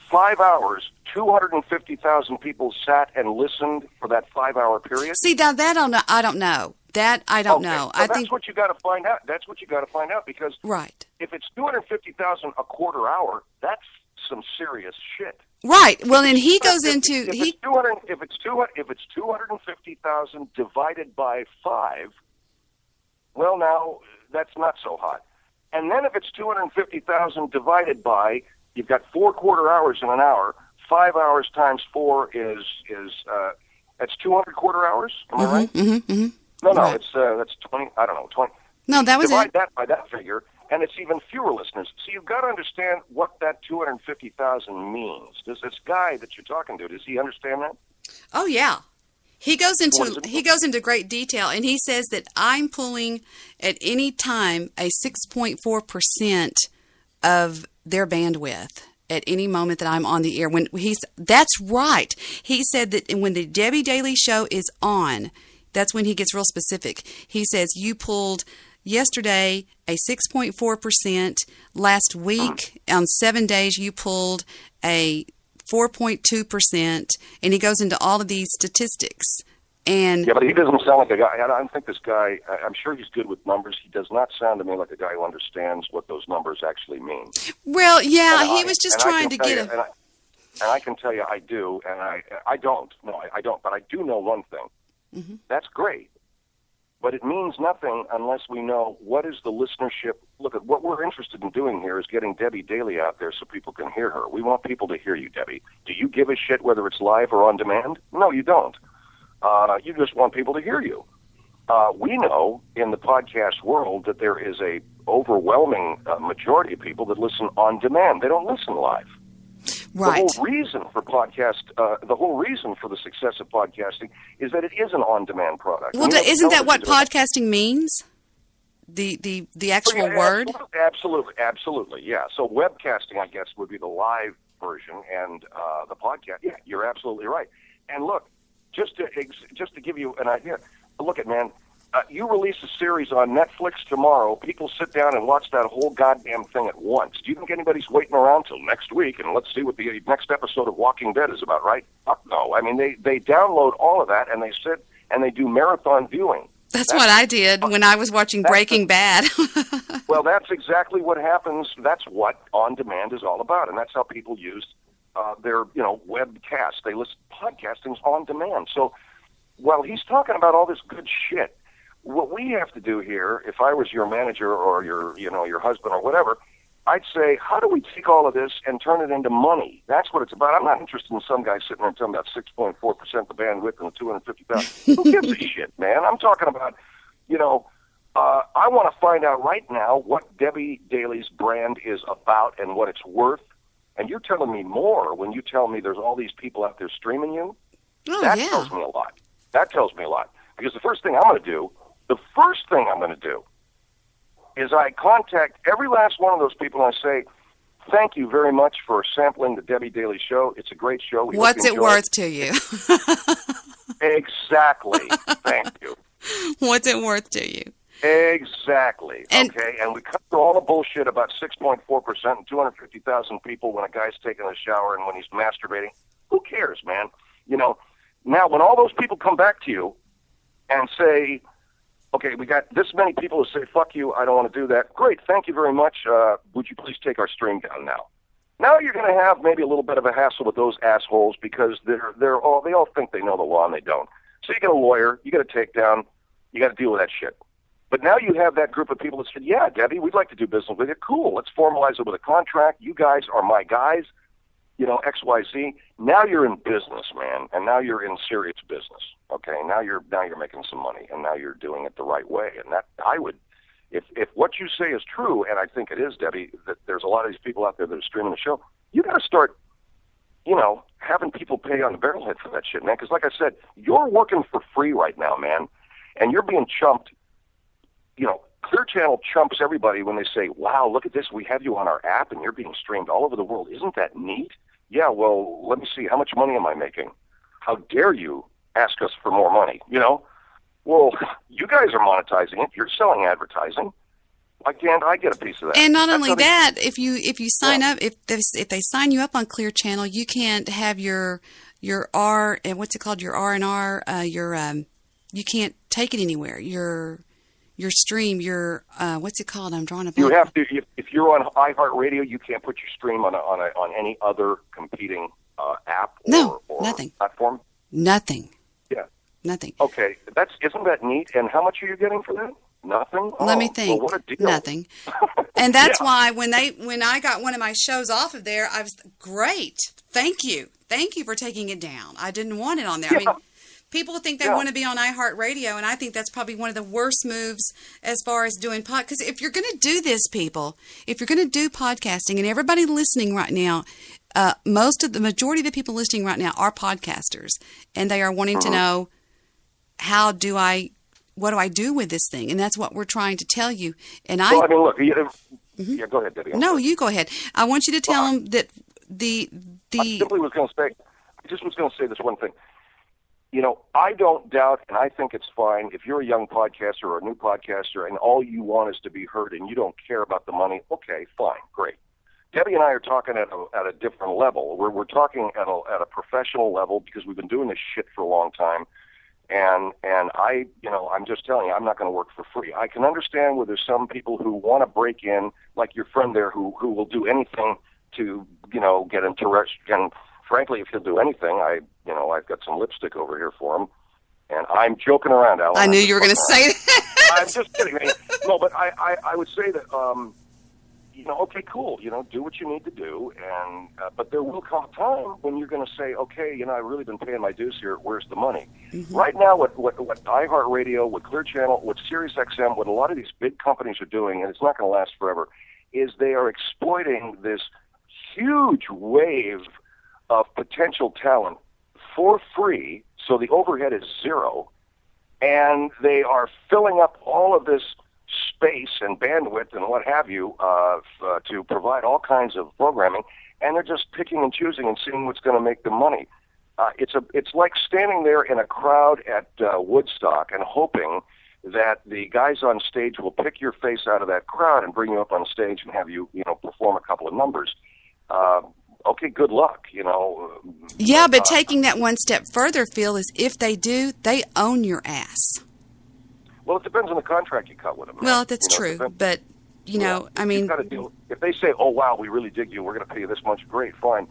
5 hours, 250,000 people sat and listened for that 5-hour period? See, now that I don't know. That I don't know. So that's what you got to find out. That's what you got to find out, because right. If it's 250,000 a quarter hour, that's some serious shit. Right. Well, and he goes into if it's 250,000 divided by 5, well, now that's not so hot. And then if it's 250,000 divided by, you've got 4 quarter hours in an hour. 5 hours times 4 is that's 200 quarter hours. Am I right? Mm-hmm. No, right. It's that's 20. I don't know, 20. No, that was divide it. that by that figure, and it's even fewer listeners. So you've got to understand what that 250,000 means. Does this guy that you're talking to, does he understand that? Oh yeah. He goes into great detail, and he says that I'm pulling at any time a 6.4% of their bandwidth at any moment that I'm on the air. That's right. He said that when the Debbie Daly Show is on, that's when he gets real specific. He says you pulled yesterday a 6.4%. Last week on 7 days you pulled a 4.2%, and he goes into all of these statistics. And yeah, but he doesn't sound like a guy. I don't think this guy. I'm sure he's good with numbers. He does not sound to me like a guy who understands what those numbers actually mean. Well, yeah, he was just trying to get And I can tell you, I do, and I don't. No, I don't. But I do know one thing. Mm-hmm. That's great, but it means nothing unless we know what is the listenership. Look, at what we're interested in doing here is getting Debbie Daly out there so people can hear her. We want people to hear you, Debbie. Do you give a shit whether it's live or on demand? No, you don't. You just want people to hear you. We know in the podcast world that there is a overwhelming majority of people that listen on demand. They don't listen live. right. The whole reason for the whole reason for the success of podcasting is that it is an on-demand product. Well, isn't that what podcasting means? The actual word? Absolutely, yeah. So webcasting, I guess, would be the live version, and the podcast. Yeah, you're absolutely right. And look, just to give you an idea, look at man. You release a series on Netflix tomorrow. People sit down and watch that whole goddamn thing at once. Do you think anybody's waiting around till next week and let's see what the next episode of Walking Dead is about, right? Fuck no. I mean, they download all of that and they sit and they do marathon viewing. That's what I did when I was watching Breaking Bad. Well, that's exactly what happens. That's what on-demand is all about, and that's how people use their webcast. They listen. Podcasting's on demand. So while he's talking about all this good shit, what we have to do here, if I was your manager or your husband or whatever, I'd say, how do we take all of this and turn it into money? That's what it's about. I'm not interested in some guy sitting there and talking about 6.4% the bandwidth and 250,000. Who gives a shit, man? I'm talking about, I want to find out right now what Debbie Daly's brand is about and what it's worth. And you're telling me more when you tell me there's all these people out there streaming you. Oh, that yeah. tells me a lot. That tells me a lot. Because the first thing I'm going to do is I contact every last one of those people and I say, thank you very much for sampling the Debbie Daly Show. It's a great show. What's it worth to you? Exactly. Thank you. What's it worth to you? Exactly. And, okay, and we cut through all the bullshit about 6.4% and 250,000 people when a guy's taking a shower and when he's masturbating. Who cares, man? Now when all those people come back to you and say, okay, we got this many people who say, fuck you, I don't want to do that. Great, thank you very much. Would you please take our stream down now? Now you're going to have maybe a little bit of a hassle with those assholes because they all think they know the law and they don't. So you get a lawyer, you get a takedown, you got to deal with that shit. But now you have that group of people that said, yeah, Debbie, we'd like to do business with you. Cool, let's formalize it with a contract. You guys are my guys, XYZ. Now you're in business, man, and now you're in serious business. Okay, now you're making some money, and now you're doing it the right way. And that I would, if what you say is true, and I think it is, Debbie, that there's a lot of these people out there that are streaming the show, you got to start, having people pay on the barrelhead for that shit, man. Because like I said, you're working for free right now, man, and you're being chumped. Clear Channel chumps everybody when they say, wow, look at this, we have you on our app and you're being streamed all over the world. Isn't that neat? Yeah, well, let me see, how much money am I making? How dare you ask us for more money, Well, you guys are monetizing it. You're selling advertising. Why can't I get a piece of that? And not only that, if you sign up, if they sign you up on Clear Channel, you can't have your R, what's it called, your R&R, you can't take it anywhere. Your stream, what's it called? I'm drawing a blank. You have to. If you're on iHeartRadio, you can't put your stream on any other competing app or nothing. Platform. Nothing. Yeah. Nothing. Okay, isn't that neat? And how much are you getting for that? Nothing. Let me think. Well, what a deal. Nothing. And that's why when I got one of my shows off of there, I was great. Thank you for taking it down. I didn't want it on there. Yeah. I mean, people think they want to be on iHeartRadio, and I think that's probably one of the worst moves as far as doing because if you're going to do this, people, if you're going to do podcasting, and everybody listening right now, the majority of the people listening right now are podcasters, and they are wanting to know what do I do with this thing, and that's what we're trying to tell you. And well, I mean, look, yeah, go ahead, Debbie. No, you go ahead. I want you to tell them that I simply was going to say, I just was going to say this one thing. I don't doubt, and I think it's fine, if you're a young podcaster or a new podcaster and all you want is to be heard and you don't care about the money, okay, fine, great. Debbie and I are talking at a different level. We're talking at a professional level because we've been doing this shit for a long time. And I'm just telling you, I'm not going to work for free. I can understand where there's some people who want to break in, like your friend there, who will do anything to, get into and frankly, if he'll do anything, I've got some lipstick over here for him, and I'm joking around, Alan. I knew you were going to say that. I'm just kidding. No, but I would say that, okay, cool, do what you need to do, and but there will come a time when you're going to say, okay, I've really been paying my dues here. Where's the money? Mm-hmm. Right now, what iHeartRadio, what Clear Channel, what SiriusXM, what a lot of these big companies are doing, and it's not going to last forever, is they are exploiting this huge wave of potential talent for free, so the overhead is zero, and they are filling up all of this space and bandwidth and what have you to provide all kinds of programming, and they're just picking and choosing and seeing what's going to make them money. It's like standing there in a crowd at Woodstock and hoping that the guys on stage will pick your face out of that crowd and bring you up on stage and have you perform a couple of numbers. Okay, good luck, Yeah, but taking that one step further, Phil, is if they do, they own your ass. Well, it depends on the contract you cut with them. Well, that's true, but, I mean... You've got to deal. If they say, oh, wow, we really dig you, we're going to pay you this much, great, fine.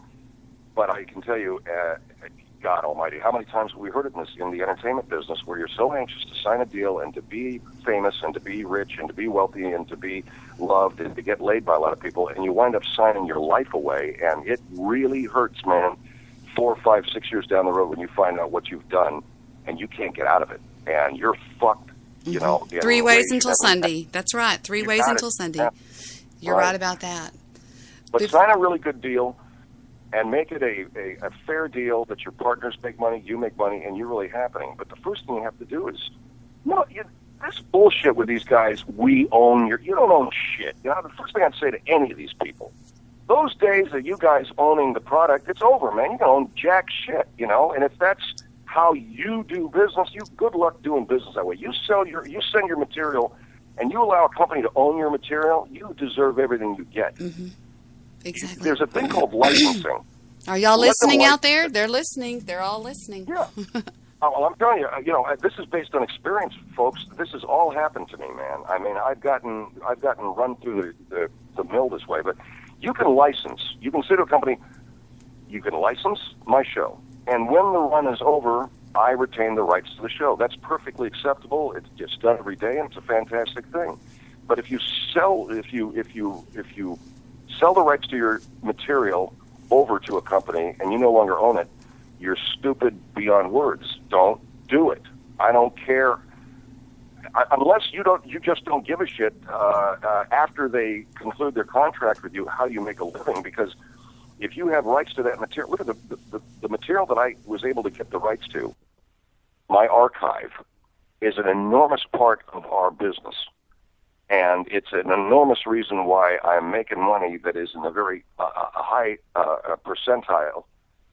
But I can tell you, God almighty, how many times have we heard it in the entertainment business where you're so anxious to sign a deal and to be famous and to be rich and to be wealthy and to be loved and to get laid by a lot of people, and you wind up signing your life away, and it really hurts, man, 4, 5, 6 years down the road when you find out what you've done and you can't get out of it, and you're fucked, you know. 3 ways until Sunday. That's right, 3 ways until Sunday. Yeah. You're right about that. But sign a really good deal and make it a fair deal that your partners make money, you make money, and you're really happening. But the first thing you have to do is, this bullshit with these guys, you don't own shit. You know, the first thing I'd say to any of these people, those days of you guys owning the product, it's over, man. You don't own jack shit, you know, and if that's how you do business, good luck doing business that way. You send your material, and you allow a company to own your material, you deserve everything you get. Mm-hmm. Exactly. There's a thing called licensing. Are y'all listening out there? They're listening. They're all listening. Yeah. Well, I'm telling you, this is based on experience, folks. This has all happened to me, man. I mean, I've gotten run through the mill this way, but you can license. You can say to a company, you can license my show, and when the run is over, I retain the rights to the show. That's perfectly acceptable. It's done every day, and it's a fantastic thing. But if you sell the rights to your material over to a company and you no longer own it, you're stupid beyond words. Don't do it. I don't care. Unless you just don't give a shit after they conclude their contract with you, how you make a living. Because if you have rights to that material, look at the material that I was able to get the rights to. My archive is an enormous part of our business. And it's an enormous reason why I'm making money that is in a very high percentile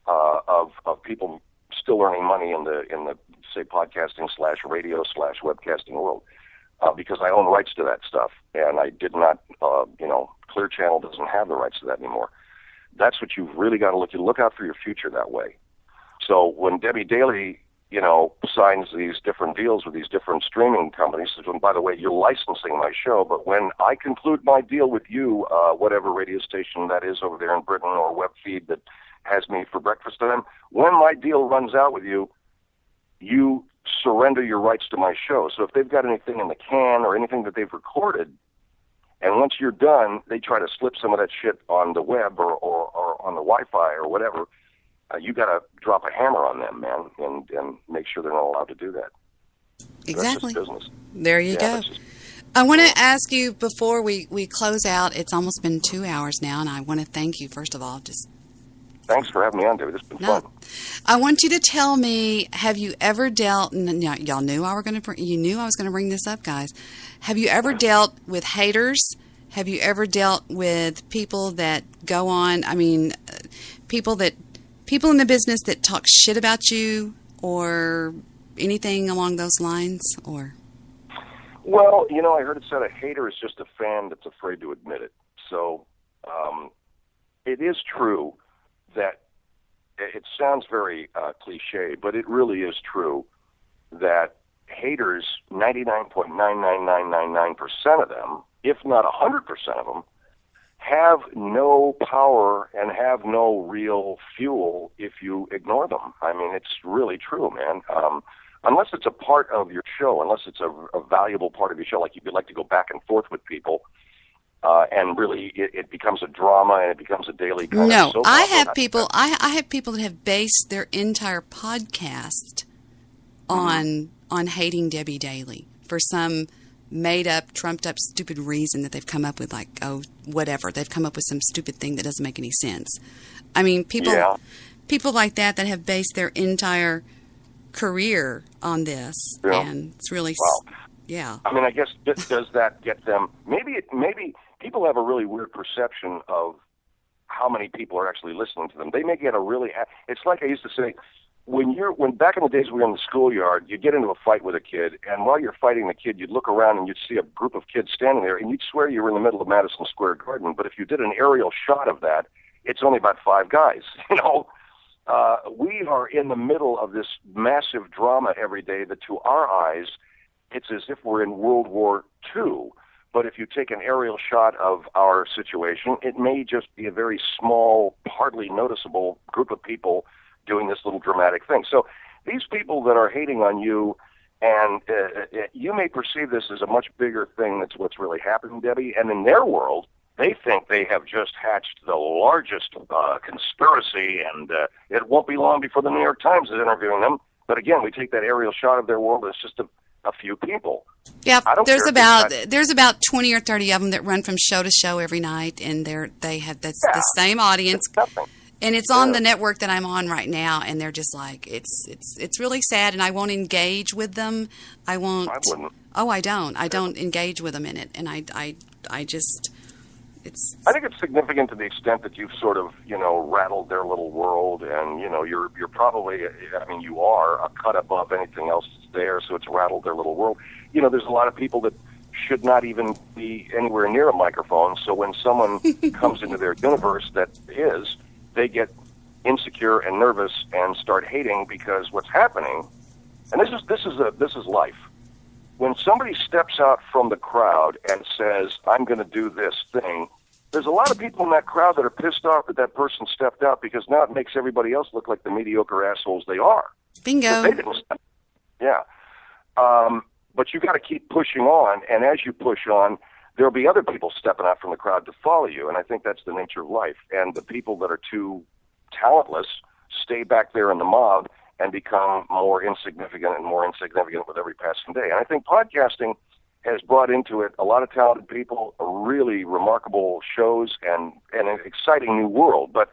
of people still earning money in the say podcasting / radio / webcasting world, because I own rights to that stuff, and I did not, Clear Channel doesn't have the rights to that anymore. That's what you've really got to look out for your future that way. So when Debbie Daly, signs these different deals with these different streaming companies, and by the way, you're licensing my show, but when I conclude my deal with you, whatever radio station that is over there in Britain or web feed that has me for breakfast time, when my deal runs out with you, you surrender your rights to my show. So if they've got anything in the can or anything that they've recorded, and once you're done, they try to slip some of that shit on the web or on the Wi-Fi or whatever, you got to drop a hammer on them, man, and make sure they're not allowed to do that. Exactly. That's just business. There you go. I want to ask you before we close out. It's almost been 2 hours now, and I want to thank you first of all. Thanks for having me on, David. It's been fun. I want you to tell me: have you ever dealt? Y'all knew I was going to bring this up, guys. Have you ever dealt with haters? Have you ever dealt with people that go on? I mean, people in the business that talk shit about you, or anything along those lines, or? Well, I heard it said a hater is just a fan that's afraid to admit it. So, it is true that it sounds very cliche, but it really is true that haters, 99.99999% of them, if not 100% of them, have no power and have no real fuel if you ignore them. I mean, it's really true, man. Unless it's a part of your show, unless it's a valuable part of your show, like you'd like to go back and forth with people, and really it becomes a drama and it becomes a daily kind of soap opera. I have people that have based their entire podcast on hating Debbie Daly for some made-up, trumped-up, stupid reason that they've come up with, like, whatever. They've come up with some stupid thing that doesn't make any sense. I mean, people like that have based their entire career on this, and it's really, yeah. I mean, I guess, does that get them, maybe people have a really weird perception of how many people are actually listening to them. They may get it's like I used to say, when back in the days we were in the schoolyard, you'd get into a fight with a kid, and while you're fighting the kid, you'd look around and you'd see a group of kids standing there, and you'd swear you were in the middle of Madison Square Garden. But if you did an aerial shot of that, it's only about 5 guys. We are in the middle of this massive drama every day that, to our eyes, it's as if we're in World War II. But if you take an aerial shot of our situation, it may just be a very small, hardly noticeable group of people doing this little dramatic thing. So these people that are hating on you, and you may perceive this as a much bigger thing that's what's really happening, Debbie, and in their world, they think they have just hatched the largest conspiracy, and it won't be long before the New York Times is interviewing them. But again, we take that aerial shot of their world, it's just a few people. Yeah, there's about 20 or 30 of them that run from show to show every night, and they have the same audience. And it's on the network that I'm on right now, and they're just like, it's really sad, and I won't engage with them. I won't. I wouldn't. Oh, I don't. I don't engage with them in it, and I just, it's. I think it's significant to the extent that you've sort of, rattled their little world, and you're probably, you are a cut above anything else that's there, so it's rattled their little world. There's a lot of people that should not even be anywhere near a microphone, so when someone comes into their universe that is, they get insecure and nervous and start hating, because what's happening, and this is life. When somebody steps out from the crowd and says, "I'm going to do this thing," there's a lot of people in that crowd that are pissed off that person stepped out, because now it makes everybody else look like the mediocre assholes they are. Bingo. They didn't step. Yeah. But you got to keep pushing on, and as you push on, there'll be other people stepping out from the crowd to follow you, and I think that's the nature of life. And the people that are too talentless stay back there in the mob and become more insignificant and more insignificant with every passing day. And I think podcasting has brought into it a lot of talented people, really remarkable shows, and an exciting new world. But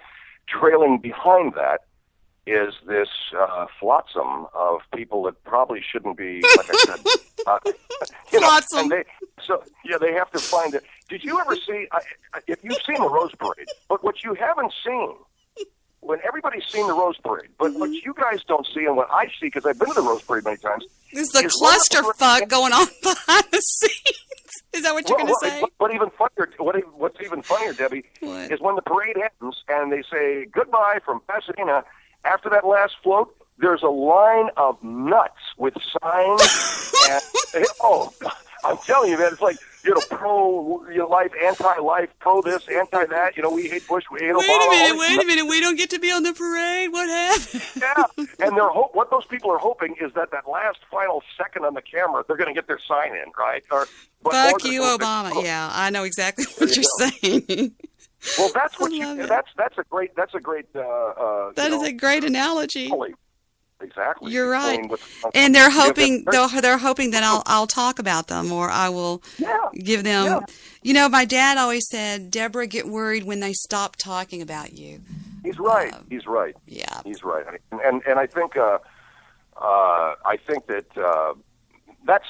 trailing behind that is this flotsam of people that probably shouldn't be, like I said, flotsam. They have to find it. Did you ever see, if you've seen the Rose Parade, but what you haven't seen, when everybody's seen the Rose Parade, but what you guys don't see, and what I see, because I've been to the Rose Parade many times, there's the clusterfuck going on behind the scenes. Is that what you're going to say? What's even funnier, Debbie, is when the parade ends and they say goodbye from Pasadena. After that last float, there's a line of nuts with signs. And, I'm telling you, man, it's like, pro life, anti-life, pro this, anti that. We hate Bush, we hate Obama. Wait a minute, we don't get to be on the parade. What happened? Yeah, and what those people are hoping is that last final second on the camera, they're going to get their sign in, right? Fuck you, Obama. Yeah, I know exactly what you're saying. Well, that's what that's a great. That is a great analogy. Exactly. You're right. And they're hoping that I'll talk about them, or I will give them. Yeah. My dad always said, "Deborah, get worried when they stop talking about you." He's right. He's right. Yeah. He's right. And I think that that's.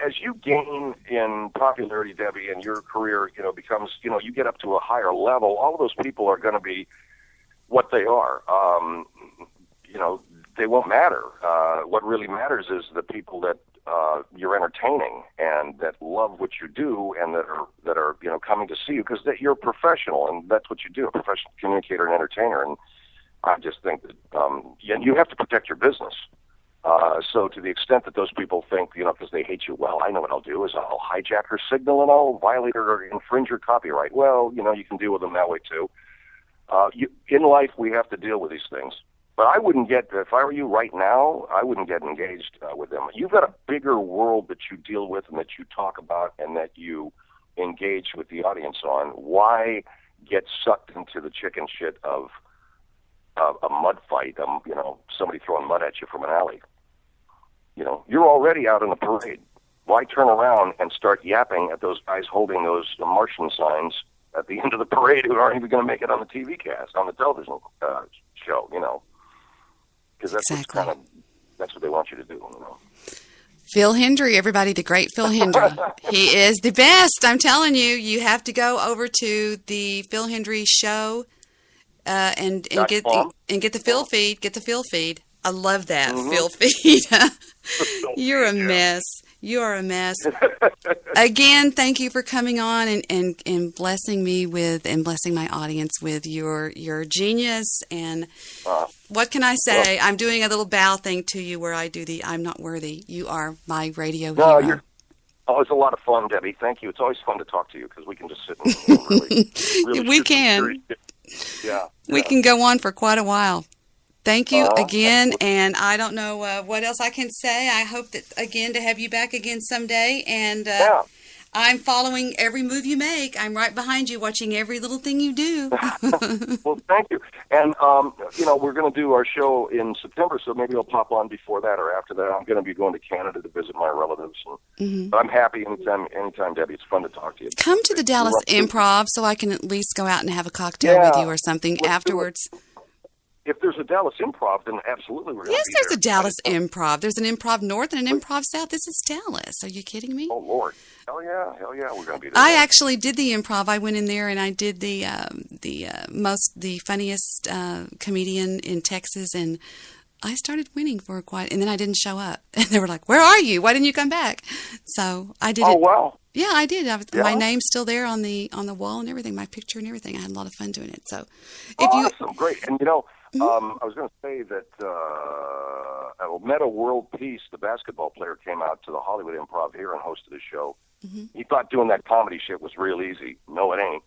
As you gain in popularity, Debbie, and your career, becomes, you get up to a higher level, all of those people are going to be what they are. They won't matter. What really matters is the people that you're entertaining and that love what you do and that are coming to see you, because you're a professional, and that's what you do, a professional communicator and entertainer. And I just think that you have to protect your business. So to the extent that those people think, because they hate you, well, I know what I'll do is I'll hijack her signal and I'll violate her or infringe her copyright. Well, you can deal with them that way too. In life, we have to deal with these things. But I wouldn't if I were you right now, I wouldn't get engaged with them. You've got a bigger world that you deal with and that you talk about and that you engage with the audience on. Why get sucked into the chicken shit of a mud fight, somebody throwing mud at you from an alley? You're already out in the parade. Why turn around and start yapping at those guys holding those Martian signs at the end of the parade who aren't even going to make it on the TV cast, on the television show, Because that's exactly. That's what they want you to do, Phil Hendrie, everybody, the great Phil Hendrie. He is the best. I'm telling you, you have to go over to the Phil Hendrie show and get the Phil feed. Get the Phil feed. I love that Phil feed. You're a mess. You are a mess. Again, thank you for coming on and blessing me with and blessing my audience with your genius. And what can I say? I'm doing a little bow thing to you where I do the "I'm not worthy." You are my radio hero. It's a lot of fun, Debbie. Thank you. It's always fun to talk to you because we can just sit and really we can. Yeah. We can go on for quite a while. Thank you again, and I don't know what else I can say. I hope that, again, to have you back again someday, and I'm following every move you make. I'm right behind you, watching every little thing you do. Well, thank you. And, we're going to do our show in September, so maybe I'll pop on before that or after that. I'm going to be going to Canada to visit my relatives. But I'm happy anytime, Debbie. It's fun to talk to you. Come to the Dallas Improv so I can at least go out and have a cocktail with you or something afterwards. If there's a Dallas Improv, then absolutely we're going to be Yes, there's there. a Dallas Improv. There's an Improv North and an Improv South. This is Dallas. Are you kidding me? Oh, Lord. Hell yeah, we're going to be there. I actually did the Improv. I went in there and I did the funniest comedian in Texas, and I started winning for quite. And then I didn't show up, and they were like, "Where are you? Why didn't you come back?" So I did. Oh, wow. Yeah, I did. My name's still there on the wall and everything, my picture and everything. I had a lot of fun doing it. So, awesome, great. And I was going to say that Meta World Peace, the basketball player, came out to the Hollywood Improv here and hosted a show. He thought doing that comedy shit was real easy. No, it ain't.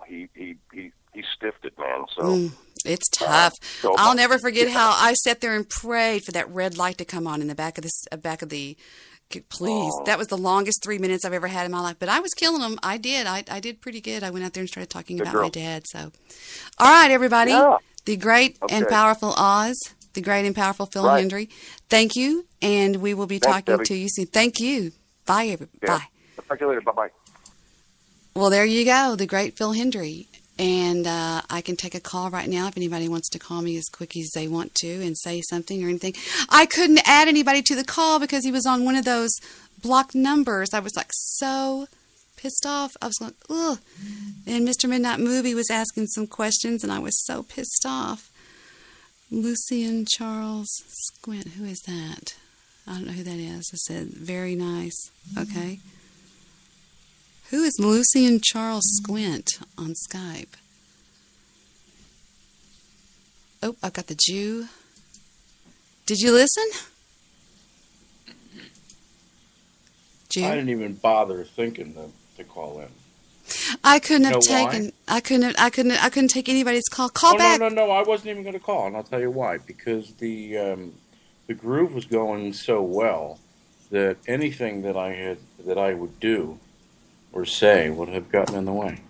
He stiffed it, man. So it's tough. I'll never forget how I sat there and prayed for that red light to come on in the back of the. Please, that was the longest 3 minutes I've ever had in my life. But I was killing them. I did. I did pretty good. I went out there and started talking about my dad. So, all right, everybody. Yeah. The great and powerful Oz, the great and powerful Phil Hendrie. Thank you, and we will be talking to you soon. Thank you. Bye, everybody. Yeah. Bye. I'll talk to you later. Bye-bye. Well, there you go, the great Phil Hendrie. And I can take a call right now if anybody wants to call me as quick as they want to and say something or anything. I couldn't add anybody to the call because he was on one of those blocked numbers. I was like so pissed off. I was going, ugh. And Mr. Midnight Movie was asking some questions, and I was so pissed off. Lucian Charles Squint. Who is that? I don't know who that is. I said, very nice. Okay. Who is Lucian Charles Squint on Skype? Oh, I've got the Jew. Did you listen? Jew? I didn't even bother thinking to call in. I couldn't have taken. I couldn't take anybody's call. Call back. No. I wasn't even going to call, and I'll tell you why. Because the groove was going so well that anything that I would do or say would have gotten in the way.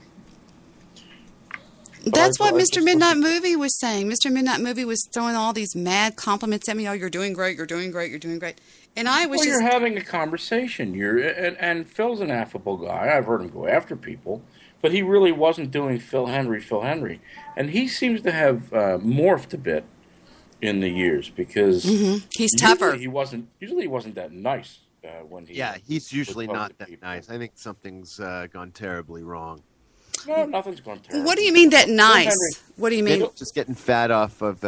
That's what Mr. Midnight Movie was saying. Mr. Midnight Movie was throwing all these mad compliments at me. Oh, you're doing great. You're doing great. You're doing great. And I was you're having a conversation. And Phil's an affable guy. I've heard him go after people, but he really wasn't doing Phil Hendrie. And he seems to have morphed a bit in the years because he's tougher. He wasn't that nice when he. Yeah, he's usually not that nice. I think something's gone terribly wrong. No, nothing's gone terribly. What do you mean that nice? What do you mean? Just getting fat off of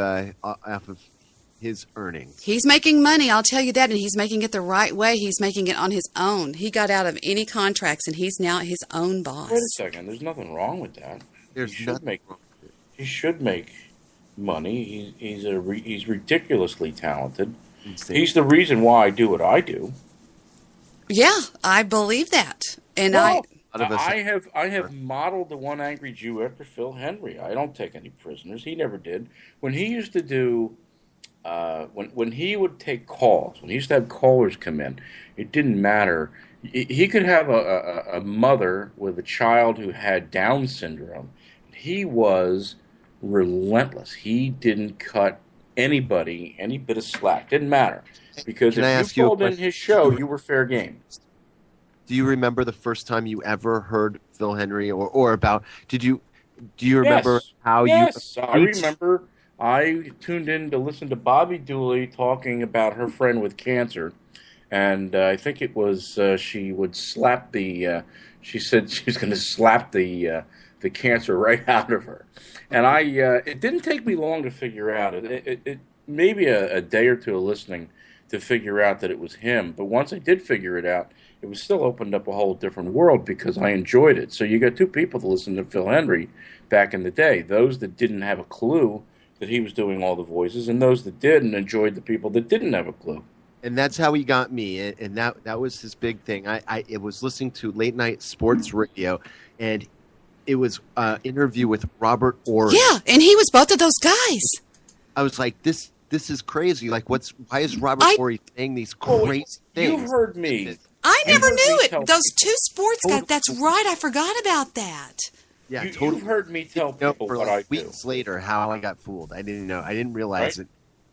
his earnings. He's making money, I'll tell you that, and he's making it the right way. He's making it on his own. He got out of any contracts, and he's now his own boss. Wait a second. There's nothing wrong with that. He should make money. He's ridiculously talented. He's the reason why I do what I do. Yeah, I believe that. And I have modeled the One Angry Jew after Phil Hendrie. I don't take any prisoners. He never did. When he used to do, when he would take calls, when he used to have callers come in, it didn't matter. He could have a mother with a child who had Down syndrome. He was relentless. He didn't cut anybody any bit of slack. Didn't matter. Because if you called in his show, you were fair game. Do you remember the first time you ever heard Phil Hendrie or about? Do you remember how you? Yes, I remember. I tuned in to listen to Bobby Dooley talking about her friend with cancer, and I think it was she would slap the. She said she's going to slap the cancer right out of her, and it didn't take me long to figure out it maybe a day or two of listening to figure out that it was him. But once I did figure it out, it was still opened up a whole different world because I enjoyed it. So you got two people to listen to Phil Hendrie back in the day. Those that didn't have a clue that he was doing all the voices, and those that did and enjoyed the people that didn't have a clue. And that's how he got me, and that was his big thing. I was listening to late night sports radio, and it was an interview with Robert Orr. Yeah, and he was both of those guys. I was like, this is crazy. Like, why is Robert Horry saying these crazy things? You've heard me. I never knew it. Tell Those two sports guys. That's right. I forgot about that. Yeah, You've heard me tell people for what like I do. weeks later how I got fooled. I didn't know. I didn't realize it.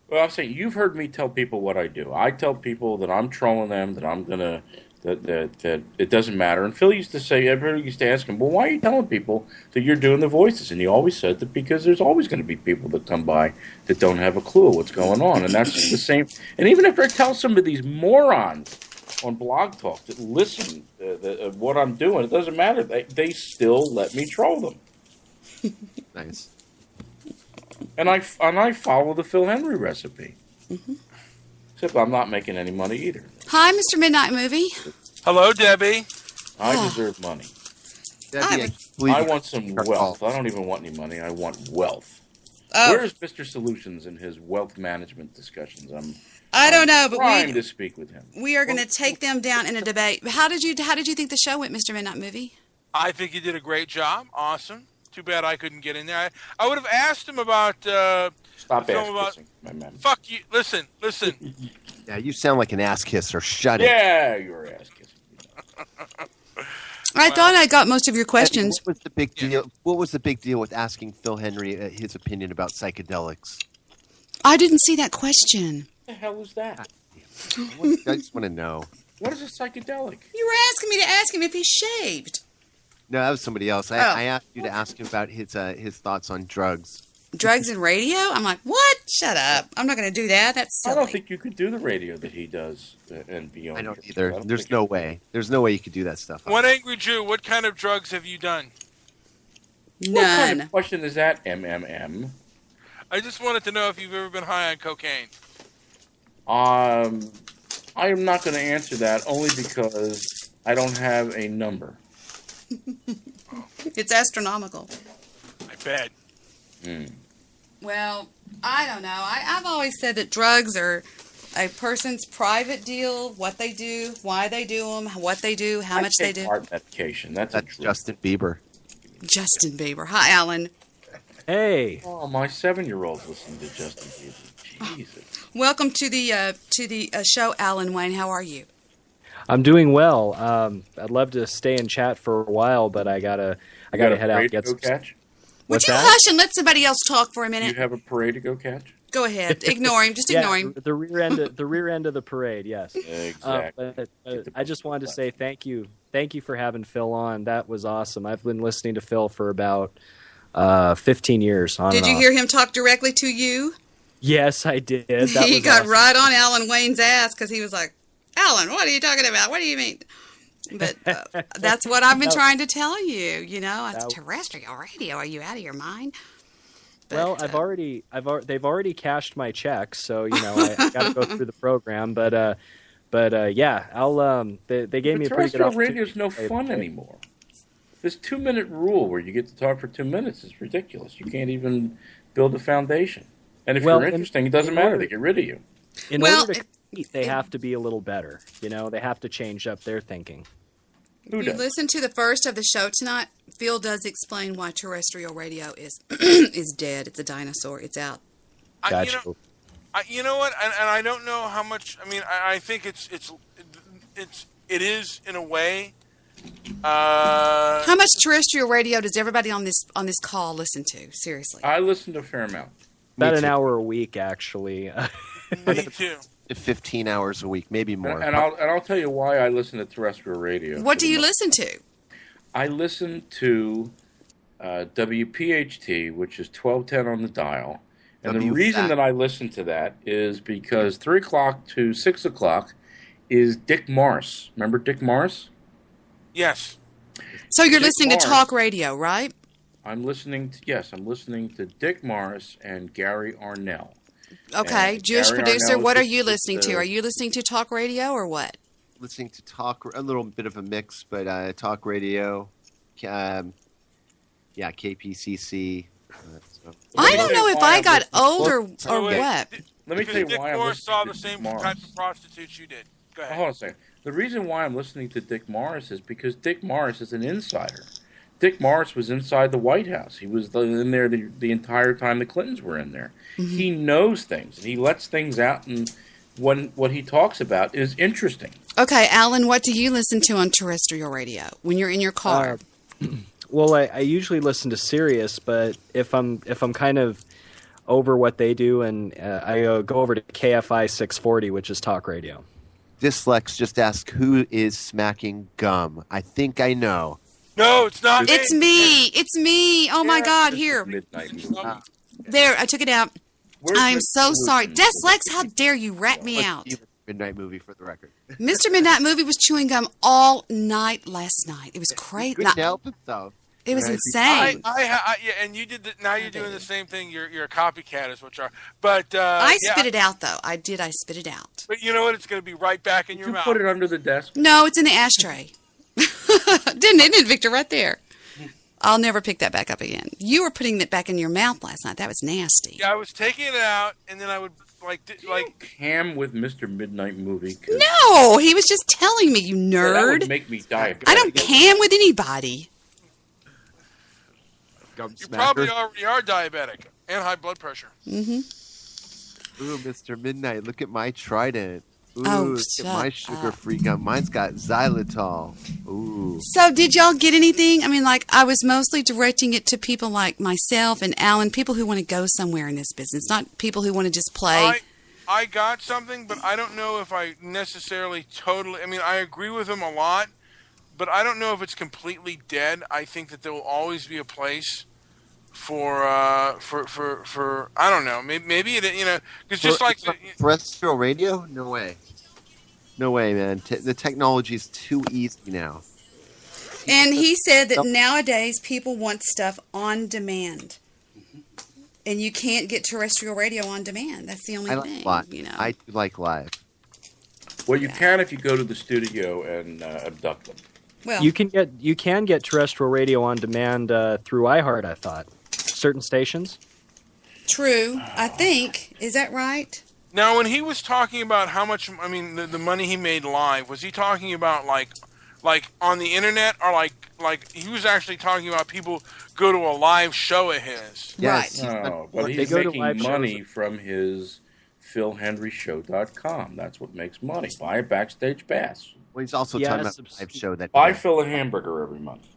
Well, I'm saying you've heard me tell people what I do. I tell people that I'm trolling them, that I'm gonna that it doesn't matter. And Phil used to say, everybody used to ask him, well, why are you telling people that you're doing the voices? And he always said that because there's always going to be people that come by that don't have a clue what's going on. And that's the same. And even if I tell some of these morons on Blog Talk that listen to what I'm doing, it doesn't matter. They still let me troll them. Nice. And I follow the Phil Henry recipe. Mm-hmm. Except I'm not making any money either. Hi, Mr. Midnight Movie. Hello, Debbie. I deserve money. Debbie, I want some wealth. I don't even want any money. I want wealth. Oh. Where's Mr. Solutions in his wealth management discussions? I don't know, but trying to speak with him. We are going to take them down in a debate. How did you think the show went, Mr. Midnight Movie? I think you did a great job. Awesome. Too bad I couldn't get in there. I would have asked him about Stop ass-kissing, my man. Fuck you. Listen. Yeah, you sound like an ass kisser. Shut it. Yeah, you're ass-kissing. I thought I got most of your questions. What was the big deal? What was the big deal with asking Phil Henry his opinion about psychedelics? I didn't see that question. What the hell is that? I just want to know. What is a psychedelic? You were asking me to ask him if he shaved. No, that was somebody else. I asked you to ask him about his thoughts on drugs. Drugs and radio? I'm like, what? Shut up. I'm not going to do that. That's silly. I don't think you could do the radio that he does and beyond. I don't either. There's no way. There's no way you could do that stuff. One Angry Jew, what kind of drugs have you done? None. What kind of question is that, MMM? I just wanted to know if you've ever been high on cocaine. I am not going to answer that only because I don't have a number. It's astronomical. I bet. Well, I don't know. I've always said that drugs are a person's private deal, what they do, why they do them, what they do, how much they do. Heart medication. That's Justin Bieber. Justin Bieber. Hi, Alan. Hey. Oh, my 7-year-old's listening to Justin Bieber. Jesus. Welcome to the show, Alan Wayne. How are you? I'm doing well. I'd love to stay and chat for a while, but I gotta head out and get some. Catch? Would you hush and let somebody else talk for a minute? Do you have a parade to go catch? Go ahead. Ignore him. Just ignore him. The rear end of the parade. Yes. Exactly. I just wanted to say thank you. Thank you for having Phil on. That was awesome. I've been listening to Phil for about 15 years. Did you hear him talk directly to you? Yes, I did. He got right on Alan Wayne's ass because he was like, Alan, what are you talking about? What do you mean? But that's what I've been trying to tell you. You know, it's terrestrial radio. Are you out of your mind? But, well, they've already cashed my checks, so you know I got to go through the program. But yeah, they gave me a pretty good opportunity. Terrestrial radio is no fun anymore. This 2-minute rule where you get to talk for 2 minutes is ridiculous. You can't even build a foundation. And if you're interesting, it doesn't matter. They get rid of you. In order to compete, they have to be a little better. You know, they have to change up their thinking. If you listen to the first of the show tonight, Phil does explain why terrestrial radio is dead. It's a dinosaur. It's out. Gotcha. You know what? And I don't know how much. I mean, I think it is in a way. How much terrestrial radio does everybody on this call listen to? Seriously, I listen to a fair amount. About an hour a week, actually. Me too. 15 hours a week, maybe more. And I'll tell you why I listen to terrestrial radio. What do you listen to? I listen to WPHT, which is 1210 on the dial. And the reason that I listen to that is because 3 o'clock to 6 o'clock is Dick Morris. Remember Dick Morris? Yes. So you're listening to talk radio, right? I'm listening to Dick Morris and Gary Arnell. Okay, Jewish producer, what are you listening to? Are you listening to talk radio or what? Listening to talk, a little bit of a mix, but talk radio, KPCC. I don't know if I got old or what. Let me tell you why Dick Morris saw the same type of prostitutes you did. Go ahead. Hold on a second. The reason why I'm listening to Dick Morris is because Dick Morris is an insider. Dick Morris was inside the White House. He was in there the entire time the Clintons were in there. Mm-hmm. He knows things, and he lets things out, and what he talks about is interesting. Okay, Alan, what do you listen to on terrestrial radio when you're in your car? Well, I usually listen to Sirius, but if I'm kind of over what they do, and I go over to KFI 640, which is talk radio. Dyslex just asked, who is smacking gum? I think I know. No, it's not. It's me. It's me. Oh, my God. Here. There, I took it out. I'm so sorry. Dyslex, how dare you rat me out? Midnight Movie, for the record. Mr. Midnight Movie was chewing gum all night last night. It was crazy. Couldn't help himself. It was insane. Yeah, and you did. Now you're doing the same thing. You're a copycat, is what you are. But I spit it out, though. I did. I spit it out. But you know what? It's going to be right back in your mouth. You put it under the desk. No, it's in the ashtray. Didn't it, Victor? Right there. I'll never pick that back up again. You were putting it back in your mouth last night. That was nasty. Yeah, I was taking it out, and then I would like ham with Mr. Midnight Movie. No, he was just telling me, you nerd. That would make me diabetic. I don't cam with anybody. You probably already are diabetic and high blood pressure. Mm-hmm. Ooh, Mr. Midnight, look at my Trident. Ooh, look at my sugar-free gum. Mine's got xylitol. Ooh. So did y'all get anything? I mean, like, I was mostly directing it to people like myself and Alan, people who want to go somewhere in this business, not people who want to just play. I got something, but I don't know if I necessarily totally... I mean, I agree with him a lot, but I don't know if it's completely dead. I think that there will always be a place for I don't know, maybe it, you know, it's just like terrestrial radio. No way, man. The technology is too easy now. And he said that nowadays people want stuff on demand, and you can't get terrestrial radio on demand. That's the only thing. You know, I like live. Well, you can if you go to the studio and abduct them. Well, you can get terrestrial radio on demand through iHeart. I thought. Certain stations. True, I think. Is that right? Now, when he was talking about how much, I mean, the money he made live, was he talking about like on the internet, or like he was actually talking about people go to a live show of his? Yes. Right. No, but he's making money from his PhilHenryShow.com. That's what makes money. Buy a backstage pass. Well, he's also talking about a live show that. Buy Phil a hamburger every month.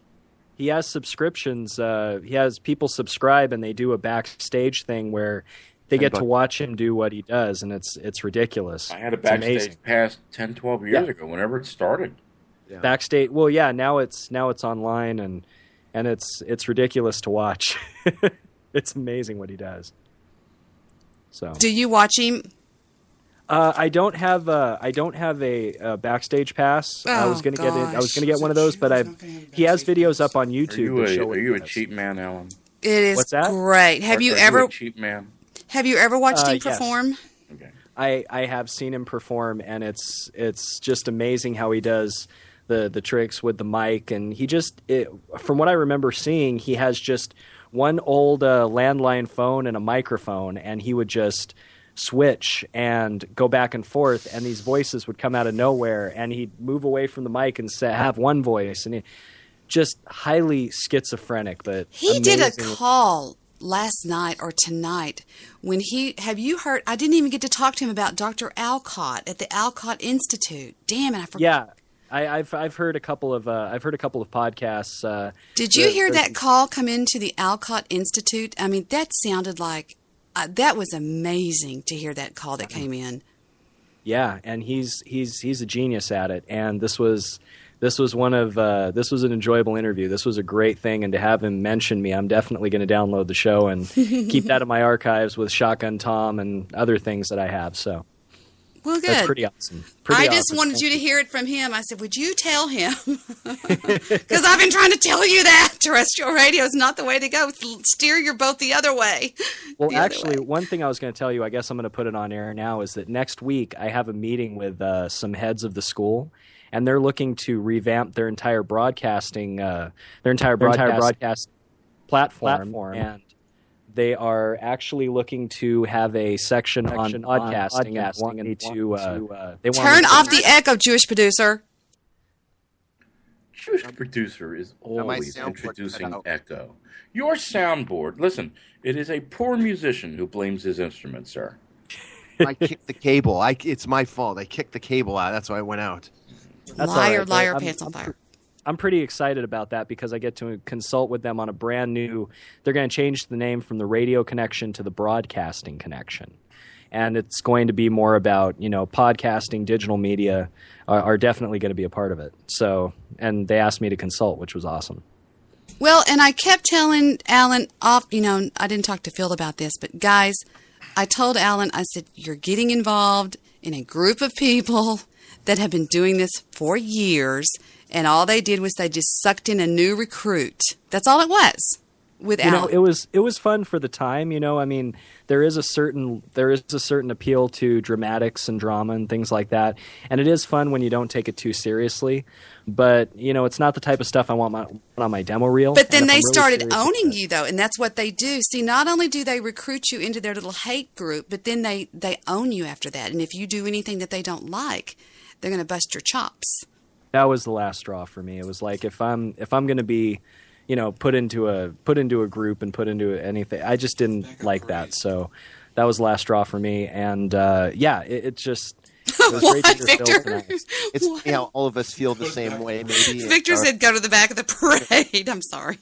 He has subscriptions. He has people subscribe, and they do a backstage thing where they get to watch him do what he does, and it's ridiculous. I had a backstage pass 10, 12 years ago, whenever it started. Yeah. Backstage. Well, yeah. Now it's online, and it's ridiculous to watch. It's amazing what he does. So. Do you watch him? I don't have a backstage pass. I was gonna get it. I was gonna get one of those, but he has videos up on YouTube. Are you a cheap man, Alan? It is great. Have you ever a cheap man? Have you ever watched him perform? Yes. Okay. I have seen him perform, and it's just amazing how he does the tricks with the mic, and he just from what I remember seeing, he has just one old landline phone and a microphone, and he would just switch and go back and forth, and these voices would come out of nowhere, and he'd move away from the mic and have one voice, and just highly schizophrenic. But he did a call last night or tonight when have you heard? I didn't even get to talk to him about Dr. Alcott at the Alcott Institute. Damn it, I forgot. Yeah. I've heard a couple of podcasts. Did you hear that call come into the Alcott Institute? I mean, that sounded like. That was amazing to hear that call that came in. Yeah, and he's a genius at it. And this was an enjoyable interview. This was a great thing, and to have him mention me, I'm definitely going to download the show and keep that in my archives with Shotgun Tom and other things that I have. So. Well, good. That's pretty awesome. I just wanted you to hear it from him. I said, would you tell him? Because I've been trying to tell you that terrestrial radio is not the way to go. Steer your boat the other way. Well, actually, one thing I was going to tell you, I guess I'm going to put it on air now, is that next week I have a meeting with some heads of the school, and they're looking to revamp their entire broadcast platform. And they are actually looking to have a section on podcasting and want me to. Turn off the echo, Jewish producer. Jewish producer is always soundboard introducing cut out. echo. Your soundboard, listen, it is a poor musician who blames his instrument, sir. I kicked the cable. It's my fault. I kicked the cable out. That's why I went out. That's all liar, right. liar, pants on fire. I'm pretty excited about that because I get to consult with them on a brand new. They're going to change the name from the radio connection to the broadcasting connection, and it's going to be more about podcasting, digital media are definitely going to be a part of it. So, and they asked me to consult, which was awesome. Well, and I kept telling Alan off. I didn't talk to Phil about this, but guys, I told Alan, I said, you're getting involved in a group of people that have been doing this for years. And all they did was they just sucked in a new recruit. That's all it was with Alan. It was fun for the time. I mean, there is a certain appeal to dramatics and drama and things like that. And it is fun when you don't take it too seriously. But it's not the type of stuff I want on my demo reel. But then they started owning you, though, and that's what they do. See, not only do they recruit you into their little hate group, but then they own you after that. And if you do anything that they don't like, they're going to bust your chops. That was the last straw for me. It was like if I'm going to be, put into a group and put into anything, I just didn't like that. So that was the last straw for me. And it was great to hear Phil tonight. It's funny how all of us feel the same way. Maybe Victor said, "Go to the back of the parade." I'm sorry.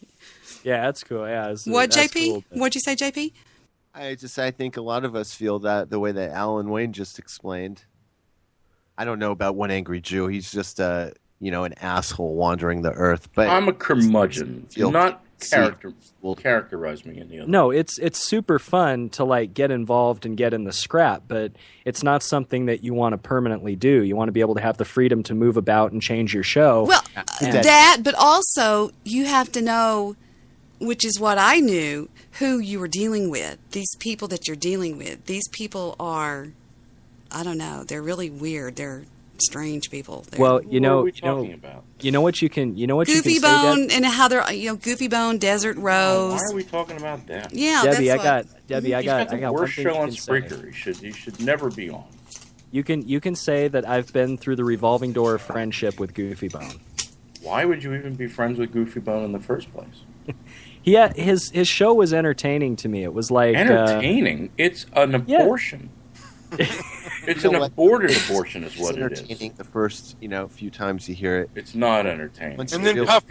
Yeah, that's cool. Yeah. What, that's JP? cool, What'd you say, JP? I think a lot of us feel that the way that Alan Wayne just explained. I don't know about One Angry Jew. He's just an asshole wandering the earth. But I'm a curmudgeon. Do not characterize me any other. No, it's super fun to get involved and get in the scrap, but it's not something that you want to permanently do. You want to be able to have the freedom to move about and change your show. Well, but also you have to know, which is what I knew, who you were dealing with. These people that you're dealing with. These people are, I don't know, they're really weird. They're strange people. What are we talking about? Goofy Goofy Bone and how they're Goofy Bone, Desert Rose. Why are we talking about that? Yeah, Debbie, Debbie, I got the worst show on say. Spreaker. He should never be on. You can say that I've been through the revolving door of friendship with Goofy Bone. Why would you even be friends with Goofy Bone in the first place? Yeah, his show was entertaining to me. It was like entertaining. It's an abortion. It's an aborted abortion, is what it is. It's entertaining the first, few times you hear it. It's not entertaining. And then puff,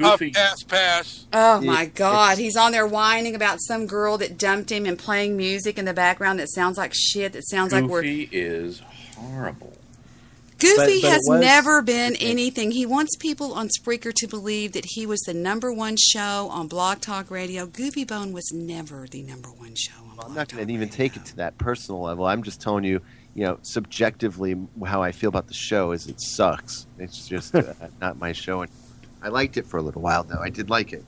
pass. Oh my God, he's on there whining about some girl that dumped him and playing music in the background that sounds like shit. That sounds like Goofy is horrible. Goofy has never been anything. He wants people on Spreaker to believe that he was the #1 show on Blog Talk Radio. Goofy Bone was never the #1 show on Blog Talk. I'm not going to even take it to that personal level. I'm just telling you, subjectively, how I feel about the show is it sucks. It's just not my show. And I liked it for a little while, though. I did like it.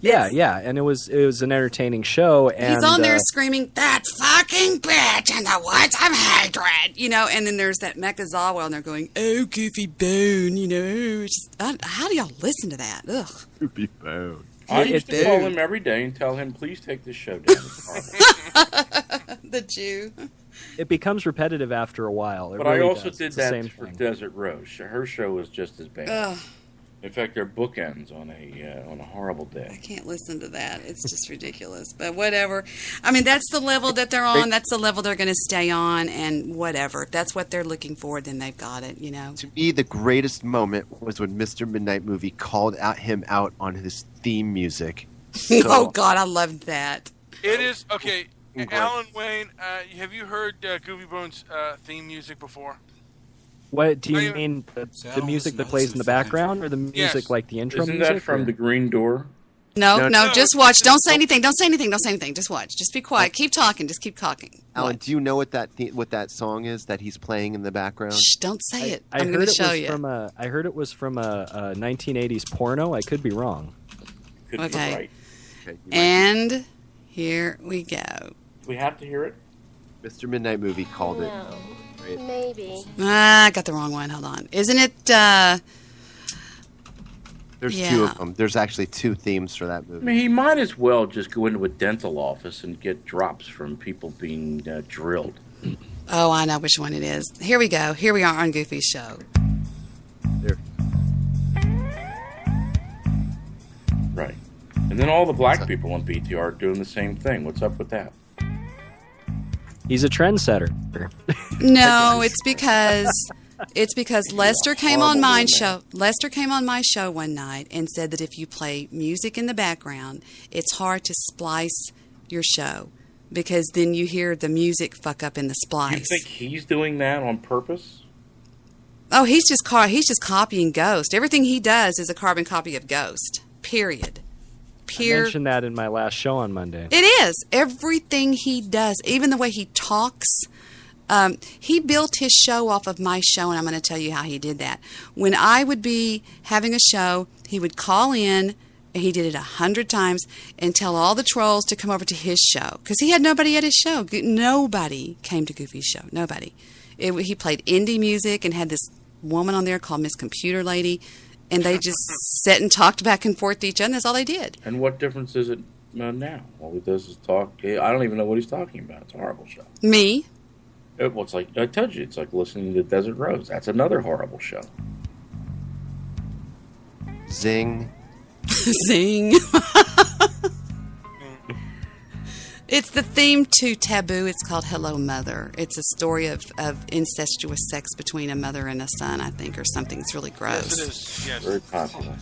Yeah, and it was an entertaining show. And he's on there screaming, "That fucking bitch in the woods of hatred," And then there's that Mekazawa, and they're going, "Oh, Goofy Bone," It's just, how do y'all listen to that? Ugh. Goofy Bone. I used to call him every day and tell him, "Please take this show down." The Jew. It becomes repetitive after a while. But I also did that for Desert Rose. Her show was just as bad. Ugh. In fact, they're bookends on a horrible day. I can't listen to that. It's just ridiculous. But whatever. I mean, that's the level that they're on. That's the level they're going to stay on, and whatever. If that's what they're looking for, then they've got it, To me, the greatest moment was when Mr. Midnight Movie called him out on his theme music. So, oh, God, I loved that. It is, okay, Alan Wayne, have you heard Goofy Bone's theme music before? What do you mean? The music that plays in the background, or the music like the intro music? Isn't that from The Green Door? No, just watch. Don't say anything. Don't say anything. Just watch. Just be quiet. Keep talking. Just keep talking. Alan, do you know what that song is that he's playing in the background? Shh, don't say it. I'm going to show you. I heard it was from a 1980s porno. I could be wrong. Could be right. Okay, and here we go. Do we have to hear it? Mr. Midnight Movie called it. Maybe. I got the wrong one. Hold on. Isn't it? There's two of them. There's actually two themes for that movie. I mean, he might as well just go into a dental office and get drops from people being drilled. Oh, I know which one it is. Here we go. Here we are on Goofy's show. There. then all the black people on BTR are doing the same thing. What's up with that? He's a trendsetter. No, it's because Lester came on my show. Lester came on my show one night and said that if you play music in the background, it's hard to splice your show because then you hear the music fuck up in the splice. You think he's doing that on purpose? Oh, he's just copying Ghost. Everything he does is a carbon copy of Ghost. Period. I mentioned that in my last show on Monday. It is. Everything he does, even the way he talks. He built his show off of my show, and I'm going to tell you how he did that. When I would be having a show, he would call in, and he did it 100 times, and tell all the trolls to come over to his show. Because he had nobody at his show. Nobody came to Goofy's show. Nobody. He played indie music and had this woman on there called Miss Computer Lady. And they just sat and talked back and forth to each other, and that's all they did. And what difference is it now? All he does is talk. I don't even know what he's talking about. It's a horrible show. Me? Well, it's like, I told you, it's like listening to Desert Rose. That's another horrible show. Zing. Zing. It's the theme to Taboo. It's called Hello, Mother. It's a story of incestuous sex between a mother and a son, I think, or something. It's really gross. Yes, it is. Yes. Very popular.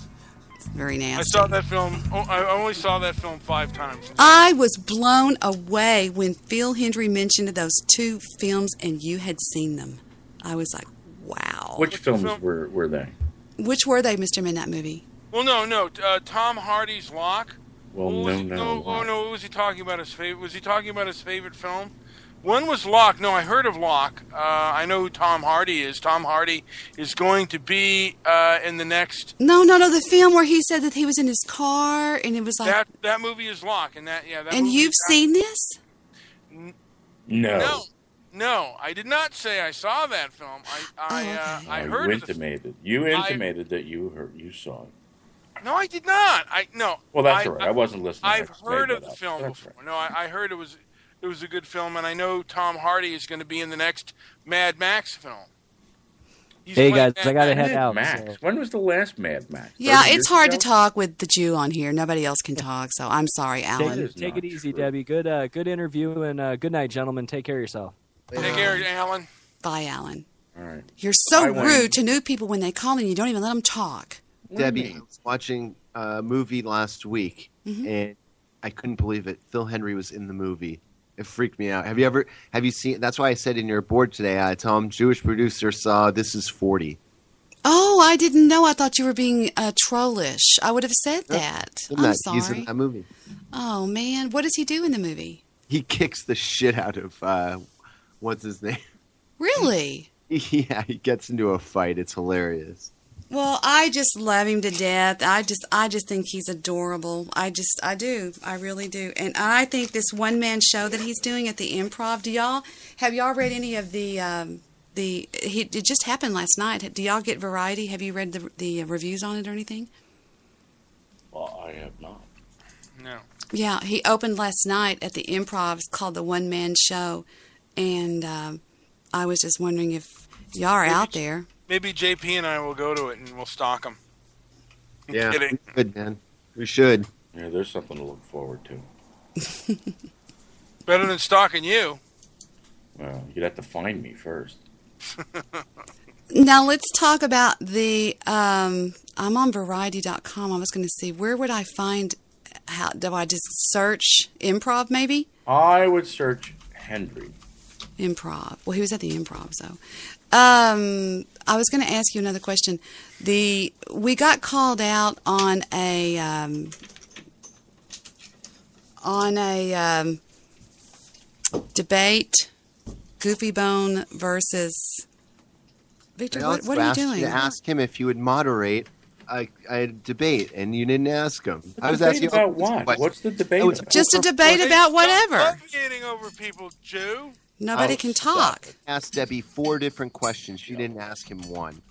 It's very nasty. I saw that film. I only saw that film 5 times. I was blown away when Phil Hendrie mentioned those 2 films and you had seen them. I was like, wow. Which films were they? Which were they, Mr. Midnight Movie? Well, no. Tom Hardy's Locke. Well, no. What was he talking about? Was he talking about his favorite film? One was Locke. No, I heard of Locke. I know who Tom Hardy is. Tom Hardy is going to be in the next. No. The film where he said that he was in his car and it was like that movie is Locke, and that. And you've seen this? No. No, I did not say I saw that film. I heard of it. You intimated that you saw it. No, I did not. Well, that's all right. I wasn't listening. I've heard of the film before. No, I heard it was a good film, and I know Tom Hardy is going to be in the next Mad Max film. Hey guys, I got to head out. Max. So. When was the last Mad Max? Yeah, it's hard to talk with the Jew on here. Nobody else can talk, so I'm sorry, Alan. Take it easy, Debbie. Good interview, and good night, gentlemen. Take care of yourself. Take care, Alan. Bye, Alan. All right. You're so rude to new people when they call and you don't even let them talk. Debbie, I was watching a movie last week, and I couldn't believe it. Phil Hendrie was in the movie. It freaked me out. Have you seen? That's why I said in your board today, Tom, Jewish producer, saw This Is 40. Oh, I didn't know. I thought you were being trollish. I would have said that. I'm sorry. He's in that movie. Oh, man. What does he do in the movie? He kicks the shit out of, what's his name? Really? Yeah, he gets into a fight. It's hilarious. Well, I just love him to death. I just think he's adorable. I do. I really do. And I think this one-man show that he's doing at the Improv, have y'all read any of it just happened last night. Do y'all get Variety? Have you read the reviews on it or anything? Well, I have not. No. Yeah, he opened last night at the Improv. It's called the One Man Show. And I was just wondering if y'all are out there. Maybe JP and I will go to it and we'll stalk him. Yeah, good, man. We should. Yeah, there's something to look forward to. Better than stalking you. Well, you'd have to find me first. Now let's talk about the. I'm on Variety.com. I was going to see where would I find. How do I just search Improv? Maybe I would search Hendrie. Improv. Well, he was at the Improv, so. I was going to ask you another question. We got called out on a debate, Goofy Bone versus Victor. What are you doing? I asked him if he would moderate a debate, and you didn't ask him. I was asking about what? What's the debate? About? Just a debate about whatever. Stop getting over people, Jew. Nobody can talk. I asked Debbie 4 different questions. She didn't ask him one.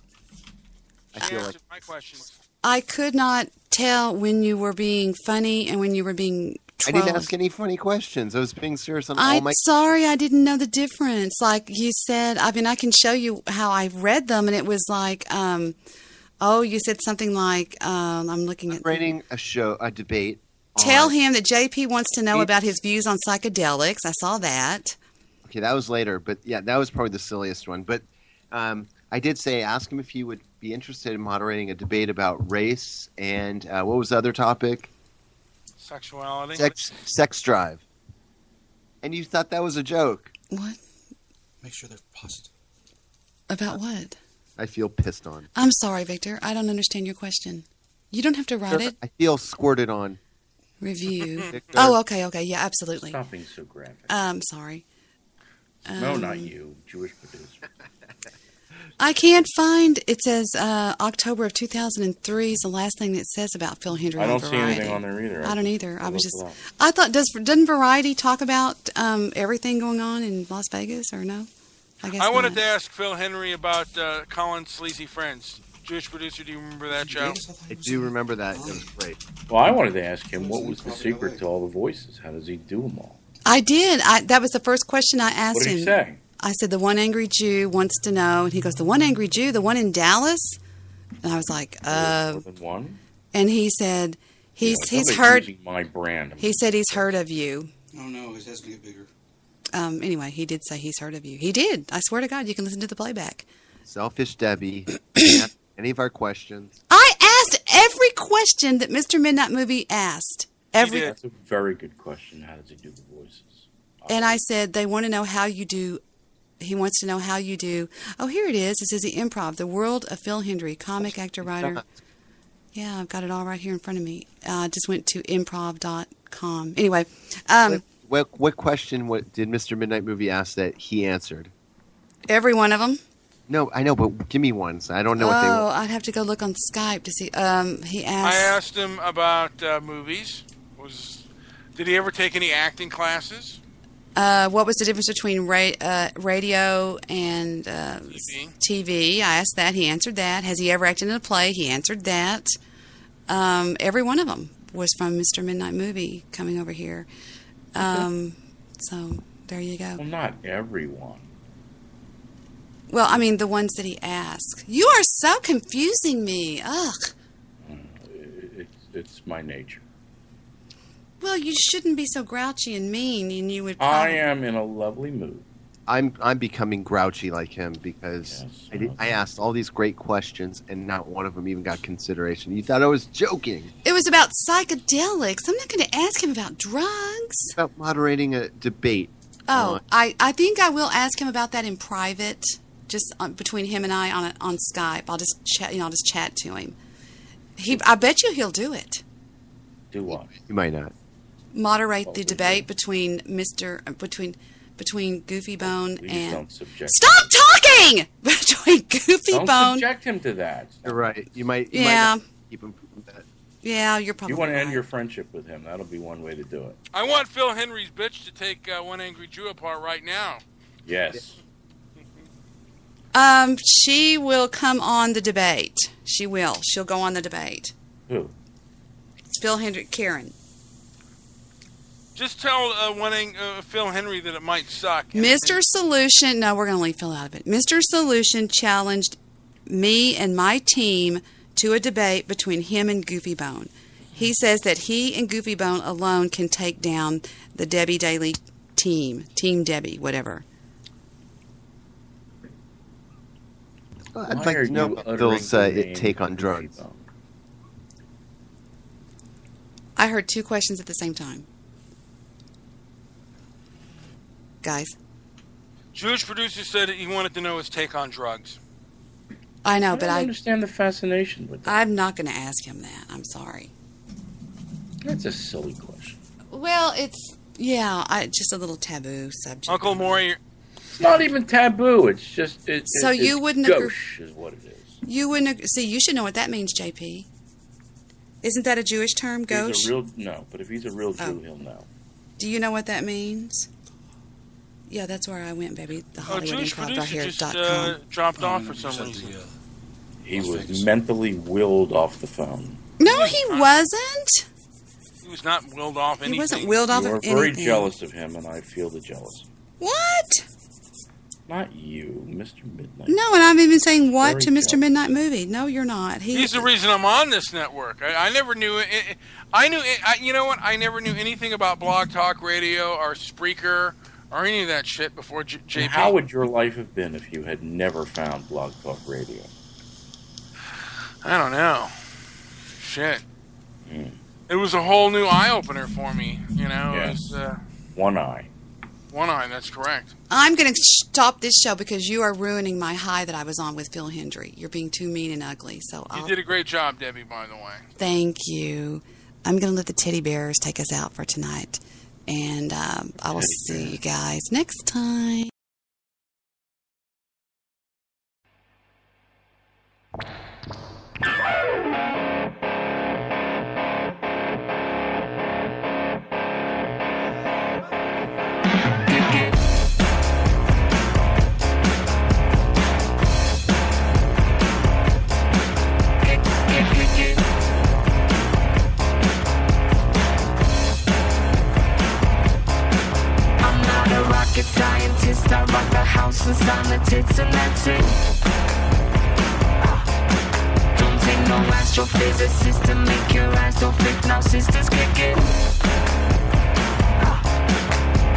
I feel like my questions. I could not tell when you were being funny and when you were being trolling. I didn't ask any funny questions. I was being serious on all my... I'm sorry, I didn't know the difference. Like you said, I mean, I can show you how I read them, and it was like, you said something like, I'm looking at... writing a debate Tell him that JP wants to know about his views on psychedelics. I saw that. Okay, that was later, but yeah, that was probably the silliest one. But I did say, ask him if he would be interested in moderating a debate about race and what was the other topic? Sexuality. Sex drive. And you thought that was a joke. What? Make sure they're positive. About what? I feel pissed on. I'm sorry, Victor. I don't understand your question. You don't have to write it. I feel squirted on. Review. Victor. Oh, okay. Yeah, absolutely. Stop being so graphic. Sorry. No, not you, Jewish producer. I can't find. It says October of 2003 is the last thing that it says about Phil Hendrie. I don't on see Variety. anything on there either. I don't either. I thought doesn't Variety talk about everything going on in Las Vegas or no? I guess I wanted not. to ask Phil Hendrie about Colin's Sleazy Friends. Jewish producer, do you remember that show? I do remember that. It was great. Well, I wanted to ask him what was the secret to all the voices. How does he do them all? I did. That was the first question I asked What did him. he say? I said, the one angry Jew wants to know. And he goes, the one angry Jew, the one in Dallas? And I was like, More than one? And he said, he's somebody's heard. using my brand. He said he's heard of you. Oh, no, his head's going to get bigger. Anyway, he did say he's heard of you. He did. I swear to God, you can listen to the playback. Selfish Debbie. Any of our questions? I asked every question that Mr. Midnight Movie asked. Every. That's a very good question. How does he do the voices? And I said, they want to know how you do. He wants to know how you do. Oh, here it is. It says the improv, the world of Phil Hendrie, comic, actor, writer. Yeah, I've got it all right here in front of me. I just went to improv.com. Anyway. What question did Mr. Midnight Movie ask that he answered? Every one of them. No, I know, but give me one. So I don't know what they want. I'd have to go look on Skype to see. He asked. I asked him about movies. Did he ever take any acting classes? What was the difference between radio and TV? I asked that. He answered that. Has he ever acted in a play? He answered that. Every one of them was from Mr. Midnight Movie coming over here. So there you go. Well, not everyone. Well, I mean, the ones that he asked. You are so confusing me. Ugh. It's my nature. Well, you shouldn't be so grouchy and mean, and you would. I am in a lovely mood. I'm becoming grouchy like him because I asked all these great questions and not one of them even got consideration. You thought I was joking. It was about psychedelics. I'm not going to ask him about drugs. About moderating a debate. Oh, I think I will ask him about that in private, just between him and I on Skype. I'll just chat. I'll just chat to him. I bet you he'll do it. Do what? You might not. Moderate the debate between Goofy Bone and. Don't subject. Stop talking between Goofy Don't Bone. subject him to that. You're right. You might. You Yeah. might keep him from that. Yeah, you're probably. You want to right. end your friendship with him? That'll be one way to do it. I want Phil Hendrie's bitch to take One Angry Jew apart right now. Yes. She will come on the debate. She will. She'll go on the debate. Who? Phil Hendrie, Karen. Just tell Phil Hendrie that it might suck. Mr. Solution. No, we're going to leave Phil out of it. Mr. Solution challenged me and my team to a debate between him and Goofy Bone. He says that he and Goofy Bone alone can take down the Debbie Daly team. Team Debbie, whatever. I'd like to know Phil's take on drugs. I heard two questions at the same time. Guys. Jewish producer said he wanted to know his take on drugs. I know, but I understand the fascination with that. I'm not going to ask him that. I'm sorry. That's a silly question. Well, it's just a little taboo subject. Uncle Maury. It's not even taboo. It's just so you it's wouldn't gauche is what it is. You wouldn't see. You should know what that means, JP. Isn't that a Jewish term, gauche? But if he's a real Jew, he'll know. Do you know what that means? Yeah, that's where I went, baby. The Jewish producer just HollywoodImprov.com. dropped off for some reason. He was mentally willed off the phone. No, he wasn't. He was not willed off anything. He wasn't willed off of anything. You are very jealous of him, and I feel the jealousy. What? Not you, Mr. Midnight. No, and I'm even saying what Very to Mr. jealous. Midnight Movie. No, you're not. He's the reason I'm on this network. I never knew it. You know what? I never knew anything about Blog Talk Radio or Spreaker or any of that shit before JP. How would your life have been if you had never found Blog Talk Radio? I don't know. Shit. It was a whole new eye-opener for me, you know. Yes. It was, One eye. one eye, that's correct. I'm going to stop this show because you are ruining my high that I was on with Phil Hendrie. You're being too mean and ugly. So You did a great job, Debbie, by the way. Thank you. I'm going to let the teddy bears take us out for tonight. And I will see you guys next time. Scientist, I rock the house and sign the tits and that's it. Don't take no astrophysicist to make your eyes don't fit. Now sisters kick it.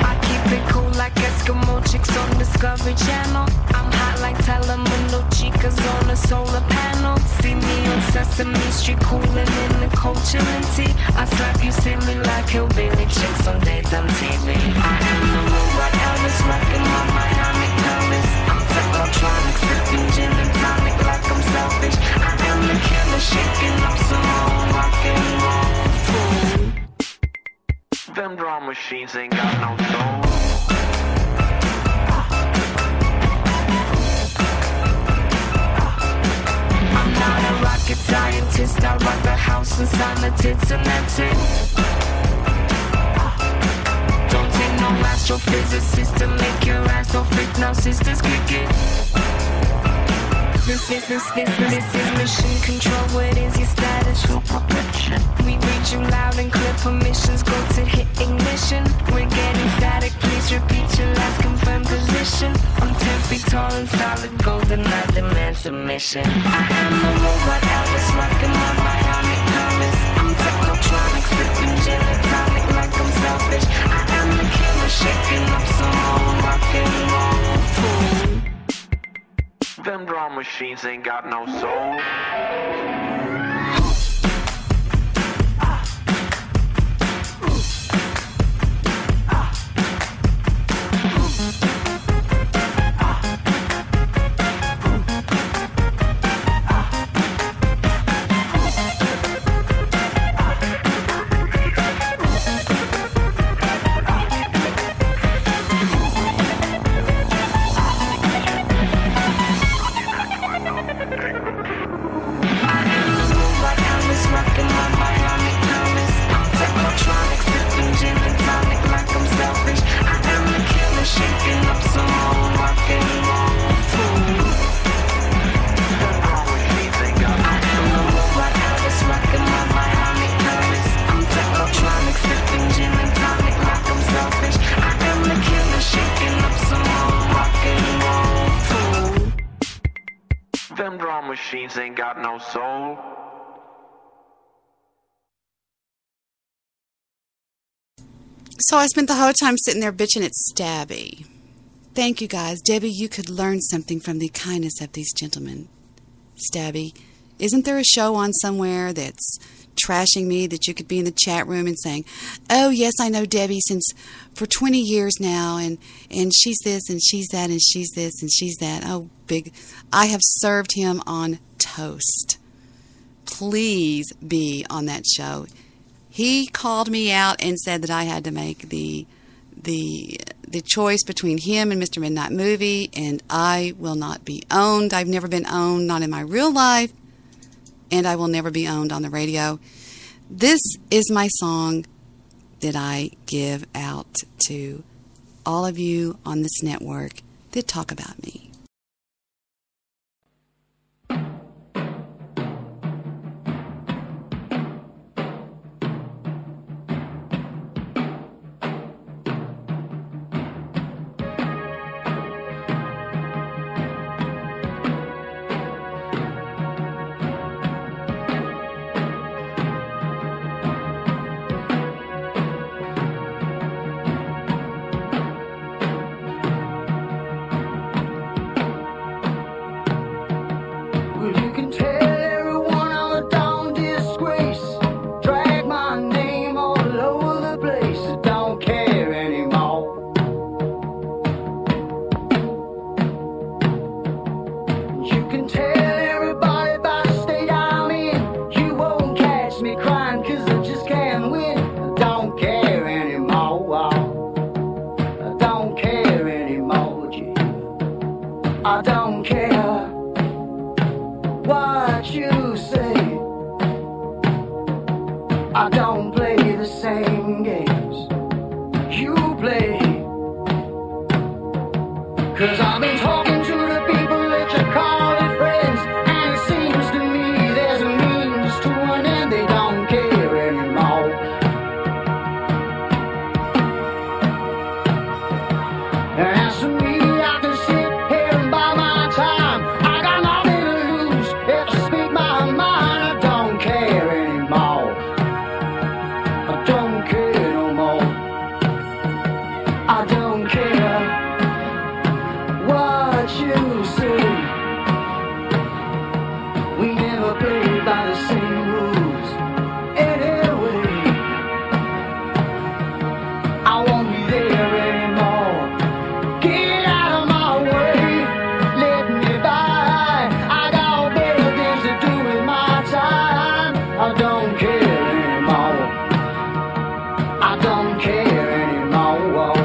I keep it cool like Eskimo chicks on Discovery Channel. I'm hot like Telemundo chicas on a solar panel. See me on Sesame Street cooling in the culture and tea. I slap you silly like hillbilly chicks on daytime TV. I am the robot Elvis rocking my Miami Paris. I'm technotronic, sipping gin and tonic like I'm selfish. I am the killer shaking up some more rock and roll. Them drum machines ain't got no soul. I'm not a rocket scientist, I rock the house and sign the tits and that's it. Don't take no astrophysicist to make your ass so fit. Now sisters kick it. This is mission control. What is your status? We read you loud and clear. Permissions go to hit ignition. We're getting static. Please repeat your last confirmed position. I'm 10 feet tall and solid gold and I demand submission. I am the robot Elvis rocking my Miami Paris. I'm technotronic, sipping gin and tonic like I'm selfish. I am the killer shaking up some old rock and roll fool. Them drum machines ain't got no soul. Them drum machines ain't got no soul. So I spent the whole time sitting there bitching at Stabby. Thank you guys. Debbie, you could learn something from the kindness of these gentlemen. Stabby, isn't there a show on somewhere that's trashing me that you could be in the chat room and saying, oh, yes, I know Debbie since for 20 years now, and she's this, and she's that, and she's this, and she's that. Oh, big. I have served him on toast. Please be on that show. He called me out and said that I had to make the choice between him and Mr. Midnight Movie, and I will not be owned. I've never been owned, not in my real life, and I will never be owned on the radio. This is my song that I give out to all of you on this network that talk about me. what you say. I don't play the same games you play. 'Cause I've been talking to the people that you call it friends, and it seems to me there's a means to an end. They don't care anymore. And as for me, I can sit here and buy my time. I got nothing to lose if I speak my mind. I don't care anymore. I don't care no more. I don't care what you say. We never played by the same rules anyway. I won't be there anymore. Get out of my way, let me by. I got better things to do with my time. I don't care anymore. I don't care anymore.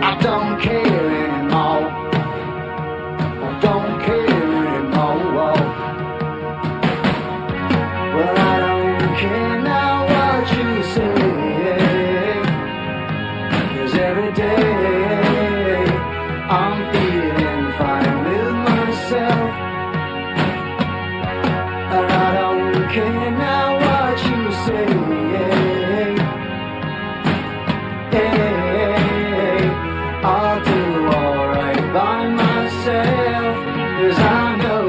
I don't care anymore. I don't care anymore. Well, I don't care now what you say. 'Cause every day I'm feeling fine with myself. And I don't care now what you say. I'll do alright by myself, 'cause I know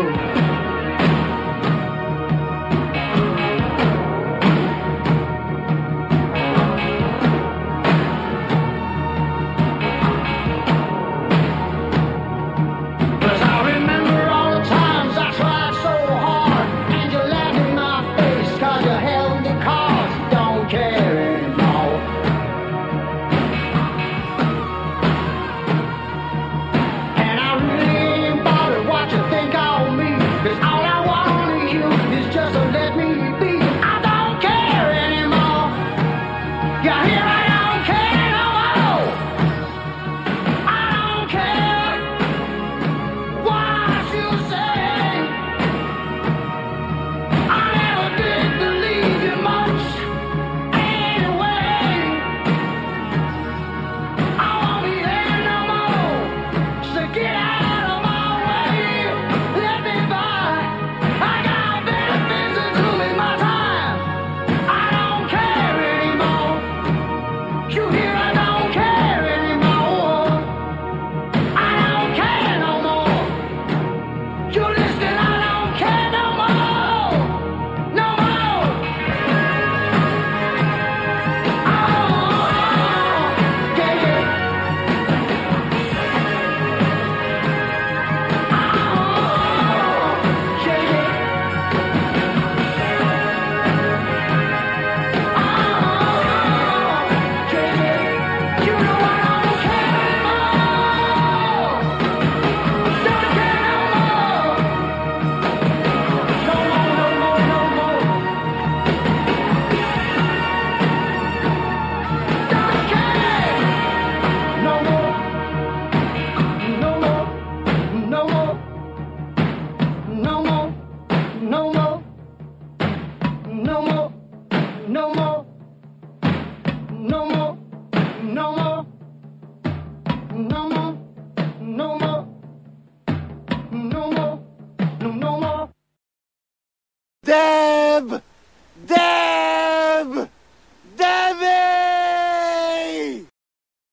no more.